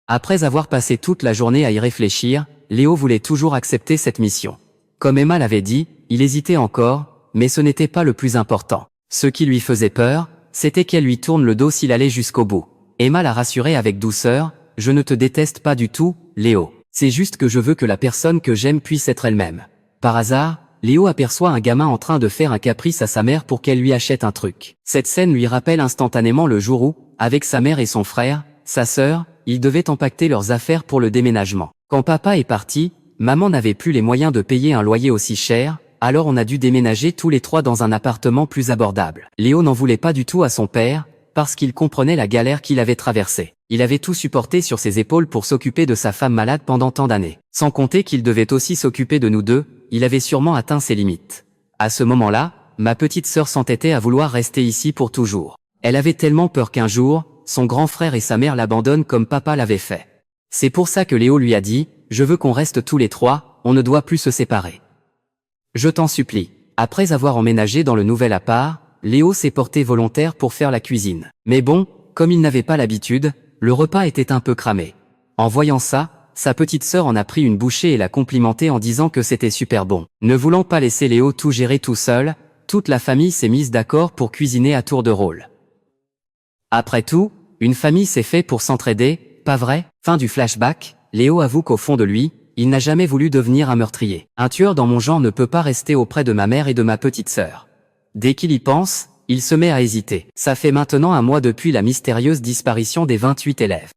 Après avoir passé toute la journée à y réfléchir, Léo voulait toujours accepter cette mission. Comme Emma l'avait dit, il hésitait encore, mais ce n'était pas le plus important. Ce qui lui faisait peur, c'était qu'elle lui tourne le dos s'il allait jusqu'au bout. Emma l'a rassuré avec douceur, « Je ne te déteste pas du tout, Léo. C'est juste que je veux que la personne que j'aime puisse être elle-même. » Par hasard, Léo aperçoit un gamin en train de faire un caprice à sa mère pour qu'elle lui achète un truc. Cette scène lui rappelle instantanément le jour où, avec sa mère et son frère, sa sœur, ils devaient empaqueter leurs affaires pour le déménagement. Quand papa est parti, maman n'avait plus les moyens de payer un loyer aussi cher, alors on a dû déménager tous les trois dans un appartement plus abordable. Léo n'en voulait pas du tout à son père, parce qu'il comprenait la galère qu'il avait traversée. Il avait tout supporté sur ses épaules pour s'occuper de sa femme malade pendant tant d'années. Sans compter qu'il devait aussi s'occuper de nous deux, il avait sûrement atteint ses limites. À ce moment-là, ma petite sœur s'entêtait à vouloir rester ici pour toujours. Elle avait tellement peur qu'un jour, son grand frère et sa mère l'abandonnent comme papa l'avait fait. C'est pour ça que Léo lui a dit, « Je veux qu'on reste tous les trois, on ne doit plus se séparer. Je t'en supplie. » Après avoir emménagé dans le nouvel appart, Léo s'est porté volontaire pour faire la cuisine. Mais bon, comme il n'avait pas l'habitude, le repas était un peu cramé. En voyant ça, sa petite sœur en a pris une bouchée et l'a complimenté en disant que c'était super bon. Ne voulant pas laisser Léo tout gérer tout seul, toute la famille s'est mise d'accord pour cuisiner à tour de rôle. Après tout, une famille c'est fait pour s'entraider, pas vrai? Fin du flashback, Léo avoue qu'au fond de lui, il n'a jamais voulu devenir un meurtrier. Un tueur dans mon genre ne peut pas rester auprès de ma mère et de ma petite sœur. Dès qu'il y pense, il se met à hésiter. Ça fait maintenant un mois depuis la mystérieuse disparition des 28 élèves.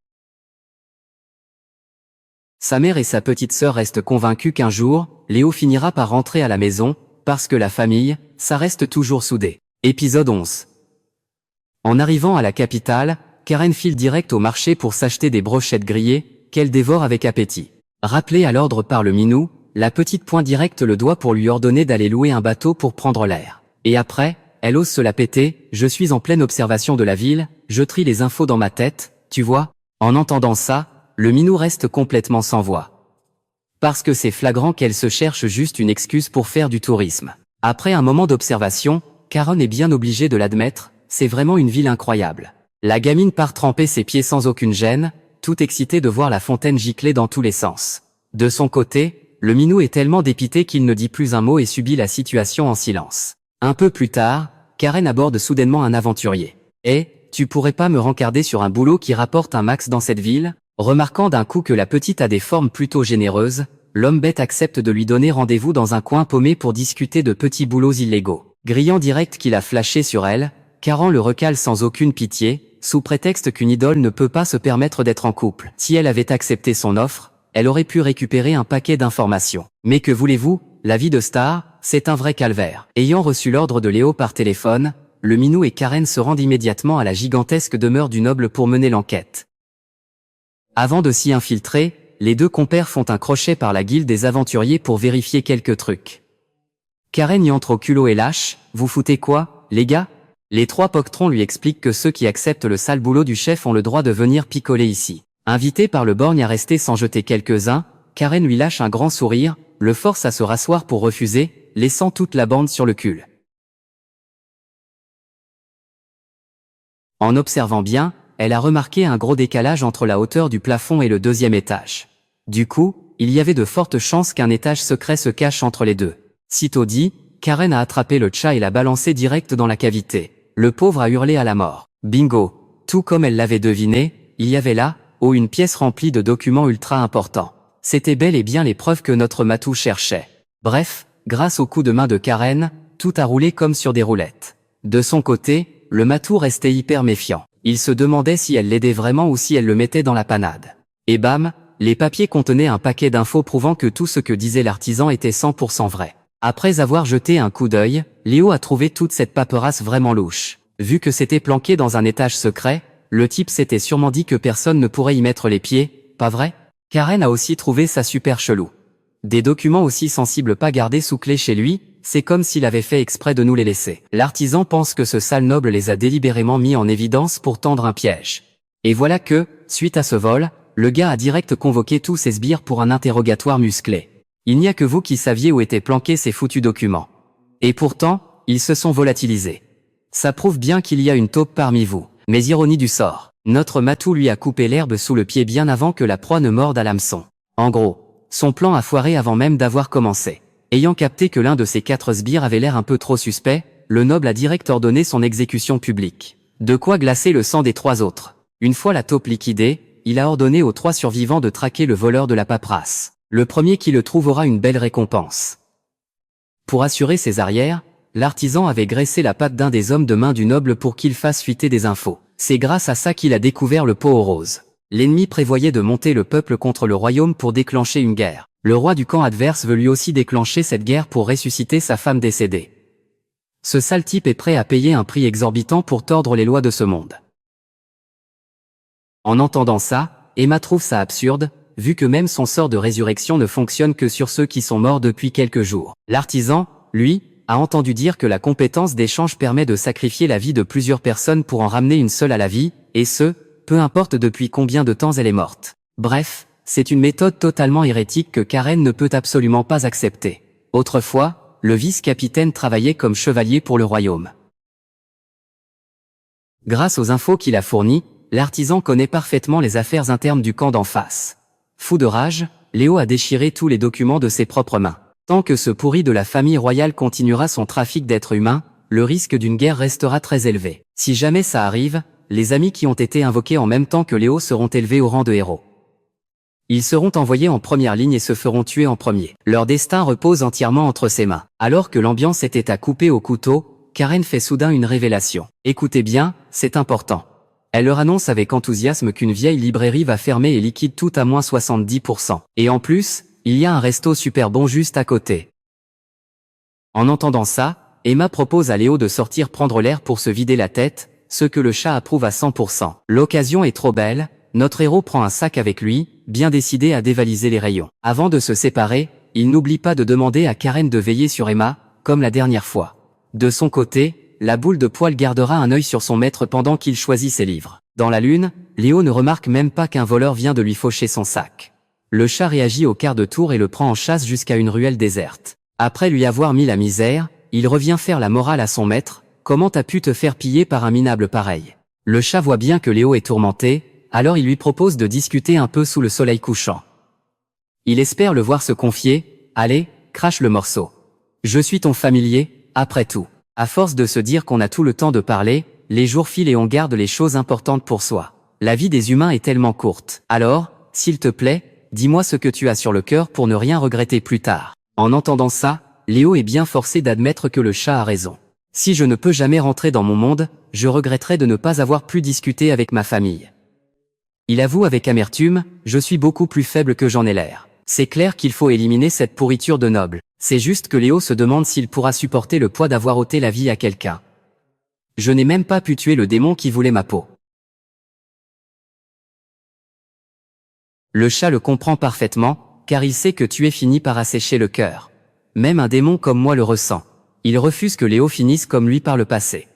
Sa mère et sa petite sœur restent convaincus qu'un jour, Léo finira par rentrer à la maison, parce que la famille, ça reste toujours soudé. Épisode 11. En arrivant à la capitale, Karen file direct au marché pour s'acheter des brochettes grillées, qu'elle dévore avec appétit. Rappelée à l'ordre par le minou, la petite pointe direct le doigt pour lui ordonner d'aller louer un bateau pour prendre l'air. Et après, elle ose se la péter, « Je suis en pleine observation de la ville, je trie les infos dans ma tête, tu vois ?» En entendant ça, le minou reste complètement sans voix. Parce que c'est flagrant qu'elle se cherche juste une excuse pour faire du tourisme. Après un moment d'observation, Karen est bien obligée de l'admettre, c'est vraiment une ville incroyable. La gamine part tremper ses pieds sans aucune gêne, tout excitée de voir la fontaine gicler dans tous les sens. De son côté, le minou est tellement dépité qu'il ne dit plus un mot et subit la situation en silence. Un peu plus tard, Karen aborde soudainement un aventurier. « Eh, tu pourrais pas me rencarder sur un boulot qui rapporte un max dans cette ville ?» Remarquant d'un coup que la petite a des formes plutôt généreuses, l'homme bête accepte de lui donner rendez-vous dans un coin paumé pour discuter de petits boulots illégaux. Grillant direct qu'il a flashé sur elle, Karen le recale sans aucune pitié, sous prétexte qu'une idole ne peut pas se permettre d'être en couple. Si elle avait accepté son offre, elle aurait pu récupérer un paquet d'informations. Mais que voulez-vous, la vie de star, c'est un vrai calvaire. Ayant reçu l'ordre de Léo par téléphone, le minou et Karen se rendent immédiatement à la gigantesque demeure du noble pour mener l'enquête. Avant de s'y infiltrer, les deux compères font un crochet par la guilde des aventuriers pour vérifier quelques trucs. Karen y entre au culot et lâche, « Vous foutez quoi, les gars ? Les trois poctrons lui expliquent que ceux qui acceptent le sale boulot du chef ont le droit de venir picoler ici. Invité par le borgne à rester sans jeter quelques-uns, Karen lui lâche un grand sourire, le force à se rasseoir pour refuser, laissant toute la bande sur le cul. En observant bien, elle a remarqué un gros décalage entre la hauteur du plafond et le deuxième étage. Du coup, il y avait de fortes chances qu'un étage secret se cache entre les deux. Sitôt dit, Karen a attrapé le chat et l'a balancé direct dans la cavité. Le pauvre a hurlé à la mort. Bingo! Tout comme elle l'avait deviné, il y avait là, une pièce remplie de documents ultra importants. C'était bel et bien les preuves que notre matou cherchait. Bref, grâce au coup de main de Karen, tout a roulé comme sur des roulettes. De son côté, le matou restait hyper méfiant. Il se demandait si elle l'aidait vraiment ou si elle le mettait dans la panade. Et bam, les papiers contenaient un paquet d'infos prouvant que tout ce que disait l'artisan était 100% vrai. Après avoir jeté un coup d'œil, Léo a trouvé toute cette paperasse vraiment louche. Vu que c'était planqué dans un étage secret, le type s'était sûrement dit que personne ne pourrait y mettre les pieds, pas vrai? Karen a aussi trouvé ça super chelou. Des documents aussi sensibles pas gardés sous clé chez lui, c'est comme s'il avait fait exprès de nous les laisser. L'artisan pense que ce sale noble les a délibérément mis en évidence pour tendre un piège. Et voilà que, suite à ce vol, le gars a direct convoqué tous ses sbires pour un interrogatoire musclé. Il n'y a que vous qui saviez où étaient planqués ces foutus documents. Et pourtant, ils se sont volatilisés. Ça prouve bien qu'il y a une taupe parmi vous. Mais ironie du sort, notre matou lui a coupé l'herbe sous le pied bien avant que la proie ne morde à l'hameçon. En gros, son plan a foiré avant même d'avoir commencé. Ayant capté que l'un de ses 4 sbires avait l'air un peu trop suspect, le noble a direct ordonné son exécution publique. De quoi glacer le sang des 3 autres. Une fois la taupe liquidée, il a ordonné aux 3 survivants de traquer le voleur de la paperasse. Le premier qui le trouve aura une belle récompense. Pour assurer ses arrières, l'artisan avait graissé la patte d'un des hommes de main du noble pour qu'il fasse fuiter des infos. C'est grâce à ça qu'il a découvert le pot aux roses. L'ennemi prévoyait de monter le peuple contre le royaume pour déclencher une guerre. Le roi du camp adverse veut lui aussi déclencher cette guerre pour ressusciter sa femme décédée. Ce sale type est prêt à payer un prix exorbitant pour tordre les lois de ce monde. En entendant ça, Emma trouve ça absurde, vu que même son sort de résurrection ne fonctionne que sur ceux qui sont morts depuis quelques jours. L'artisan, lui, a entendu dire que la compétence d'échange permet de sacrifier la vie de plusieurs personnes pour en ramener une seule à la vie, et ce, peu importe depuis combien de temps elle est morte. Bref, c'est une méthode totalement hérétique que Karen ne peut absolument pas accepter. Autrefois, le vice-capitaine travaillait comme chevalier pour le royaume. Grâce aux infos qu'il a fournies, l'artisan connaît parfaitement les affaires internes du camp d'en face. Fou de rage, Léo a déchiré tous les documents de ses propres mains. Tant que ce pourri de la famille royale continuera son trafic d'êtres humains, le risque d'une guerre restera très élevé. Si jamais ça arrive, les amis qui ont été invoqués en même temps que Léo seront élevés au rang de héros. Ils seront envoyés en première ligne et se feront tuer en premier. Leur destin repose entièrement entre ses mains. Alors que l'ambiance était à couper au couteau, Karen fait soudain une révélation. Écoutez bien, c'est important. Elle leur annonce avec enthousiasme qu'une vieille librairie va fermer et liquide tout à moins 70%. Et en plus, il y a un resto super bon juste à côté. En entendant ça, Emma propose à Léo de sortir prendre l'air pour se vider la tête, ce que le chat approuve à 100%. L'occasion est trop belle, notre héros prend un sac avec lui, bien décidé à dévaliser les rayons. Avant de se séparer, il n'oublie pas de demander à Karen de veiller sur Emma, comme la dernière fois. De son côté, la boule de poil gardera un œil sur son maître pendant qu'il choisit ses livres. Dans la lune, Léo ne remarque même pas qu'un voleur vient de lui faucher son sac. Le chat réagit au quart de tour et le prend en chasse jusqu'à une ruelle déserte. Après lui avoir mis la misère, il revient faire la morale à son maître. Comment t'as pu te faire piller par un minable pareil? Le chat voit bien que Léo est tourmenté, alors il lui propose de discuter un peu sous le soleil couchant. Il espère le voir se confier. Allez, crache le morceau. Je suis ton familier, après tout. À force de se dire qu'on a tout le temps de parler, les jours filent et on garde les choses importantes pour soi. La vie des humains est tellement courte. Alors, s'il te plaît, dis-moi ce que tu as sur le cœur pour ne rien regretter plus tard. En entendant ça, Léo est bien forcé d'admettre que le chat a raison. Si je ne peux jamais rentrer dans mon monde, je regretterai de ne pas avoir pu discuter avec ma famille. Il avoue avec amertume, je suis beaucoup plus faible que j'en ai l'air. C'est clair qu'il faut éliminer cette pourriture de noble. C'est juste que Léo se demande s'il pourra supporter le poids d'avoir ôté la vie à quelqu'un. Je n'ai même pas pu tuer le démon qui voulait ma peau. Le chat le comprend parfaitement, car il sait que tuer finit par assécher le cœur. Même un démon comme moi le ressent. Il refuse que Léo finisse comme lui par le passé.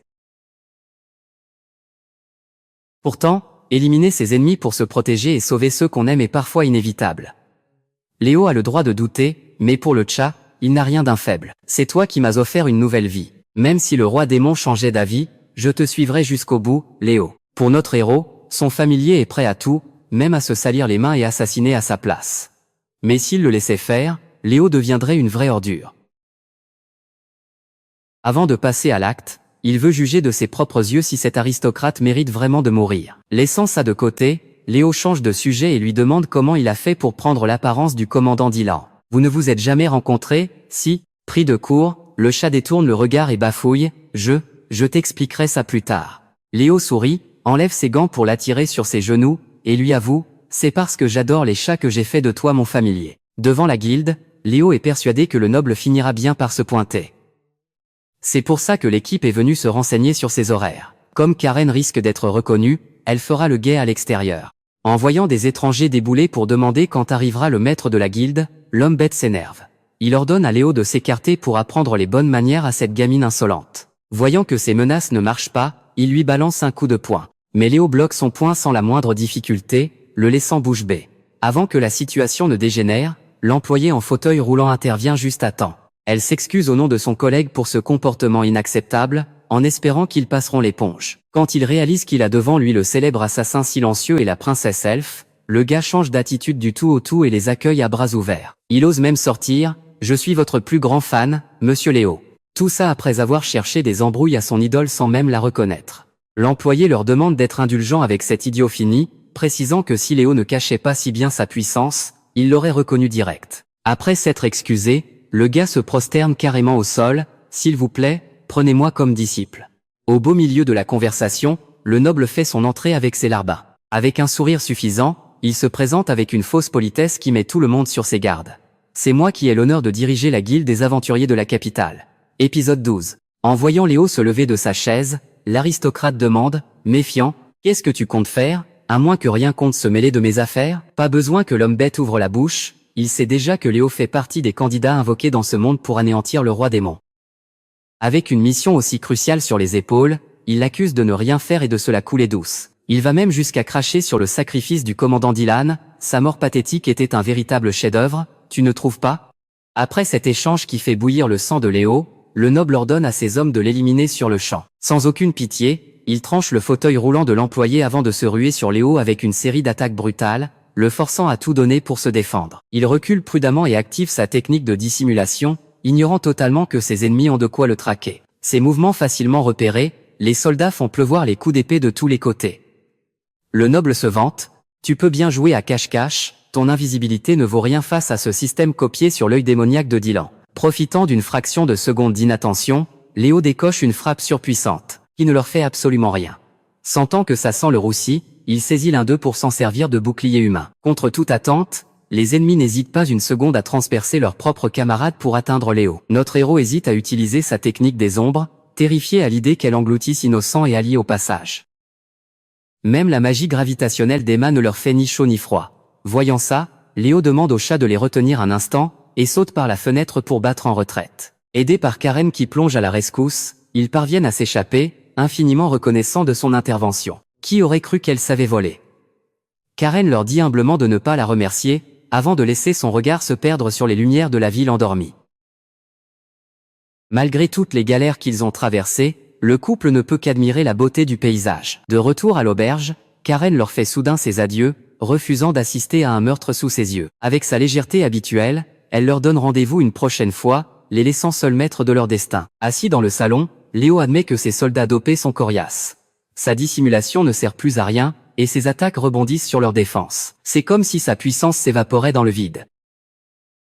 Pourtant, éliminer ses ennemis pour se protéger et sauver ceux qu'on aime est parfois inévitable. Léo a le droit de douter, mais pour le Tcha, il n'a rien d'un faible. C'est toi qui m'as offert une nouvelle vie. Même si le roi démon changeait d'avis, je te suivrai jusqu'au bout, Léo. Pour notre héros, son familier est prêt à tout, même à se salir les mains et assassiner à sa place. Mais s'il le laissait faire, Léo deviendrait une vraie ordure. Avant de passer à l'acte, il veut juger de ses propres yeux si cet aristocrate mérite vraiment de mourir. Laissant ça de côté, Léo change de sujet et lui demande comment il a fait pour prendre l'apparence du commandant Dylan. Vous ne vous êtes jamais rencontrés? Si, pris de court, le chat détourne le regard et bafouille, je t'expliquerai ça plus tard. Léo sourit, enlève ses gants pour l'attirer sur ses genoux, et lui avoue, c'est parce que j'adore les chats que j'ai fait de toi mon familier. Devant la guilde, Léo est persuadé que le noble finira bien par se pointer. C'est pour ça que l'équipe est venue se renseigner sur ses horaires. Comme Karen risque d'être reconnue, elle fera le guet à l'extérieur. En voyant des étrangers débouler pour demander quand arrivera le maître de la guilde, l'homme bête s'énerve. Il ordonne à Léo de s'écarter pour apprendre les bonnes manières à cette gamine insolente. Voyant que ses menaces ne marchent pas, il lui balance un coup de poing. Mais Léo bloque son poing sans la moindre difficulté, le laissant bouche bée. Avant que la situation ne dégénère, l'employé en fauteuil roulant intervient juste à temps. Elle s'excuse au nom de son collègue pour ce comportement inacceptable, en espérant qu'ils passeront l'éponge. Quand il réalise qu'il a devant lui le célèbre assassin silencieux et la princesse elfe, le gars change d'attitude du tout au tout et les accueille à bras ouverts. Il ose même sortir, « Je suis votre plus grand fan, monsieur Léo ». Tout ça après avoir cherché des embrouilles à son idole sans même la reconnaître. L'employé leur demande d'être indulgent avec cet idiot fini, précisant que si Léo ne cachait pas si bien sa puissance, il l'aurait reconnu direct. Après s'être excusé, le gars se prosterne carrément au sol, « S'il vous plaît, prenez-moi comme disciple ». Au beau milieu de la conversation, le noble fait son entrée avec ses larbins. Avec un sourire suffisant, il se présente avec une fausse politesse qui met tout le monde sur ses gardes. « C'est moi qui ai l'honneur de diriger la guilde des aventuriers de la capitale. » Épisode 12. En voyant Léo se lever de sa chaise, l'aristocrate demande, méfiant, « Qu'est-ce que tu comptes faire, à moins que rien compte se mêler de mes affaires ?» Pas besoin que l'homme bête ouvre la bouche, il sait déjà que Léo fait partie des candidats invoqués dans ce monde pour anéantir le roi démon. Avec une mission aussi cruciale sur les épaules, il l'accuse de ne rien faire et de se la couler douce. Il va même jusqu'à cracher sur le sacrifice du commandant Dylan, sa mort pathétique était un véritable chef-d'œuvre, tu ne trouves pas? Après cet échange qui fait bouillir le sang de Léo, le noble ordonne à ses hommes de l'éliminer sur le champ. Sans aucune pitié, il tranche le fauteuil roulant de l'employé avant de se ruer sur Léo avec une série d'attaques brutales, le forçant à tout donner pour se défendre. Il recule prudemment et active sa technique de dissimulation, ignorant totalement que ses ennemis ont de quoi le traquer. Ses mouvements facilement repérés, les soldats font pleuvoir les coups d'épée de tous les côtés. Le noble se vante, « Tu peux bien jouer à cache-cache, ton invisibilité ne vaut rien face à ce système copié sur l'œil démoniaque de Dylan. » Profitant d'une fraction de seconde d'inattention, Léo décoche une frappe surpuissante, qui ne leur fait absolument rien. Sentant que ça sent le roussi, il saisit l'un d'eux pour s'en servir de bouclier humain. Contre toute attente, les ennemis n'hésitent pas une seconde à transpercer leurs propres camarades pour atteindre Léo. Notre héros hésite à utiliser sa technique des ombres, terrifié à l'idée qu'elle engloutisse innocents et alliés au passage. Même la magie gravitationnelle d'Emma ne leur fait ni chaud ni froid. Voyant ça, Léo demande au chat de les retenir un instant, et saute par la fenêtre pour battre en retraite. Aidé par Karen qui plonge à la rescousse, ils parviennent à s'échapper, infiniment reconnaissants de son intervention. Qui aurait cru qu'elle savait voler? Karen leur dit humblement de ne pas la remercier, avant de laisser son regard se perdre sur les lumières de la ville endormie. Malgré toutes les galères qu'ils ont traversées, le couple ne peut qu'admirer la beauté du paysage. De retour à l'auberge, Karen leur fait soudain ses adieux, refusant d'assister à un meurtre sous ses yeux. Avec sa légèreté habituelle, elle leur donne rendez-vous une prochaine fois, les laissant seuls maîtres de leur destin. Assis dans le salon, Léo admet que ses soldats dopés sont coriaces. Sa dissimulation ne sert plus à rien, et ses attaques rebondissent sur leur défense. C'est comme si sa puissance s'évaporait dans le vide.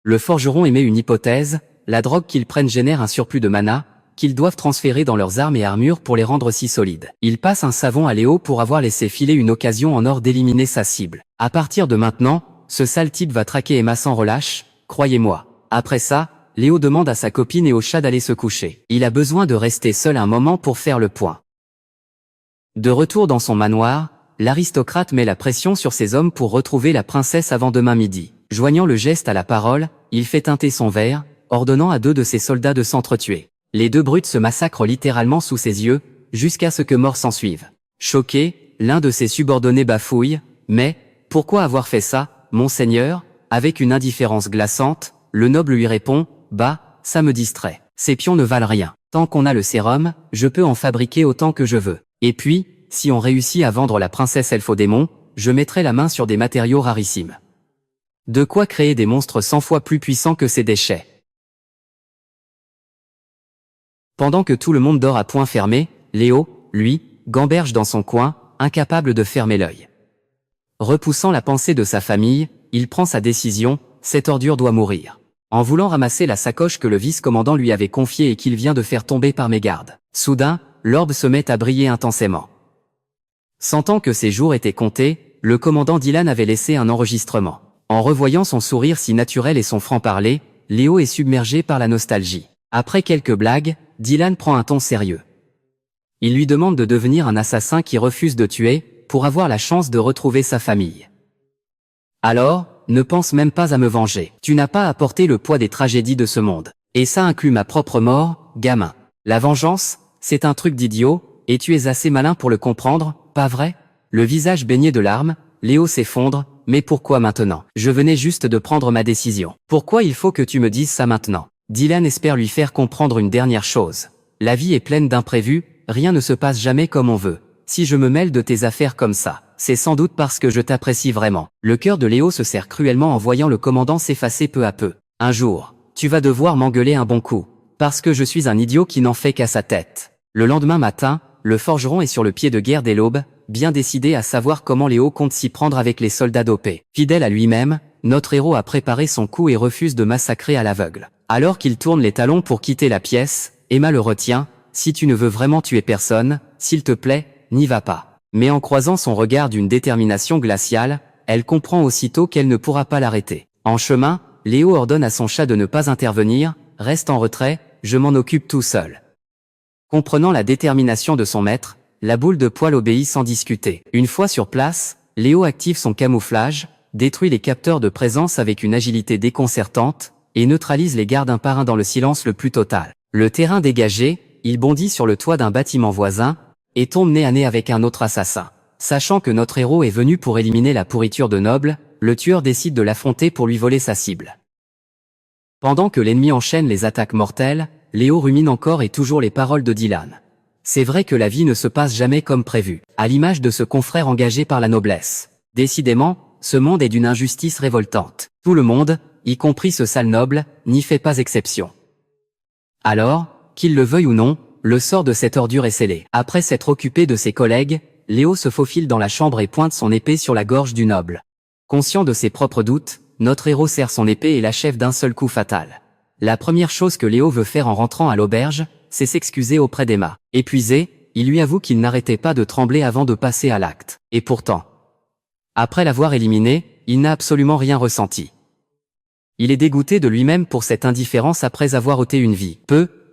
Le forgeron émet une hypothèse, la drogue qu'ils prennent génère un surplus de mana, qu'ils doivent transférer dans leurs armes et armures pour les rendre si solides. Il passe un savon à Léo pour avoir laissé filer une occasion en or d'éliminer sa cible. À partir de maintenant, ce sale type va traquer Emma sans relâche, croyez-moi. Après ça, Léo demande à sa copine et au chat d'aller se coucher. Il a besoin de rester seul un moment pour faire le point. De retour dans son manoir, l'aristocrate met la pression sur ses hommes pour retrouver la princesse avant demain midi. Joignant le geste à la parole, il fait teinter son verre, ordonnant à 2 de ses soldats de s'entretuer. Les 2 brutes se massacrent littéralement sous ses yeux, jusqu'à ce que mort s'ensuive. Choqué, l'un de ses subordonnés bafouille. « Mais, pourquoi avoir fait ça, monseigneur ?» Avec une indifférence glaçante, le noble lui répond « Bah, ça me distrait. Ces pions ne valent rien. Tant qu'on a le sérum, je peux en fabriquer autant que je veux. Et puis, si on réussit à vendre la princesse Elphodémon, je mettrai la main sur des matériaux rarissimes. De quoi créer des monstres 100 fois plus puissants que ces déchets. » Pendant que tout le monde dort à poing fermé, Léo, lui, gamberge dans son coin, incapable de fermer l'œil. Repoussant la pensée de sa famille, il prend sa décision, cette ordure doit mourir. En voulant ramasser la sacoche que le vice-commandant lui avait confiée et qu'il vient de faire tomber par mégarde. Soudain, l'orbe se met à briller intensément. Sentant que ses jours étaient comptés, le commandant Dylan avait laissé un enregistrement. En revoyant son sourire si naturel et son franc-parler, Léo est submergé par la nostalgie. Après quelques blagues, Dylan prend un ton sérieux. Il lui demande de devenir un assassin qui refuse de tuer, pour avoir la chance de retrouver sa famille. Alors, ne pense même pas à me venger. Tu n'as pas à porter le poids des tragédies de ce monde. Et ça inclut ma propre mort, gamin. La vengeance, c'est un truc d'idiot, et tu es assez malin pour le comprendre, pas vrai? Le visage baigné de larmes, Léo s'effondre. Mais pourquoi maintenant? Je venais juste de prendre ma décision. Pourquoi il faut que tu me dises ça maintenant? Dylan espère lui faire comprendre une dernière chose. La vie est pleine d'imprévus, rien ne se passe jamais comme on veut. Si je me mêle de tes affaires comme ça, c'est sans doute parce que je t'apprécie vraiment. Le cœur de Léo se serre cruellement en voyant le commandant s'effacer peu à peu. Un jour, tu vas devoir m'engueuler un bon coup, parce que je suis un idiot qui n'en fait qu'à sa tête. Le lendemain matin, le forgeron est sur le pied de guerre dès l'aube, bien décidé à savoir comment Léo compte s'y prendre avec les soldats dopés. Fidèle à lui-même, notre héros a préparé son coup et refuse de massacrer à l'aveugle. Alors qu'il tourne les talons pour quitter la pièce, Emma le retient. Si tu ne veux vraiment tuer personne, s'il te plaît, n'y va pas. Mais en croisant son regard d'une détermination glaciale, elle comprend aussitôt qu'elle ne pourra pas l'arrêter. En chemin, Léo ordonne à son chat de ne pas intervenir, reste en retrait, je m'en occupe tout seul. Comprenant la détermination de son maître, la boule de poil obéit sans discuter. Une fois sur place, Léo active son camouflage, détruit les capteurs de présence avec une agilité déconcertante, et neutralise les gardes un par un dans le silence le plus total. Le terrain dégagé, il bondit sur le toit d'un bâtiment voisin, et tombe nez à nez avec un autre assassin. Sachant que notre héros est venu pour éliminer la pourriture de Noble, le tueur décide de l'affronter pour lui voler sa cible. Pendant que l'ennemi enchaîne les attaques mortelles, Léo rumine encore et toujours les paroles de Dylan. C'est vrai que la vie ne se passe jamais comme prévu, à l'image de ce confrère engagé par la noblesse. Décidément, ce monde est d'une injustice révoltante. Tout le monde, y compris ce sale noble, n'y fait pas exception. Alors, qu'il le veuille ou non, le sort de cette ordure est scellé. Après s'être occupé de ses collègues, Léo se faufile dans la chambre et pointe son épée sur la gorge du noble. Conscient de ses propres doutes, notre héros serre son épée et l'achève d'un seul coup fatal. La première chose que Léo veut faire en rentrant à l'auberge, c'est s'excuser auprès d'Emma. Épuisé, il lui avoue qu'il n'arrêtait pas de trembler avant de passer à l'acte. Et pourtant, après l'avoir éliminé, il n'a absolument rien ressenti. Il est dégoûté de lui-même pour cette indifférence après avoir ôté une vie.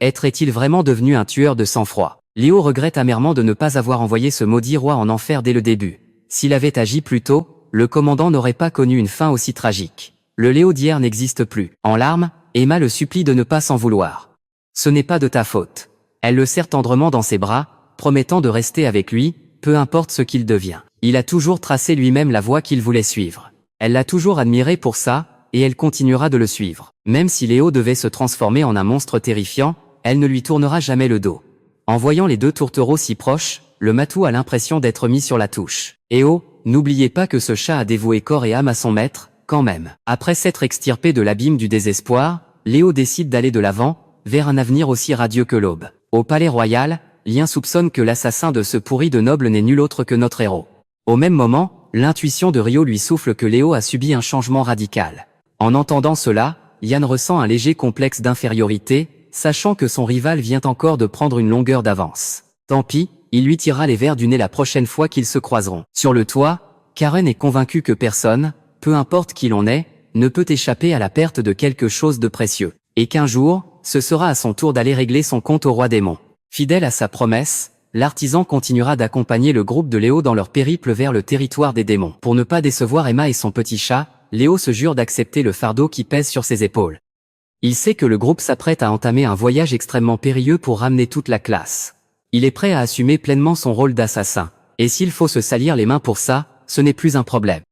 Est-il vraiment devenu un tueur de sang-froid? Léo regrette amèrement de ne pas avoir envoyé ce maudit roi en enfer dès le début. S'il avait agi plus tôt, le commandant n'aurait pas connu une fin aussi tragique. Le Léo d'hier n'existe plus. En larmes, Emma le supplie de ne pas s'en vouloir. Ce n'est pas de ta faute. Elle le serre tendrement dans ses bras, promettant de rester avec lui, peu importe ce qu'il devient. Il a toujours tracé lui-même la voie qu'il voulait suivre. Elle l'a toujours admiré pour ça, et elle continuera de le suivre. Même si Léo devait se transformer en un monstre terrifiant, elle ne lui tournera jamais le dos. En voyant les deux tourtereaux si proches, le matou a l'impression d'être mis sur la touche. Et oh, n'oubliez pas que ce chat a dévoué corps et âme à son maître, quand même. Après s'être extirpé de l'abîme du désespoir, Léo décide d'aller de l'avant, vers un avenir aussi radieux que l'aube. Au palais royal, Lien soupçonne que l'assassin de ce pourri de noble n'est nul autre que notre héros. Au même moment, l'intuition de Rio lui souffle que Léo a subi un changement radical. En entendant cela, Yann ressent un léger complexe d'infériorité, sachant que son rival vient encore de prendre une longueur d'avance. Tant pis, il lui tirera les vers du nez la prochaine fois qu'ils se croiseront. Sur le toit, Karen est convaincue que personne, peu importe qui l'on est, ne peut échapper à la perte de quelque chose de précieux. Et qu'un jour, ce sera à son tour d'aller régler son compte au roi démon. Fidèle à sa promesse, l'artisan continuera d'accompagner le groupe de Léo dans leur périple vers le territoire des démons. Pour ne pas décevoir Emma et son petit chat, Léo se jure d'accepter le fardeau qui pèse sur ses épaules. Il sait que le groupe s'apprête à entamer un voyage extrêmement périlleux pour ramener toute la classe. Il est prêt à assumer pleinement son rôle d'assassin, Et s'il faut se salir les mains pour ça, ce n'est plus un problème.